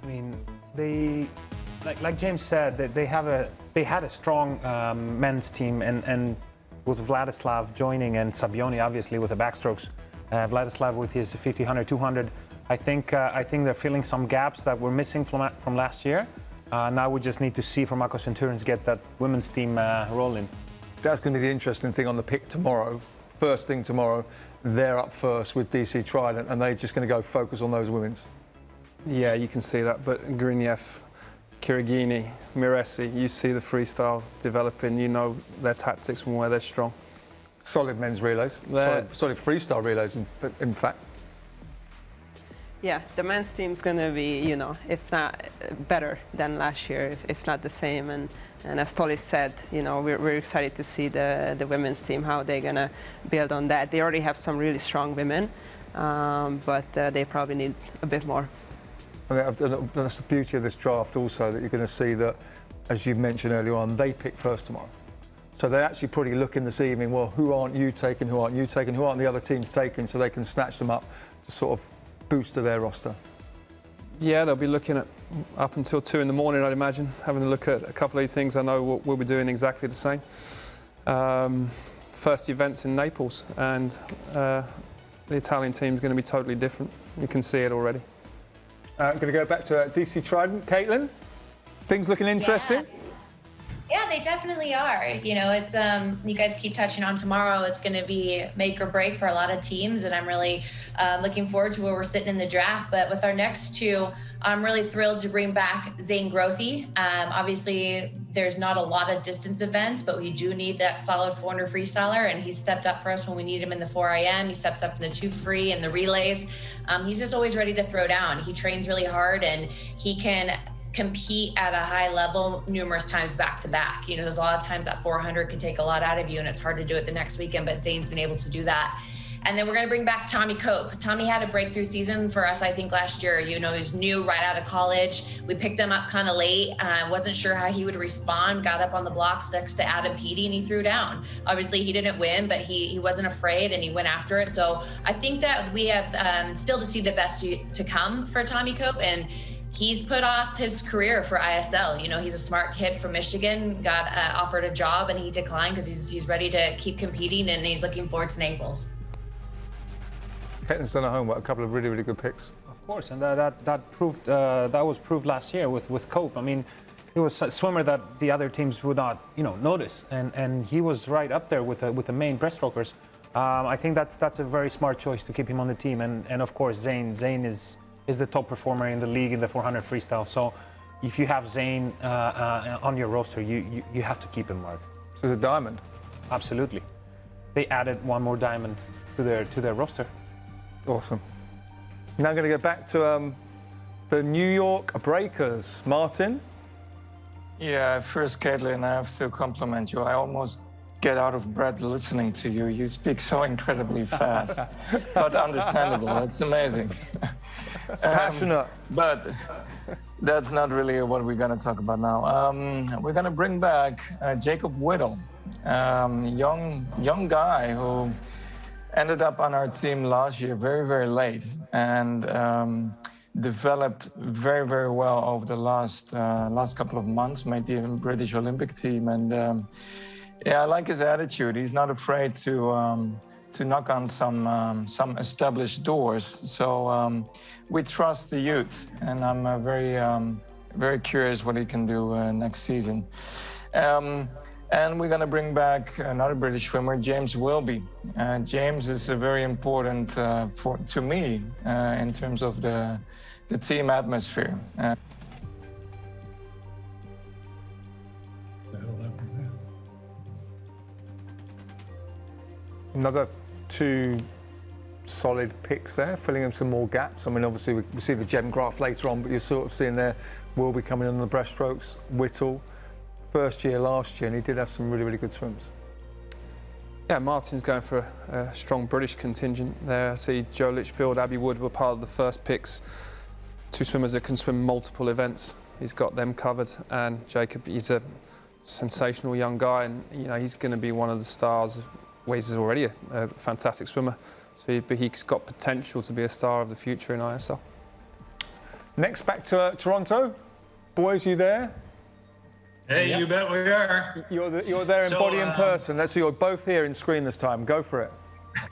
I mean, they, like James said, they had a strong men's team, and with Vladislav joining and Sabbioni obviously with the backstrokes, Vladislav with his 50, 100, 200. I think they're filling some gaps that were missing from last year. Now we just need to see from Aqua Centurions get that women's team rolling. That's going to be the interesting thing on the pick tomorrow. First thing tomorrow, they're up first with DC Trident, and they're just going to go focus on those women's. Yeah, you can see that. But Griniev, Kirigini, Miresi, you see the freestyle developing. You know their tactics and where they're strong. Solid men's relays. Solid freestyle relays, in fact. Yeah, the men's team's going to be, if not better than last year, if not the same. And as Tolly said, we're excited to see the women's team, how they're going to build on that. They already have some really strong women, but they probably need a bit more. And that's the beauty of this draft also, that you're going to see that, as you mentioned earlier on, they pick first tomorrow. So they're actually probably looking this evening, well, who aren't you taking, who aren't you taking, who aren't the other teams taking, so they can snatch them up to sort of boost to their roster. Yeah, they'll be looking at up until 2 in the morning, I'd imagine, having a look at a couple of these things. I know we'll be doing exactly the same. First events in Naples, and the Italian team's going to be totally different. You can see it already. Going to go back to DC Trident. Caitlin, things looking interesting? Yeah, they definitely are. It's you guys keep touching on tomorrow. It's going to be make or break for a lot of teams, and I'm really looking forward to where we're sitting in the draft. But with our next 2, I'm really thrilled to bring back Zane Grothy. Obviously, there's not a lot of distance events, but we do need that solid 400 freestyler, and he's stepped up for us when we need him in the 4 IM. He steps up in the 2 free and the relays. He's just always ready to throw down. He trains really hard, and he can compete at a high level numerous times back to back. There's a lot of times that 400 can take a lot out of you, and it's hard to do it the next weekend, but Zane's been able to do that. And then we're going to bring back Tommy Cope. Tommy had a breakthrough season for us, I think, last year. You know, he's new right out of college. We picked him up kind of late. Wasn't sure how he would respond. Got up on the blocks next to Adam Peaty and he threw down. Obviously, he didn't win, but he wasn't afraid and he went after it. So I think that we have still to see the best to come for Tommy Cope. And he's put off his career for ISL. You know, he's a smart kid from Michigan, got offered a job and he declined because he's ready to keep competing and he's looking forward to Naples. Kettlin's done at home, a couple of really, really good picks. Of course, and that proved that was proved last year with Cope. I mean, he was a swimmer that the other teams would not, notice, and he was right up there with the main breaststrokers. I think that's a very smart choice to keep him on the team, and of course Zane is the top performer in the league in the 400 freestyle. So if you have Zane on your roster, you have to keep him, Mark. So he's a diamond. Absolutely, they added one more diamond to their roster. Awesome. Now I'm going to go back to the New York Breakers. Martin? Yeah, first, Caitlin, I have to compliment you. I almost get out of breath listening to you. You speak so incredibly fast, but understandable. It's amazing. It's passionate. But that's not really what we're going to talk about now. We're going to bring back Jacob Whittle, young guy who ended up on our team last year very, very late and developed very, very well over the last couple of months, made the British Olympic team. And yeah, I like his attitude. He's not afraid to knock on some established doors. So we trust the youth, and I'm very curious what he can do next season. And we're going to bring back another British swimmer, James Wilby. James is very important to me in terms of the team atmosphere. Another two solid picks there, filling in some more gaps. I mean, obviously we see the gem graph later on, but you're sort of seeing there Wilby coming in on the breaststrokes, Whittle. First year last year, and he did have some really, really good swims. Yeah, Martin's going for a strong British contingent there. I see Joe Litchfield, Abby Wood were part of the first picks. Two swimmers that can swim multiple events. He's got them covered, and Jacob, he's a sensational young guy, and he's going to be one of the stars. He's already a fantastic swimmer, so he's got potential to be a star of the future in ISL. Next, back to Toronto. Boys, you there? Hey, yep. You bet we are. You're there in body and person. So you're both here in screen this time. Go for it.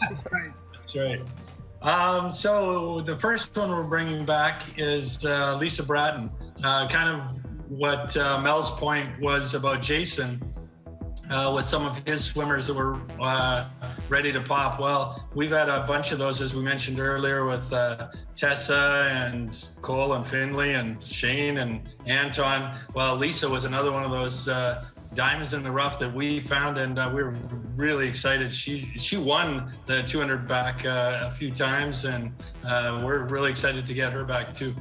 That's right. That's right. So the first one we're bringing back is Lisa Bratton. Kind of what Mel's point was about Jason with some of his swimmers that were ready to pop. Well, we've had a bunch of those, as we mentioned earlier, with Tessa and Cole and Finley and Shane and Anton. Well, Lisa was another one of those diamonds in the rough that we found, and we were really excited. She won the 200 back a few times, and we're really excited to get her back too.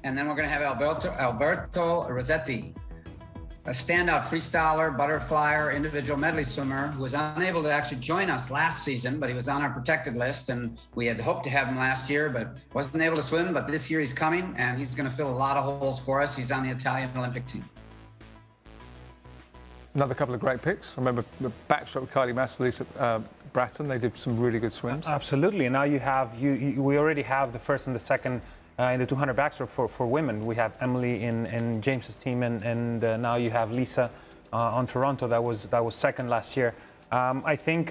And then we're going to have Alberto Rossetti, a standout freestyler, butterflyer, individual medley swimmer who was unable to actually join us last season, but he was on our protected list, and we had hoped to have him last year, but wasn't able to swim. But this year he's coming, and he's going to fill a lot of holes for us. He's on the Italian Olympic team. Another couple of great picks. I remember the backstroke, Kylie Mass, Lisa Bratton. They did some really good swims. Absolutely, and now we already have the first and the second in the 200 backstroke for women. We have Emily in James's team, and now you have Lisa on Toronto. That was second last year. I think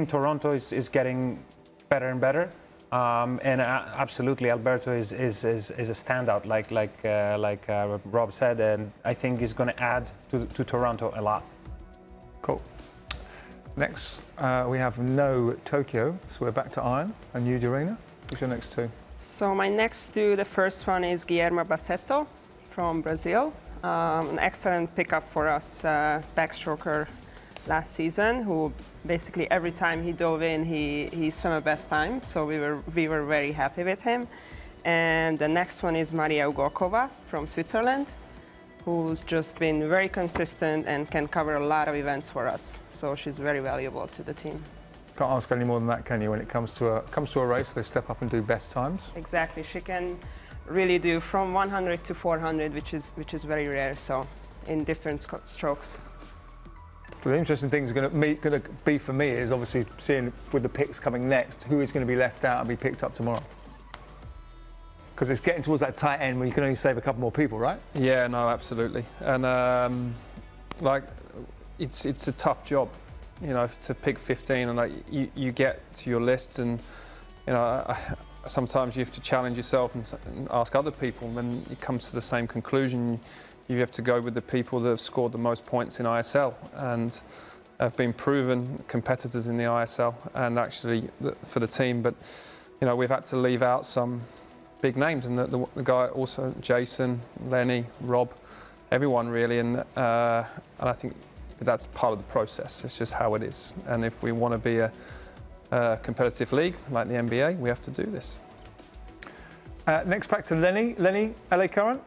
Toronto is getting better and better, and absolutely Alberto is a standout, like Rob said, and I think is going to add to Toronto a lot. Cool. Next, we have No Tokyo, so we're back to iron and you, Dorina. Who's your next two? So my next two, the first one is Guilherme Bassetto from Brazil. An excellent pickup for us, backstroker last season, who basically every time he dove in, he swam a best time. So we were very happy with him. And the next one is Maria Ugokova from Switzerland, who's just been very consistent and can cover a lot of events for us. So she's very valuable to the team. Can't ask any more than that, can you? When it comes to a race, they step up and do best times. Exactly. She can really do from 100 to 400, which is very rare. So, in different strokes. So the interesting thing is going to be for me is obviously seeing with the picks coming next, who is going to be left out and be picked up tomorrow. Because it's getting towards that tight end where you can only save a couple more people, right? Yeah, no, absolutely. And like, it's a tough job, you know, to pick 15. And like, you get to your lists, and you know, sometimes you have to challenge yourself and ask other people, and then it comes to the same conclusion. You have to go with the people that have scored the most points in ISL and have been proven competitors in the ISL and actually for the team. But you know, we've had to leave out some big names, and the guy also, Jason, Lenny, Rob, everyone really, and I think that's part of the process. It's just how it is, and if we want to be a competitive league like the NBA, we have to do this. Next back to Lenny. Lenny, LA Current,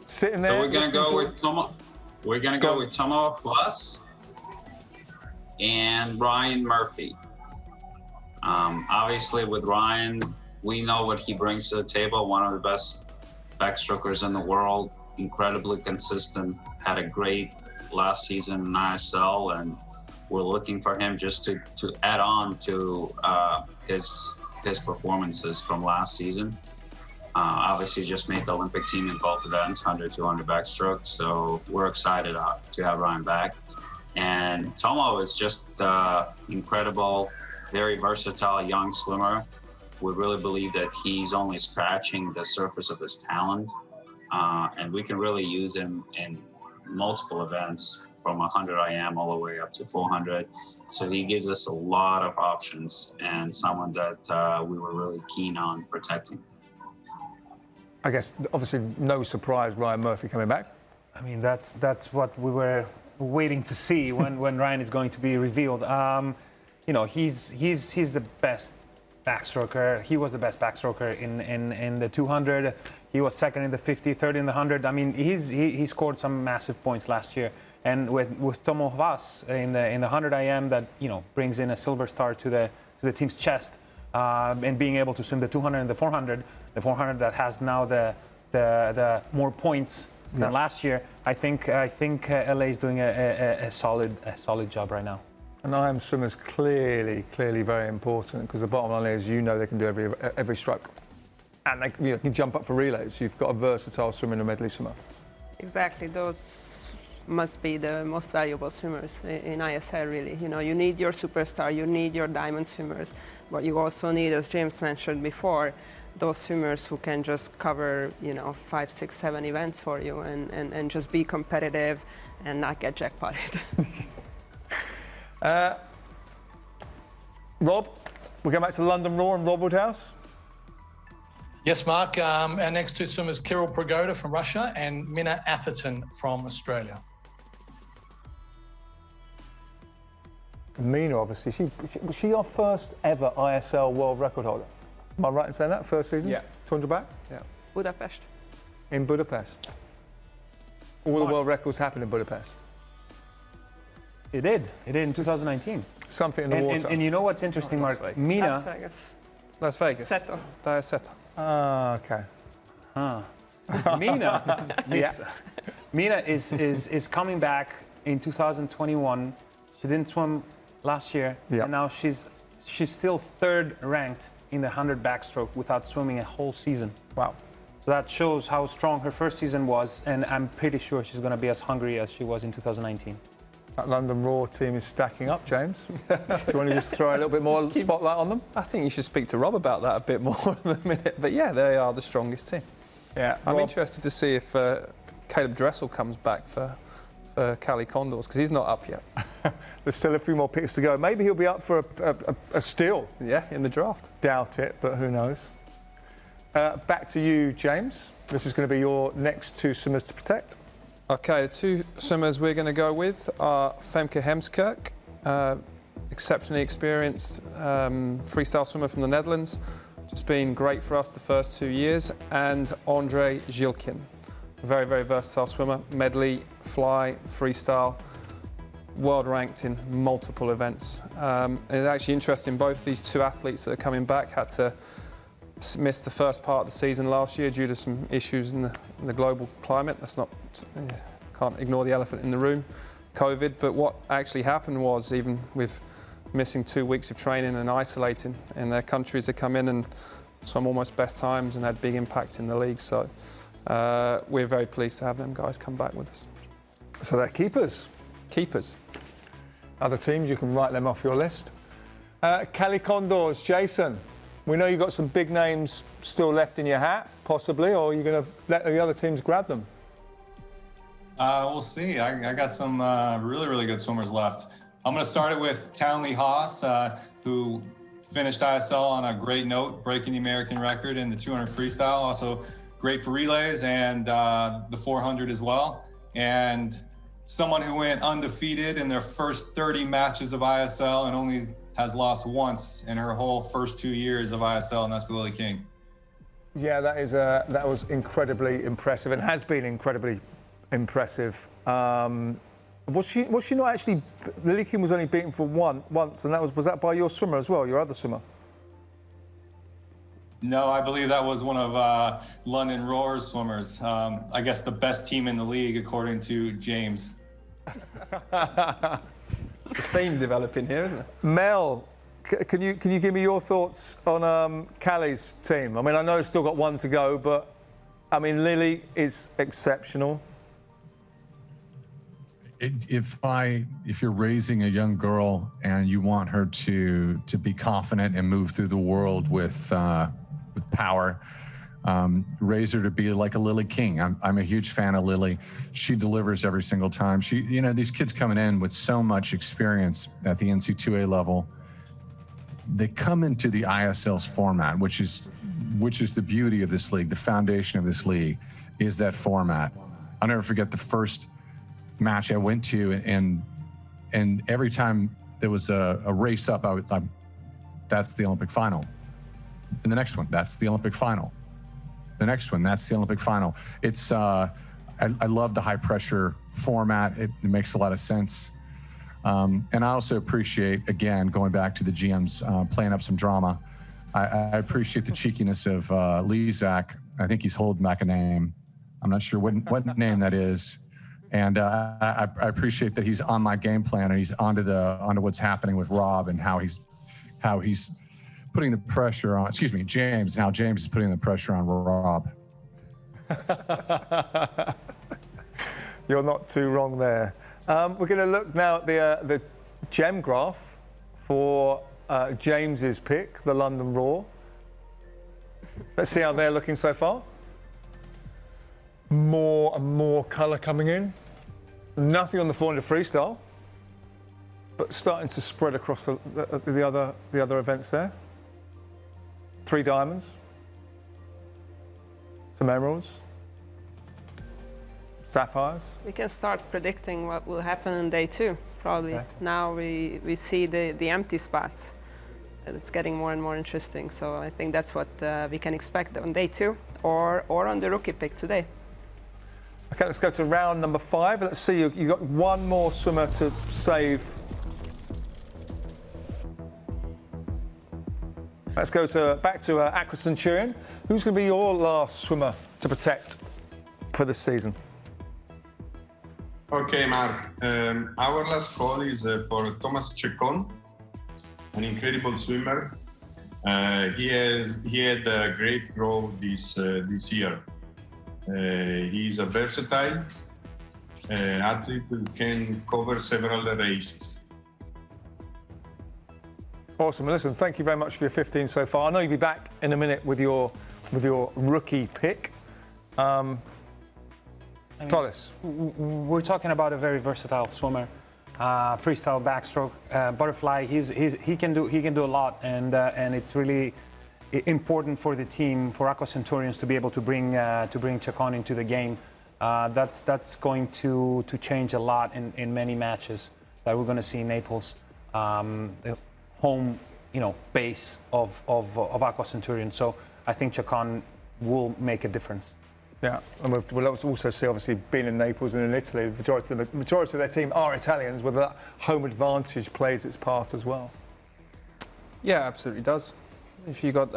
sitting there. So we're going to go with Tomo. We're going to go with Tomo Vlas and Ryan Murphy. Obviously, with Ryan, we know what he brings to the table. One of the best backstrokers in the world, incredibly consistent, had a great last season in ISL, and we're looking for him just to add on to his performances from last season. Obviously just made the Olympic team in both events, 100, 200 backstroke, so we're excited to have Ryan back. And Tomo is just incredible, very versatile young swimmer. We really believe that he's only scratching the surface of his talent, and we can really use him in multiple events from 100 IM all the way up to 400. So he gives us a lot of options and someone that we were really keen on protecting. I guess, obviously, no surprise, Ryan Murphy coming back. I mean, that's what we were waiting to see when Ryan is going to be revealed. You know, he's the best backstroker. He was the best backstroker in the 200. He was second in the 50, third in the 100. I mean, he scored some massive points last year. And with Tomo Vlas in the 100 IM, that, you know, brings in a silver star to the team's chest, and being able to swim the 200 and the 400 that has now the more points than last year. I think LA is doing a solid job right now. And IM swimmers clearly very important, because the bottom line is, you know, they can do every stroke, and they can jump up for relays. You've got a versatile swimmer and a medley swimmer. Exactly, those must be the most valuable swimmers in ISL, really. You know, you need your superstar, you need your diamond swimmers, but you also need, as James mentioned before, those swimmers who can just cover, you know, 5, 6, 7 events for you and just be competitive and not get jackpotted. Rob, we'll go back to London Raw and Rob Woodhouse. Yes, Mark. Our next two swimmers, Kirill Prigoda from Russia and Minna Atherton from Australia. Minna, obviously, was she our first ever ISL world record holder? Am I right in saying that? First season? Yeah. 200 back? Yeah. Budapest. In Budapest. All the world records happened in Budapest. It did in 2019. Something in the water. And you know what's interesting, Mark? Minna. Las Vegas. Seto. Seto. Ah, okay. Minna is coming back in 2021. She didn't swim last year, and now she's still third ranked in the 100 backstroke without swimming a whole season. Wow. So that shows how strong her first season was, and I'm pretty sure she's going to be as hungry as she was in 2019. That London Raw team is stacking up, James. Do you want to just throw a little bit more spotlight on them? I think you should speak to Rob about that a bit more in a minute. But yeah, they are the strongest team. Yeah, I'm interested to see if Caleb Dressel comes back for Cali Condors, because he's not up yet. There's still a few more picks to go. Maybe he'll be up for a steal. Yeah, in the draft. Doubt it, but who knows. Back to you, James. This is going to be your next two swimmers to protect. Okay, the two swimmers we're going to go with are Femke Heemskerk, exceptionally experienced freestyle swimmer from the Netherlands, just been great for us the first 2 years, and Andre Gilkin, very versatile swimmer, medley, fly, freestyle. world ranked in multiple events. It's actually interesting, both these two athletes that are coming back had to miss the first part of the season last year due to some issues in the global climate. Can't ignore the elephant in the room, COVID. But what actually happened was, even with missing 2 weeks of training and isolating in their countries, they come in and swam almost best times and had big impact in the league. So we're very pleased to have them guys come back with us. So they're keepers. Keepers. Other teams, you can write them off your list. Cali Condors, Jason, we know you've got some big names still left in your hat, possibly, or you're going to let the other teams grab them? We'll see. I got some really, really good swimmers left. I'm going to start it with Townley Haas, who finished ISL on a great note, breaking the American record in the 200 freestyle. Also great for relays and the 400 as well. And someone who went undefeated in their first 30 matches of ISL and only has lost once in her whole first 2 years of ISL, and that's Lily King. Yeah, that was incredibly impressive and has been incredibly impressive. Was she not actually? Lily King was only beaten for once, and was that by your swimmer as well, your other swimmer? No, I believe that was one of London Roar's swimmers. I guess the best team in the league, according to James. The theme developing here, isn't it? Mel, can you give me your thoughts on Cali's team? I mean, I know it's still got one to go, but I mean, Lily is exceptional. If you're raising a young girl and you want her to be confident and move through the world with power, raise her to be like a Lily King. I'm a huge fan of Lily. She delivers every single time. These kids coming in with so much experience at the NC2A level, they come into the ISL's format, which is the beauty of this league. The foundation of this league is that format. I'll never forget the first match I went to, and every time there was a race up, that's the Olympic final. And the next one, that's the Olympic final. The next one, that's the Olympic final. It's I love the high pressure format. It makes a lot of sense. And I also appreciate, again, going back to the GMs playing up some drama. I appreciate the cheekiness of Lizak. I think he's holding back a name. I'm not sure what name that is. And I appreciate that he's on my game plan and he's onto what's happening with Rob and how he's putting the pressure on, James. Now James is putting the pressure on Rob. You're not too wrong there. We're going to look now at the gem graph for James's pick, the London Roar. Let's see how they're looking so far. More and more colour coming in. Nothing on the 400 freestyle, but starting to spread across the other events there. 3 diamonds, some emeralds, sapphires. We can start predicting what will happen on day 2, probably. Right. Now we see the empty spots. It's getting more and more interesting. So I think that's what we can expect on day 2 or on the rookie pick today. Okay, let's go to round number 5. Let's see, you've got one more swimmer to save. Let's go back to Aqua Centurion. Who's going to be your last swimmer to protect for this season? Okay, Mark. Our last call is for Thomas Chacon, an incredible swimmer. He had a great growth this year. He's a versatile athlete who can cover several races. Awesome. Listen, thank you very much for your 15 so far. I know you'll be back in a minute with your rookie pick. Tolles. We're talking about a very versatile swimmer, freestyle, backstroke, butterfly. He can do a lot, and it's really important for the team, for Aqua Centurions, to be able to bring Chacon into the game. That's going to change a lot in many matches that we're going to see in Naples. The home, base of Aqua Centurion. So I think Chacon will make a difference. Yeah, and we'll also see, obviously, being in Naples and in Italy, the majority of their team are Italians, whether that home advantage plays its part as well. Yeah, absolutely does. If you've got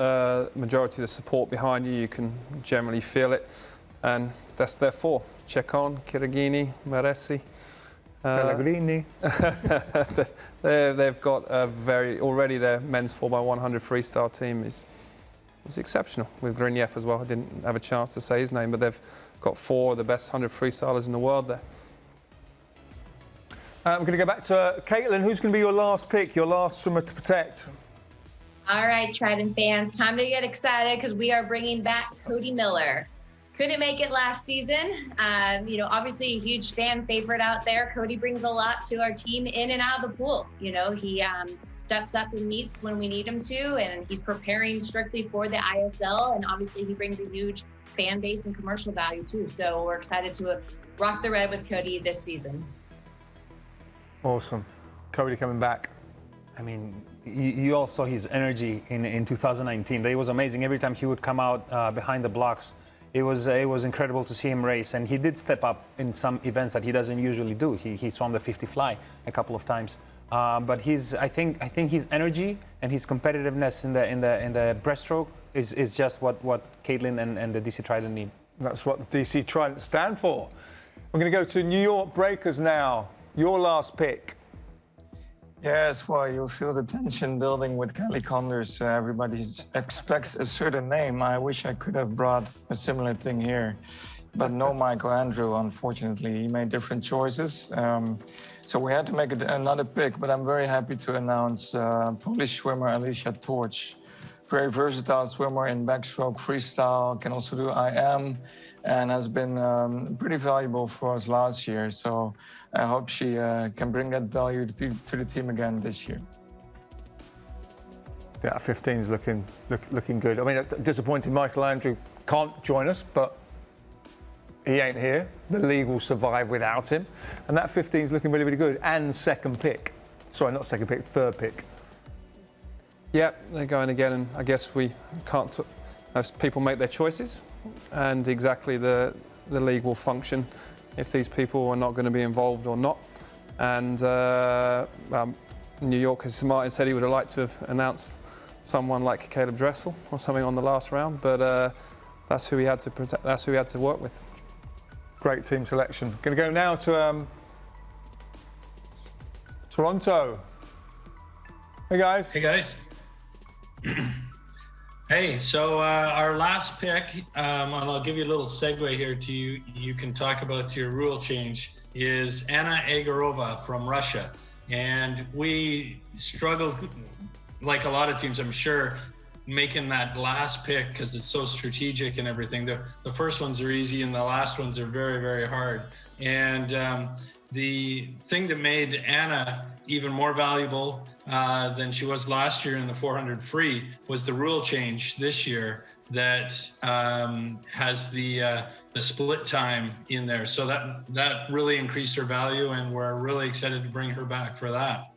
majority of the support behind you, you can generally feel it. And that's their four: Ceccon, Chiragini, Maresi. Pellegrini. They've got already their men's 4x100 freestyle team is exceptional. With Grinieff as well. I didn't have a chance to say his name, but they've got four of the best 100 freestylers in the world there. I'm going to go back to Caitlin. Who's going to be your last pick, your last swimmer to protect? All right, Trident fans, time to get excited because we are bringing back Cody Miller. Couldn't make it last season. Obviously a huge fan favorite out there. Cody brings a lot to our team in and out of the pool. He steps up and meets when we need him to, and he's preparing strictly for the ISL. And obviously he brings a huge fan base and commercial value too. So we're excited to rock the red with Cody this season. Awesome. Cody coming back. I mean, you all saw his energy in 2019. That was amazing. Every time he would come out behind the blocks, it was incredible to see him race, and he did step up in some events that he doesn't usually do. He swam the 50 fly a couple of times, but I think his energy and his competitiveness in the breaststroke is just what Caitlin and the DC Trident need. That's what the DC Trident stand for. We're going to go to New York Breakers now. Your last pick. Yes, well, you'll feel the tension building with Kelly Condors. Everybody expects a certain name. I wish I could have brought a similar thing here, but no Michael Andrew, unfortunately. He made different choices. So we had to make another pick, but I'm very happy to announce Polish swimmer Alicia Torch. Very versatile swimmer in backstroke, freestyle, can also do IM, and has been pretty valuable for us last year. So I hope she can bring that value to the team again this year. Yeah, 15's looking good. I mean, disappointing Michael Andrew can't join us, but he ain't here. The league will survive without him. And that 15's looking really, really good. And second pick. Sorry, not second pick, third pick. Yeah, they're going again, and I guess we can't, as people make their choices, and exactly the league will function if these people are not going to be involved or not. And New York, as Martin said, he would have liked to have announced someone like Caleb Dressel or something on the last round, but that's who he had to protect. That's who he had to work with. Great team selection. Going to go now to Toronto. Hey guys. Hey guys. Hey, so our last pick, and I'll give you a little segue here to you can talk about your rule change, is Anna Egorova from Russia. And we struggled, like a lot of teams, I'm sure, making that last pick because it's so strategic and everything. The first ones are easy and the last ones are very, very hard. And the thing that made Anna even more valuable than she was last year in the 400 free was the rule change this year that has the split time in there. So that really increased her value, and we're really excited to bring her back for that.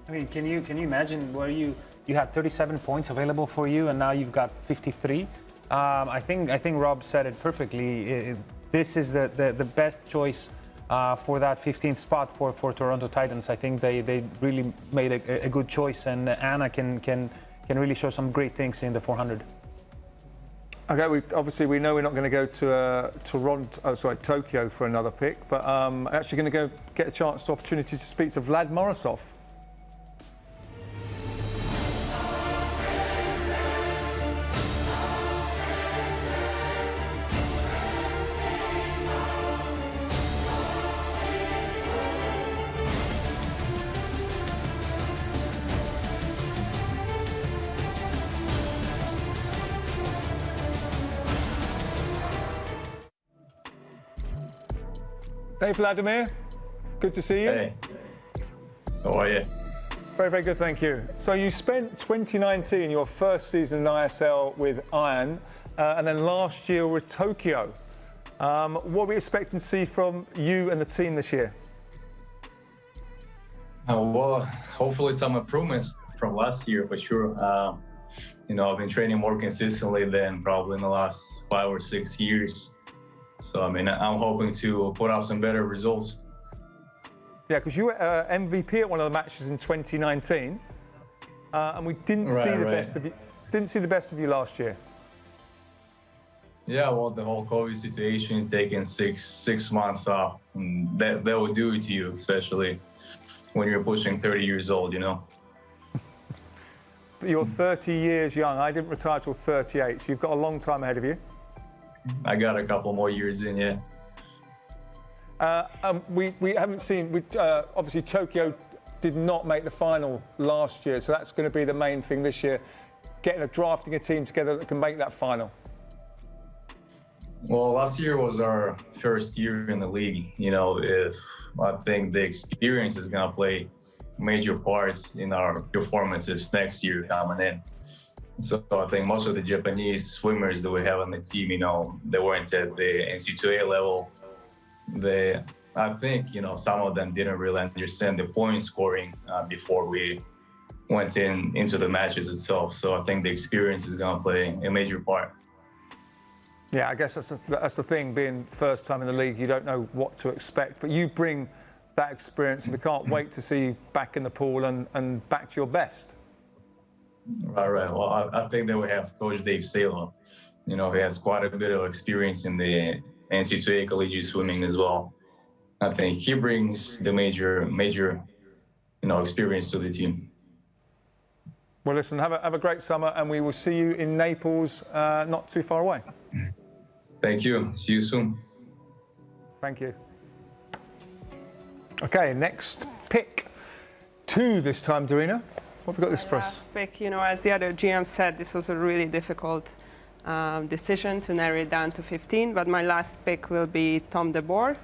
I mean, can you imagine where you had 37 points available for you, and now you've got 53? I think Rob said it perfectly. This is the best choice for that 15th spot for Toronto Titans. I think they really made a good choice, and Anna can really show some great things in the 400. Okay, we know we're not going to go to Tokyo for another pick, but I'm actually going to go get a opportunity to speak to Vlad Morozov. Hey Vladimir, good to see you. Hey, how are you? Very, very good, thank you. So you spent 2019, your first season in ISL with Iron, and then last year with Tokyo. What are we expecting to see from you and the team this year? Well, hopefully some improvements from last year for sure. I've been training more consistently than probably in the last 5 or 6 years. So, I'm hoping to put out some better results. Yeah, because you were MVP at one of the matches in 2019, and we didn't see the best of you. Didn't see the best of you last year. Yeah, well, the whole COVID situation, taking six months off, and that will do it to you, especially when you're pushing 30 years old, You're 30 years young. I didn't retire till 38, so you've got a long time ahead of you. I got a couple more years in, yeah. We haven't seen, obviously Tokyo did not make the final last year, so that's going to be the main thing this year, drafting a team together that can make that final. Well, last year was our first year in the league. If I think the experience is going to play major parts in our performances next year coming in. So I think most of the Japanese swimmers that we have on the team, they weren't at the NCAA level. I think, some of them didn't really understand the point scoring before we went into the matches itself. So I think the experience is going to play a major part. Yeah, I guess that's the thing, being first time in the league, you don't know what to expect, but you bring that experience, and we can't wait to see you back in the pool and back to your best. Right. Well, I think that we have Coach Dave Salo. He has quite a bit of experience in the NCAA collegiate swimming as well. I think he brings the major, experience to the team. Well, listen, have a great summer, and we will see you in Naples not too far away. Thank you. See you soon. Thank you. Okay, next pick 2 this time, Darina. What have we got this for us? Last pick, as the other GM said, this was a really difficult decision to narrow it down to 15, but my last pick will be Tom de Boer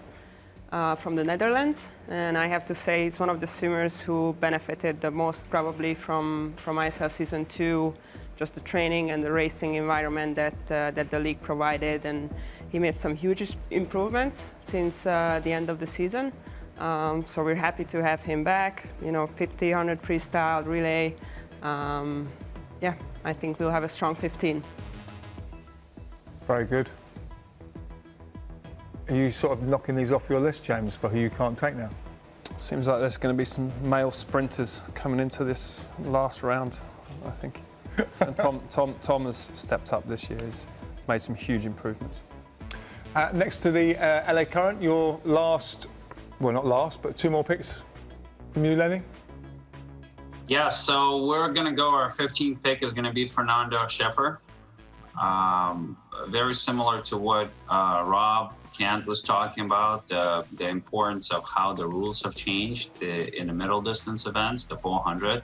from the Netherlands. And I have to say he's one of the swimmers who benefited the most probably from ISL Season 2, just the training and the racing environment that the league provided. And he made some huge improvements since the end of the season. So we're happy to have him back, 50, 100 freestyle, relay. Yeah, I think we'll have a strong 15. Very good. Are you sort of knocking these off your list, James, for who you can't take now? Seems like there's going to be some male sprinters coming into this last round, I think. And Tom has stepped up this year. He's made some huge improvements. Next to the LA Current, your last, well, not last, but 2 more picks from you, Lenny? Yeah, so we're going to go, our 15th pick is going to be Fernando Scheffer. Very similar to what Rob Kent was talking about, the importance of how the rules have changed in the middle distance events, the 400.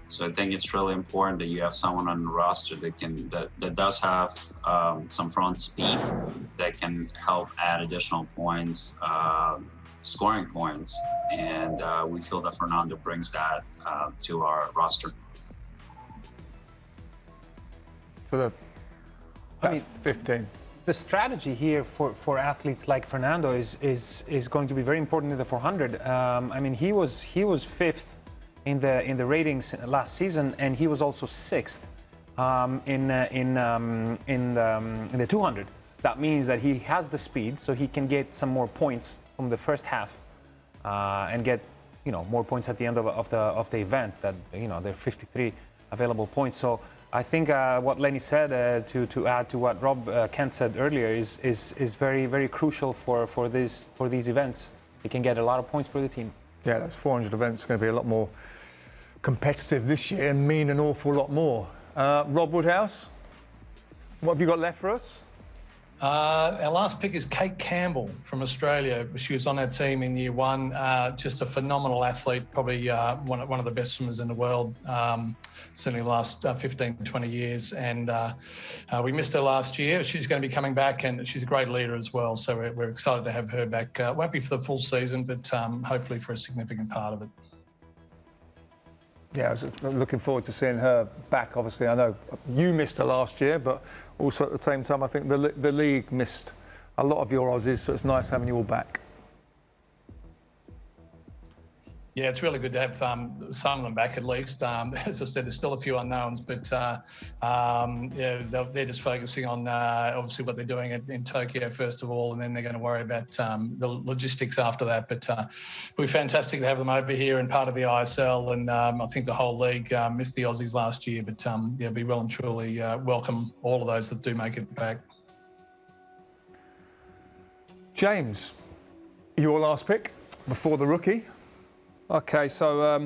So I think it's really important that you have someone on the roster that does have some front speed that can help add additional points, scoring points, and we feel that Fernando brings that to our roster. So I mean, 15. The strategy here for athletes like Fernando is going to be very important in the 400. I mean, he was 5th in the ratings last season, and he was also 6th in the 200. That means that he has the speed, so he can get some more points from the first half and get more points at the end of the event. That there are 53 available points. So I think what Lenny said, to add to what Rob Kent said earlier, is very, very crucial for these events. He can get a lot of points for the team. Yeah, those 400 events are going to be a lot more competitive this year and mean an awful lot more. Rob Woodhouse, what have you got left for us? Our last pick is Kate Campbell from Australia. She was on our team in year 1. Just a phenomenal athlete, probably one of the best swimmers in the world, certainly the last 15, 20 years. And we missed her last year. She's going to be coming back, and she's a great leader as well. So we're excited to have her back. Won't be for the full season, but hopefully for a significant part of it. Yeah, I was looking forward to seeing her back. Obviously, I know you missed her last year, but also at the same time, I think the league missed a lot of your Aussies, so it's nice having you all back. Yeah, it's really good to have some of them back at least. As I said, there's still a few unknowns, but yeah, they're just focusing on obviously what they're doing in Tokyo first of all, and then they're going to worry about the logistics after that. But it'll be fantastic to have them over here and part of the ISL, and I think the whole league missed the Aussies last year, but yeah, be well and truly welcome all of those that do make it back. James, your last pick before the rookie. Okay, so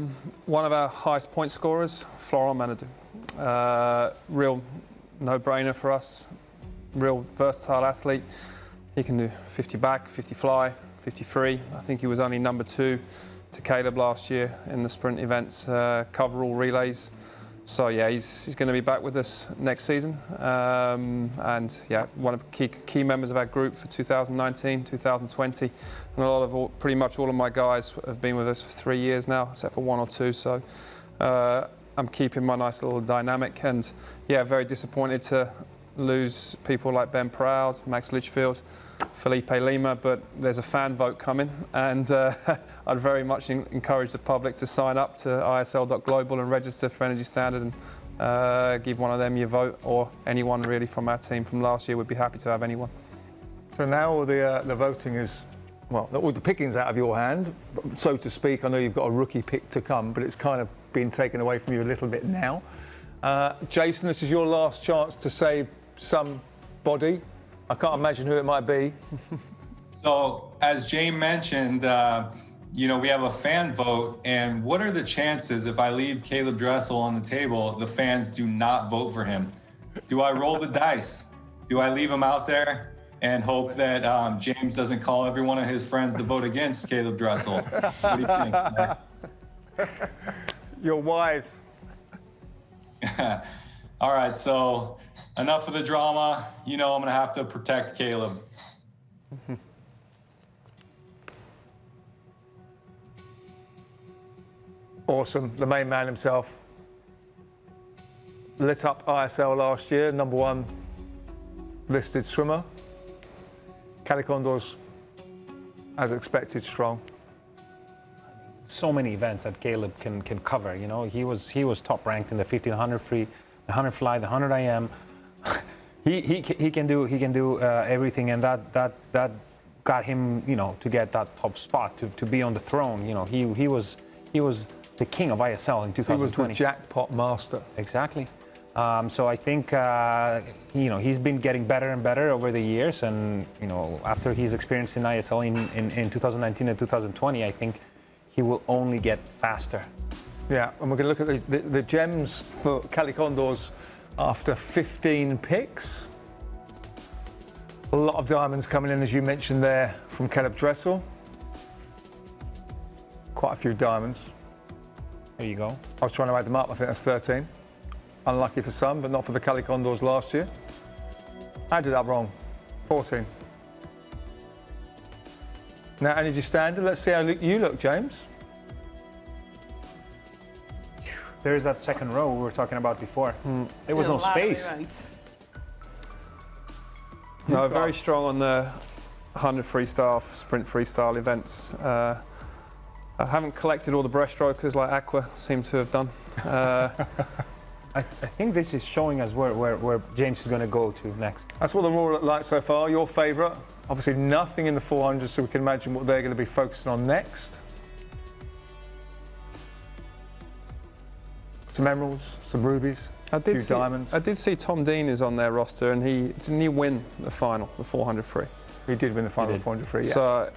one of our highest point scorers, Florent Menadou. Real no-brainer for us. Real versatile athlete. He can do 50 back, 50 fly, 50 free. I think he was only number 2 to Caleb last year in the sprint events, cover all relays. So yeah, he's going to be back with us next season. And yeah, one of the key members of our group for 2019, 2020. And pretty much all of my guys have been with us for 3 years now, except for 1 or 2. So I'm keeping my nice little dynamic. And yeah, very disappointed to lose people like Ben Proud, Max Litchfield, Felipe Lima, but there's a fan vote coming, and I'd very much encourage the public to sign up to ISL.global and register for Energy Standard and give one of them your vote, or anyone really from our team from last year. We'd be happy to have anyone. So now all the voting is, well, all the picking's out of your hand, so to speak. I know you've got a rookie pick to come, but it's kind of been taken away from you a little bit now. Jason, this is your last chance to save somebody. I can't imagine who it might be. So, as James mentioned, you know, we have a fan vote, and what are the chances if I leave Caleb Dressel on the table, the fans do not vote for him? Do I roll the dice? Do I leave him out there and hope that James doesn't call every one of his friends to vote against Caleb Dressel? What do you think? You're wise. All right, so enough of the drama. You know I'm going to have to protect Caleb. Awesome. The main man himself. Lit up ISL last year, #1 listed swimmer. Cali Condors, as expected, strong. So many events that Caleb can cover. You know, he was top ranked in the 1500 free, the 100 fly, the 100 IM. he can do everything, and that got him, you know, to get that top spot, to be on the throne. You know, he was the king of ISL in 2020. He was the jackpot master. Exactly. So I think you know, he's been getting better and better over the years, and you know, after his experience in ISL in 2019 and 2020, I think he will only get faster. Yeah, and we're going to look at the gems for Cali Condors after 15 picks. A lot of diamonds coming in, as you mentioned there, from Caleb Dressel. Quite a few diamonds. There you go. I was trying to add them up. I think that's 13. Unlucky for some, but not for the Cali Condors last year. I did that wrong. 14. Now, Energy Standard. Let's see how you look, James. There's that second row we were talking about before. There was no space. No, very strong on the 100 freestyle, sprint freestyle events. I haven't collected all the breaststrokers like Aqua seem to have done. I think this is showing us where James is going to go to next. That's what the Raw look like so far. Your favourite? Obviously nothing in the 400, so we can imagine what they're going to be focusing on next. Some emeralds, some rubies, a few diamonds. I did see Tom Dean is on their roster, and didn't he win the final, the 400 free? He did win the final, the 400 free. Yeah. So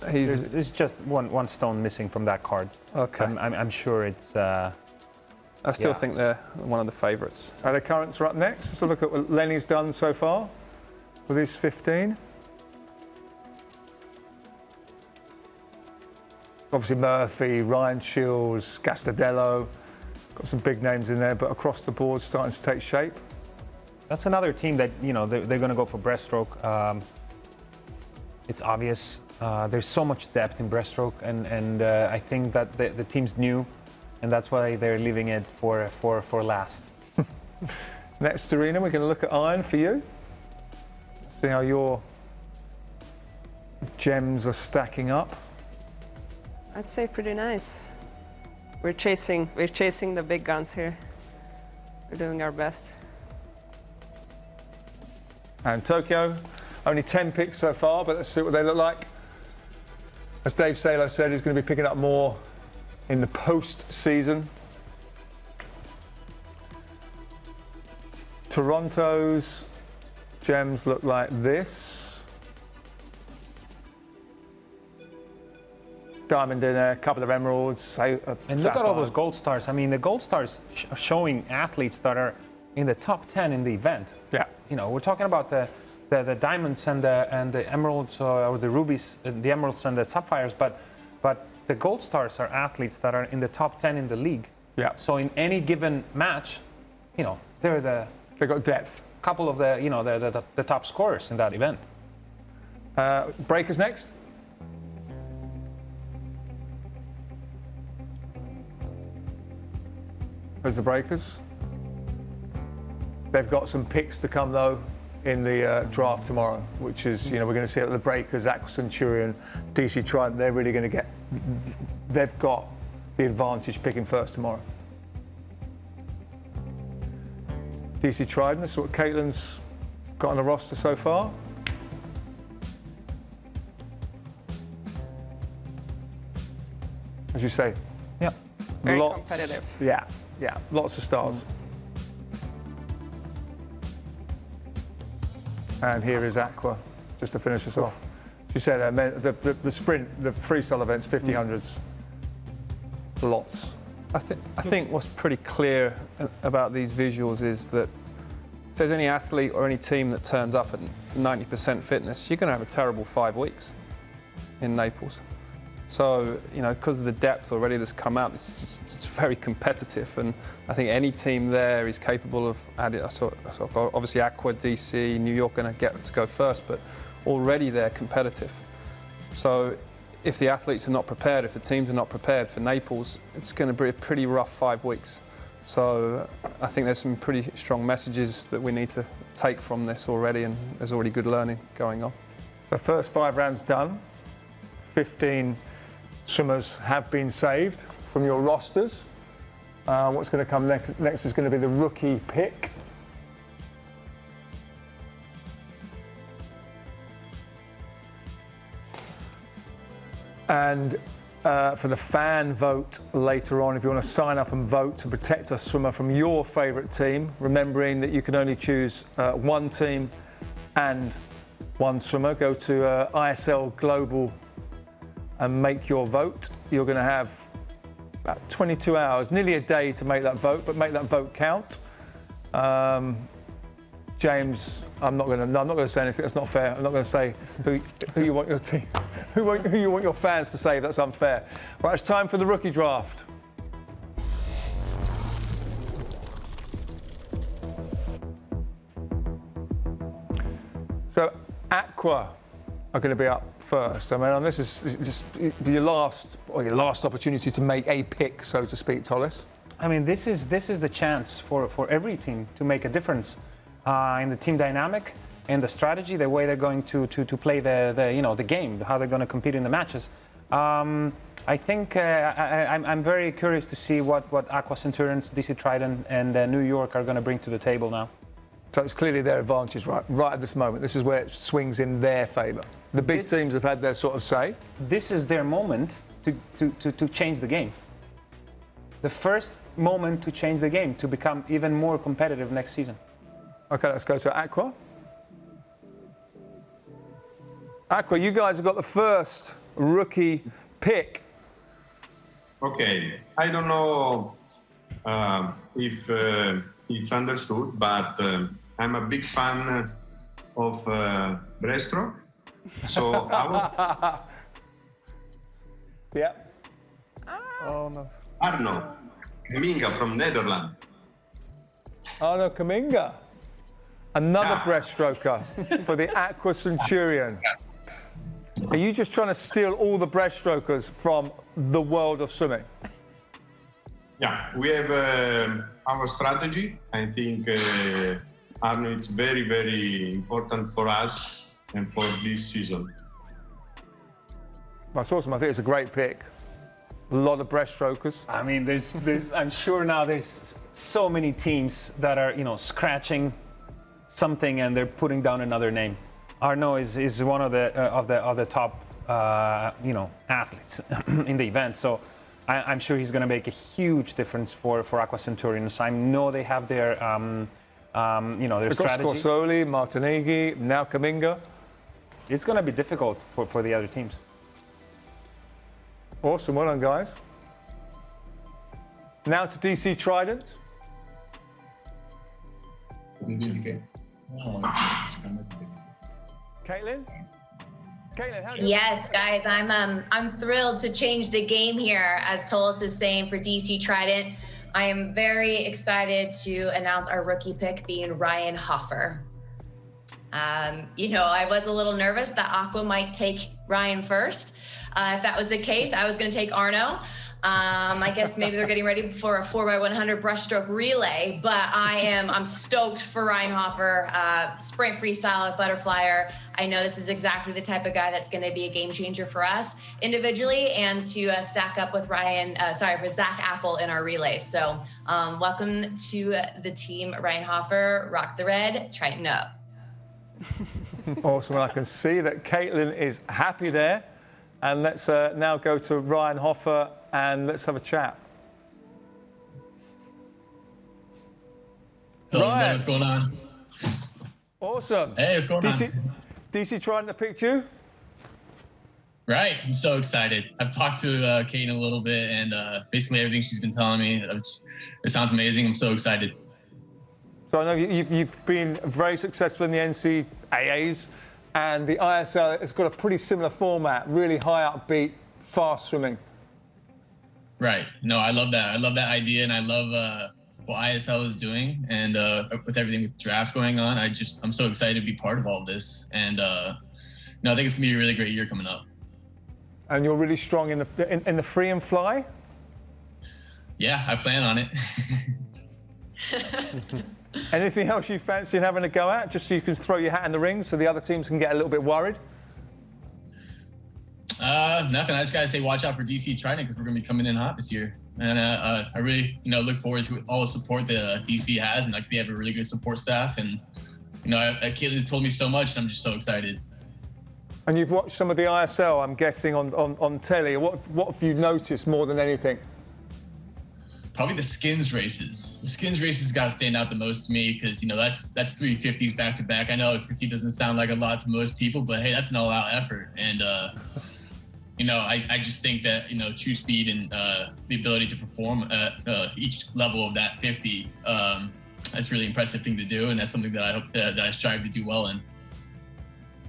there's just one stone missing from that card. Okay. I'm sure it's. I still think they're one of the favourites. The currents are up next. Let's look at what Lenny's done so far with his 15. Obviously Murphy, Ryan Shields, Gastadello. Got some big names in there, but across the board starting to take shape. That's another team that, you know, they're going to go for breaststroke. It's obvious. There's so much depth in breaststroke, and I think that the team's new, and that's why they're leaving it for last. Next arena, we're going to look at iron for you. See how your gems are stacking up. I'd say pretty nice. We're chasing the big guns here. We're doing our best. And Tokyo, only 10 picks so far, but let's see what they look like. As Dave Salo said, he's going to be picking up more in the post-season. Toronto's gems look like this. Diamond in there, a couple of emeralds. And look at all those gold stars. I mean, the gold stars are showing athletes that are in the top 10 in the event. Yeah. You know, we're talking about the diamonds and the emeralds or the rubies, the emeralds and the sapphires, but the gold stars are athletes that are in the top 10 in the league. Yeah. So in any given match, you know, they've got depth. Couple of the top scorers in that event. Breakers next. There's the Breakers. They've got some picks to come though in the draft tomorrow, which is, we're going to see the Breakers, Aqua Centurion, DC Trident. They're really going to they've got the advantage picking first tomorrow. DC Trident, this is what Caitlin's got on the roster so far. As you say, yeah, very competitive. Yeah, lots of stars. And here is Aqua, just to finish us off. As you say there, the sprint, the freestyle events, 50-100s, lots. I think what's pretty clear about these visuals is that if there's any athlete or any team that turns up at 90% fitness, you're going to have a terrible 5 weeks in Naples. So, because of the depth already that's come out, it's very competitive, and I think any team there is capable of adding. Obviously, Aqua, DC, New York going to get to go first, but already they're competitive. So, if the athletes are not prepared, if the teams are not prepared for Naples, it's going to be a pretty rough 5 weeks. So, I think there's some pretty strong messages that we need to take from this already, and there's already good learning going on. So, first 5 rounds done. 15 swimmers have been saved from your rosters. What's going to come next is going to be the rookie pick. And for the fan vote later on, if you want to sign up and vote to protect a swimmer from your favourite team, remembering that you can only choose one team and one swimmer, go to ISL Global and make your vote. You're going to have about 22 hours, nearly a day to make that vote, but make that vote count. James, I'm not going to say anything. That's not fair. I'm not going to say who you want your team, who you want your fans to save. That's unfair. Right, it's time for the rookie draft. So Aqua are going to be up first. I mean, this is just your last opportunity to make a pick, so to speak, Tolles. I mean, this is the chance for every team to make a difference in the team dynamic and the strategy, the way they're going to play the game, how they're going to compete in the matches. I think I'm very curious to see what Aqua Centurions, DC Trident, and New York are going to bring to the table now. So it's clearly their advantage right at this moment. This is where it swings in their favour. The big teams have had their sort of say. This is their moment to change the game. The first moment to change the game, to become even more competitive next season. Okay, let's go to Aqua. Aqua, you guys have got the first rookie pick. Okay, I don't know if it's understood, but I'm a big fan of breaststroke. So yeah. Oh no. Arno Kaminga from Netherlands. Arno Kaminga, another breaststroker for the Aqua Centurion. Are you just trying to steal all the breaststrokers from the world of swimming? Yeah, we have our strategy. I think Arno is very, very important for us and for this season. That's awesome. I think it's a great pick. A lot of breaststrokers. I mean, I'm sure now there's so many teams that are, scratching something and they're putting down another name. Arnaud is one of the top, athletes in the event. So I'm sure he's going to make a huge difference for Aqua Centurions. I know they have their, their strategy. Scorsoli, Martineghi, now Kaminga. It's going to be difficult for the other teams. Awesome, well done, guys. Now to DC Trident. Caitlin? Caitlin, how do you... Yes, guys, I'm thrilled to change the game here, as Tolis is saying, for DC Trident. I am very excited to announce our rookie pick being Ryan Hoffer. I was a little nervous that Aqua might take Ryan first. If that was the case, I was going to take Arnaud. I guess maybe they're getting ready for a 4x100 breaststroke relay, but I'm stoked for Ryan Hoffer, sprint freestyle butterflyer. I know this is exactly the type of guy that's going to be a game changer for us individually and to stack up with for Zach Apple in our relays. So welcome to the team, Ryan Hoffer. Rock the red, Triton up. Awesome, and I can see that Caitlin is happy there. And let's now go to Ryan Hoffer and let's have a chat. Hello, Ryan, what's going on? Awesome. Hey, what's going on? DC Trident to pick you? Right, I'm so excited. I've talked to Kate a little bit, and basically everything she's been telling me, it sounds amazing. I'm so excited. So I know you've been very successful in the NCAAs, and the ISL has got a pretty similar format, really high upbeat, fast swimming. Right. No, I love that. I love that idea, and I love what ISL is doing, and with everything with the draft going on, I'm so excited to be part of all of this, and I think it's gonna be a really great year coming up. And you're really strong in the free and fly? Yeah, I plan on it. Anything else you fancy having a go at, just so you can throw your hat in the ring so the other teams can get a little bit worried? Nothing. I just gotta say, watch out for DC Trident because we're gonna be coming in hot this year, and I really, look forward to all the support that DC has, and they have a really good support staff, and Caitlin's told me so much, and I'm just so excited. And you've watched some of the ISL, I'm guessing, on telly. What have you noticed more than anything? Probably the skins races. The skins races got to stand out the most to me because, that's 350s back to back. I know 50 doesn't sound like a lot to most people, but hey, that's an all-out effort. And, I just think that, true speed and the ability to perform at each level of that 50, that's a really impressive thing to do. And that's something that I hope that I strive to do well in.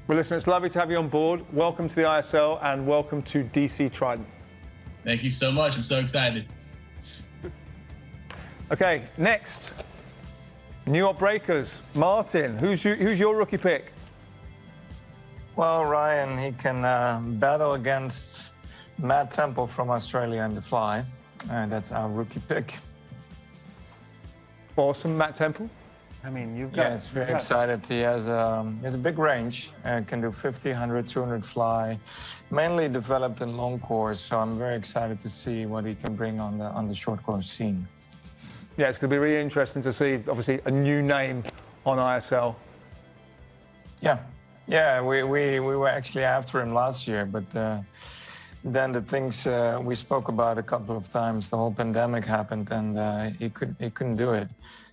Well, listen, it's lovely to have you on board. Welcome to the ISL and welcome to DC Trident. Thank you so much. I'm so excited. Okay, next, New York Breakers. Martin, who's your rookie pick? Well, Ryan, he can battle against Matt Temple from Australia in the fly. That's our rookie pick. Awesome, Matt Temple. I mean, you've got... Yes, very excited. He has a big range, can do 50, 100, 200 fly, mainly developed in long course. So I'm very excited to see what he can bring on the short course scene. Yeah, it's going to be really interesting to see, obviously, a new name on ISL. Yeah, we were actually after him last year, but then the things we spoke about a couple of times, the whole pandemic happened, and he couldn't do it.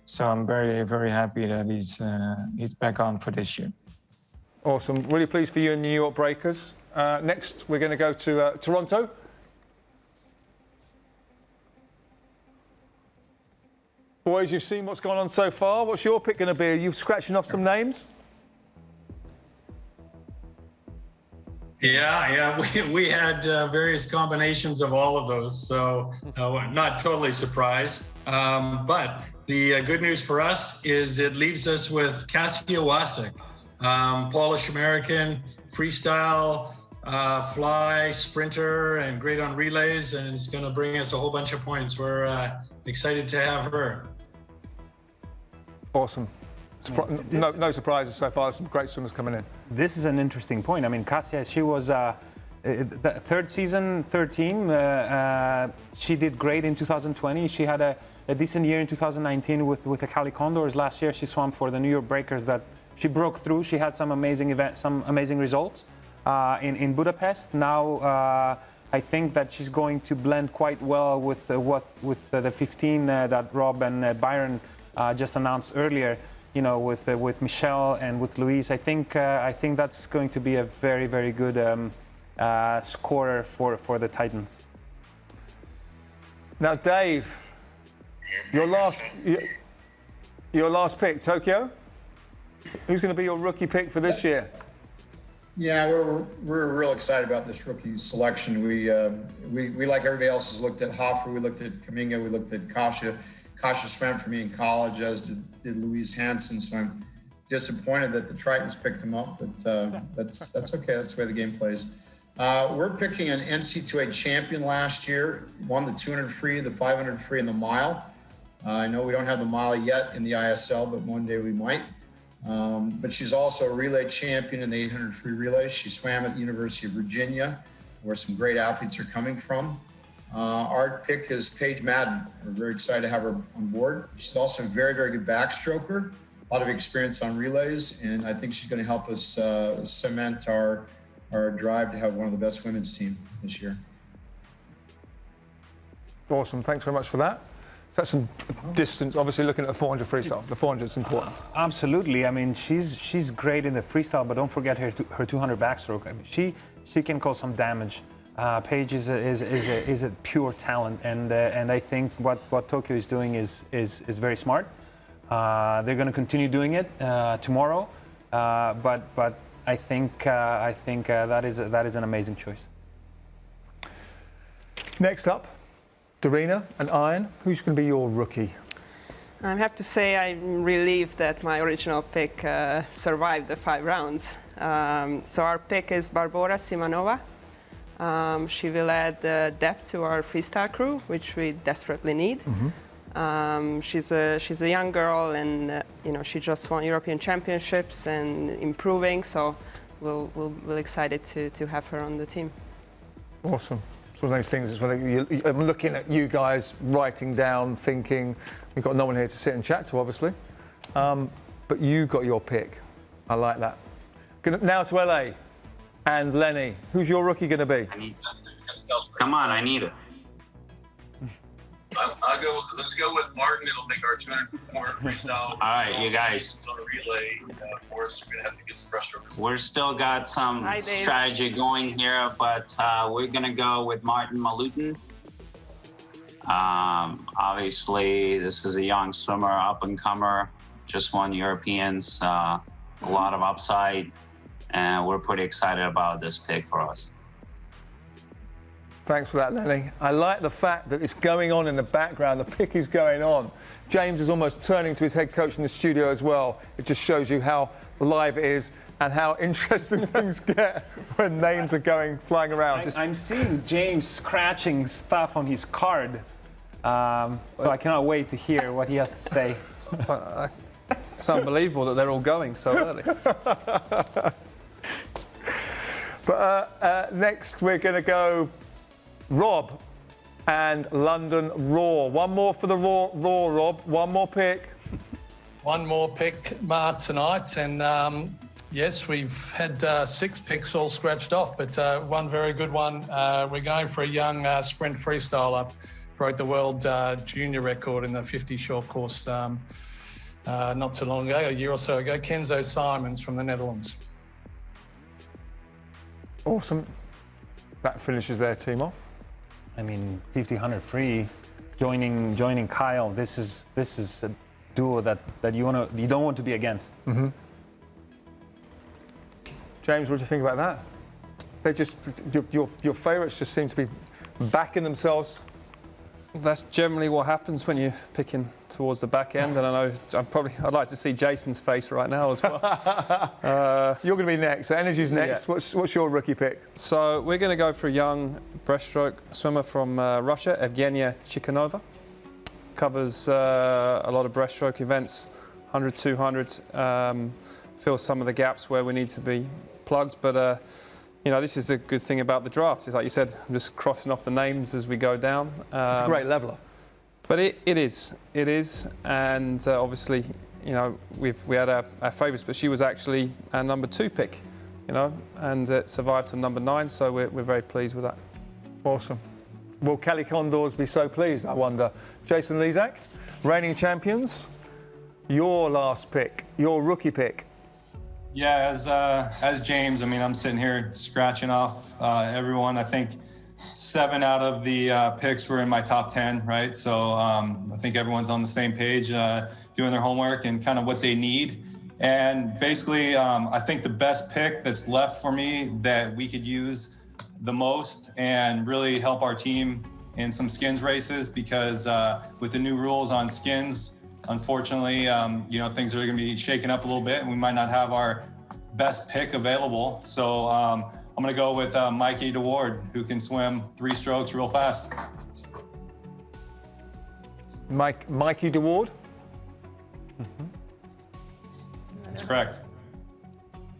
So I'm very, very happy that he's back on for this year. Awesome. Really pleased for you and the New York Breakers. Next, we're going to go to Toronto. Boys, you've seen what's gone on so far. What's your pick going to be? Are you scratching off some names? Yeah, we had various combinations of all of those, so not totally surprised. But the good news for us is it leaves us with Kasia Wasik, Polish-American, freestyle, fly, sprinter, and great on relays, and it's going to bring us a whole bunch of points. We're excited to have her. Awesome. No surprises so far. There's some great swimmers coming in. This is an interesting point. I mean, Kasia, she was the third season, third team. She did great in 2020. She had a decent year in 2019 with the Cali Condors. Last year, she swam for the New York Breakers. That she broke through. She had some amazing events, some amazing results in Budapest. Now, I think that she's going to blend quite well with the 15 that Rob and Byron just announced earlier. You know, with Michelle and with Louise. I think that's going to be a very, very good scorer for the Titans. Now, Dave, your last pick, Tokyo. Who's going to be your rookie pick for this year? Yeah, we're real excited about this rookie selection. We like everybody else has looked at Hoffer, we looked at Kaminga, we looked at Kasia. Kasia swam for me in college, as did Louise Hansen. So I'm disappointed that the Tritons picked him up, but that's okay. That's the way the game plays. We're picking an NC2A champion last year, won the 200 free, the 500 free, and the mile. I know we don't have the mile yet in the ISL, but one day we might. But she's also a relay champion in the 800 free relay. She swam at the University of Virginia, where some great athletes are coming from. Our pick is Paige Madden. We're very excited to have her on board. She's also a very, very good backstroker, a lot of experience on relays, and I think she's going to help us cement our drive to have one of the best women's team this year. Awesome. Thanks very much for that. That's some distance, obviously looking at the 400 freestyle. The 400 is important. Absolutely. I mean, she's great in the freestyle, but don't forget her 200 backstroke. I mean, she can cause some damage. Paige is a pure talent, and I think what Tokyo is doing is very smart. They're going to continue doing it tomorrow, but I think that is an amazing choice. Next up, Darina and Iron. Who's going to be your rookie? I have to say I'm relieved that my original pick survived the 5 rounds. So our pick is Barbora Simanova. She will add depth to our freestyle crew, which we desperately need. Mm-hmm. She's a young girl, and she just won European Championships and improving. So we're excited to have her on the team. Awesome. It's one of those things. I'm looking at you guys, writing down, thinking. We've got no one here to sit and chat to, obviously, but you got your pick. I like that. Now to LA. And Lenny, who's your rookie going to be? Come on, I need it. Let's go with Martin. It'll make our 200 freestyle. All right, you guys. On a relay for us, we're gonna have to get some breaststrokes. We're still got some strategy going here, but we're gonna go with Martin Malutin. Obviously, this is a young swimmer, up and comer, just won Europeans, a lot of upside. And we're pretty excited about this pick for us. Thanks for that, Lenny. I like the fact that it's going on in the background. The pick is going on. James is almost turning to his head coach in the studio as well. It just shows you how live it is and how interesting things get when names are flying around. I'm seeing James scratching stuff on his card, so I cannot wait to hear what he has to say. It's unbelievable that they're all going so early. But next we're going to go Rob and London Raw. One more for the Raw, Rob. One more pick. One more pick, Mark, tonight. And yes, we've had 6 picks all scratched off, but one very good one. We're going for a young sprint freestyler. Broke the world junior record in the 50 short course not too long ago, a year or so ago. Kenzo Simons from the Netherlands. Awesome. That finishes their team off. I mean, 50-100 free, joining Kyle. This is a duo that you don't want to be against. Mm-hmm. James, what do you think about that? They just your favourites just seem to be backing themselves. That's generally what happens when you're picking towards the back end, and I know I'd like to see Jason's face right now as well. You're going to be next. So Energy's next. Yeah. What's your rookie pick? So we're going to go for a young breaststroke swimmer from Russia, Evgenia Chikhanova. Covers a lot of breaststroke events, 100, 200. Fills some of the gaps where we need to be plugged, but you know, this is the good thing about the draft. It's like you said, I'm just crossing off the names as we go down. It's a great leveler. But it is, and obviously, you know, we had our favourites, but she was actually our number 2 pick, you know, and it survived to number 9, so we're very pleased with that. Awesome. Will Kelly Condors be so pleased, I wonder? Jason Lezak, reigning champions, your last pick, your rookie pick. Yeah, as James, I mean, I'm sitting here scratching off everyone. I think 7 out of the picks were in my top 10, right? So I think everyone's on the same page, doing their homework and kind of what they need. And basically, I think the best pick that's left for me that we could use the most and really help our team in some skins races, because with the new rules on skins, unfortunately, you know, things are going to be shaken up a little bit and we might not have our best pick available. So I'm going to go with Mikey DeWard, who can swim 3 strokes real fast. Mikey DeWard? That's correct.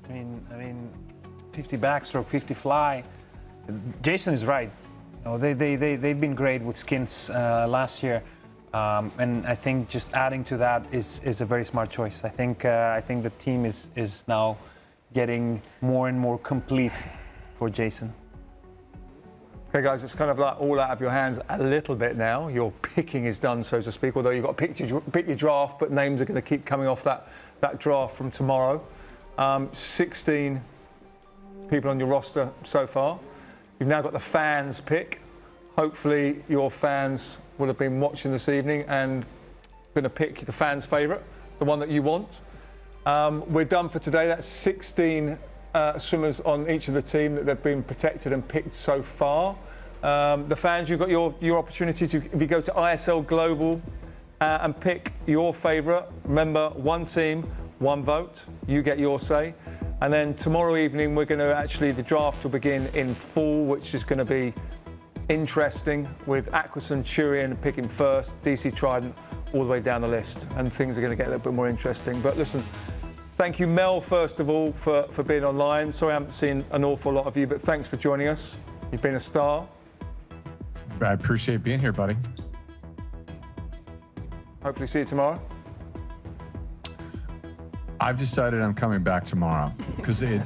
I mean, 50 backstroke, 50 fly. Jason is right. You know, they've been great with skins last year, and I think just adding to that is a very smart choice. I think the team is now getting more and more complete for Jason. Okay, guys, it's kind of like all out of your hands a little bit now. Your picking is done, so to speak, although you've got to pick your draft, but names are going to keep coming off that draft from tomorrow. 16 people on your roster so far. You've now got the fans pick. Hopefully your fans will have been watching this evening and going to pick the fans' favourite, the one that you want. We're done for today. That's 16 swimmers on each of the team that they've been protected and picked so far. The fans, you've got your opportunity to, if you go to ISL Global and pick your favourite. Remember, 1 team, 1 vote. You get your say. And then tomorrow evening, we're going to the draft will begin in full, which is going to be interesting, with Aqua Centurion picking first, DC Trident all the way down the list, and things are going to get a little bit more interesting. But listen, thank you, Mel, first of all, for being online. Sorry I haven't seen an awful lot of you, but thanks for joining us. You've been a star. I appreciate being here, buddy. Hopefully see you tomorrow. I've decided I'm coming back tomorrow because I've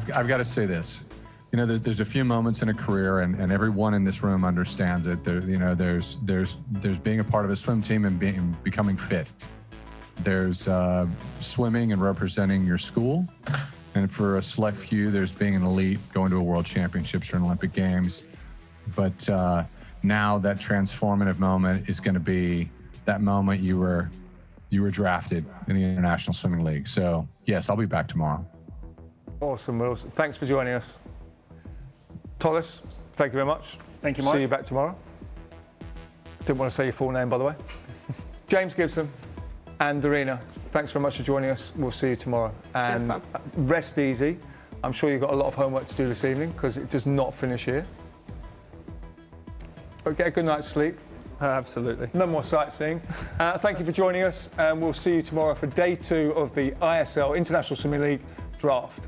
got to say this. You know, there's a few moments in a career, and everyone in this room understands it. There's being a part of a swim team and becoming fit. There's swimming and representing your school, and for a select few, there's being an elite, going to a World Championships or an Olympic Games. But now that transformative moment is going to be that moment you were drafted in the International Swimming League. So yes, I'll be back tomorrow. Awesome, Wilson. Thanks for joining us. Thomas, thank you very much. Thank you, Mark. See you back tomorrow. Didn't want to say your full name, by the way. James Gibson and Darina, thanks very much for joining us. We'll see you tomorrow. And rest easy. I'm sure you've got a lot of homework to do this evening because it does not finish here. But get a good night's sleep. Absolutely. No more sightseeing. Thank you for joining us, and we'll see you tomorrow for day 2 of the ISL International Swimming League draft.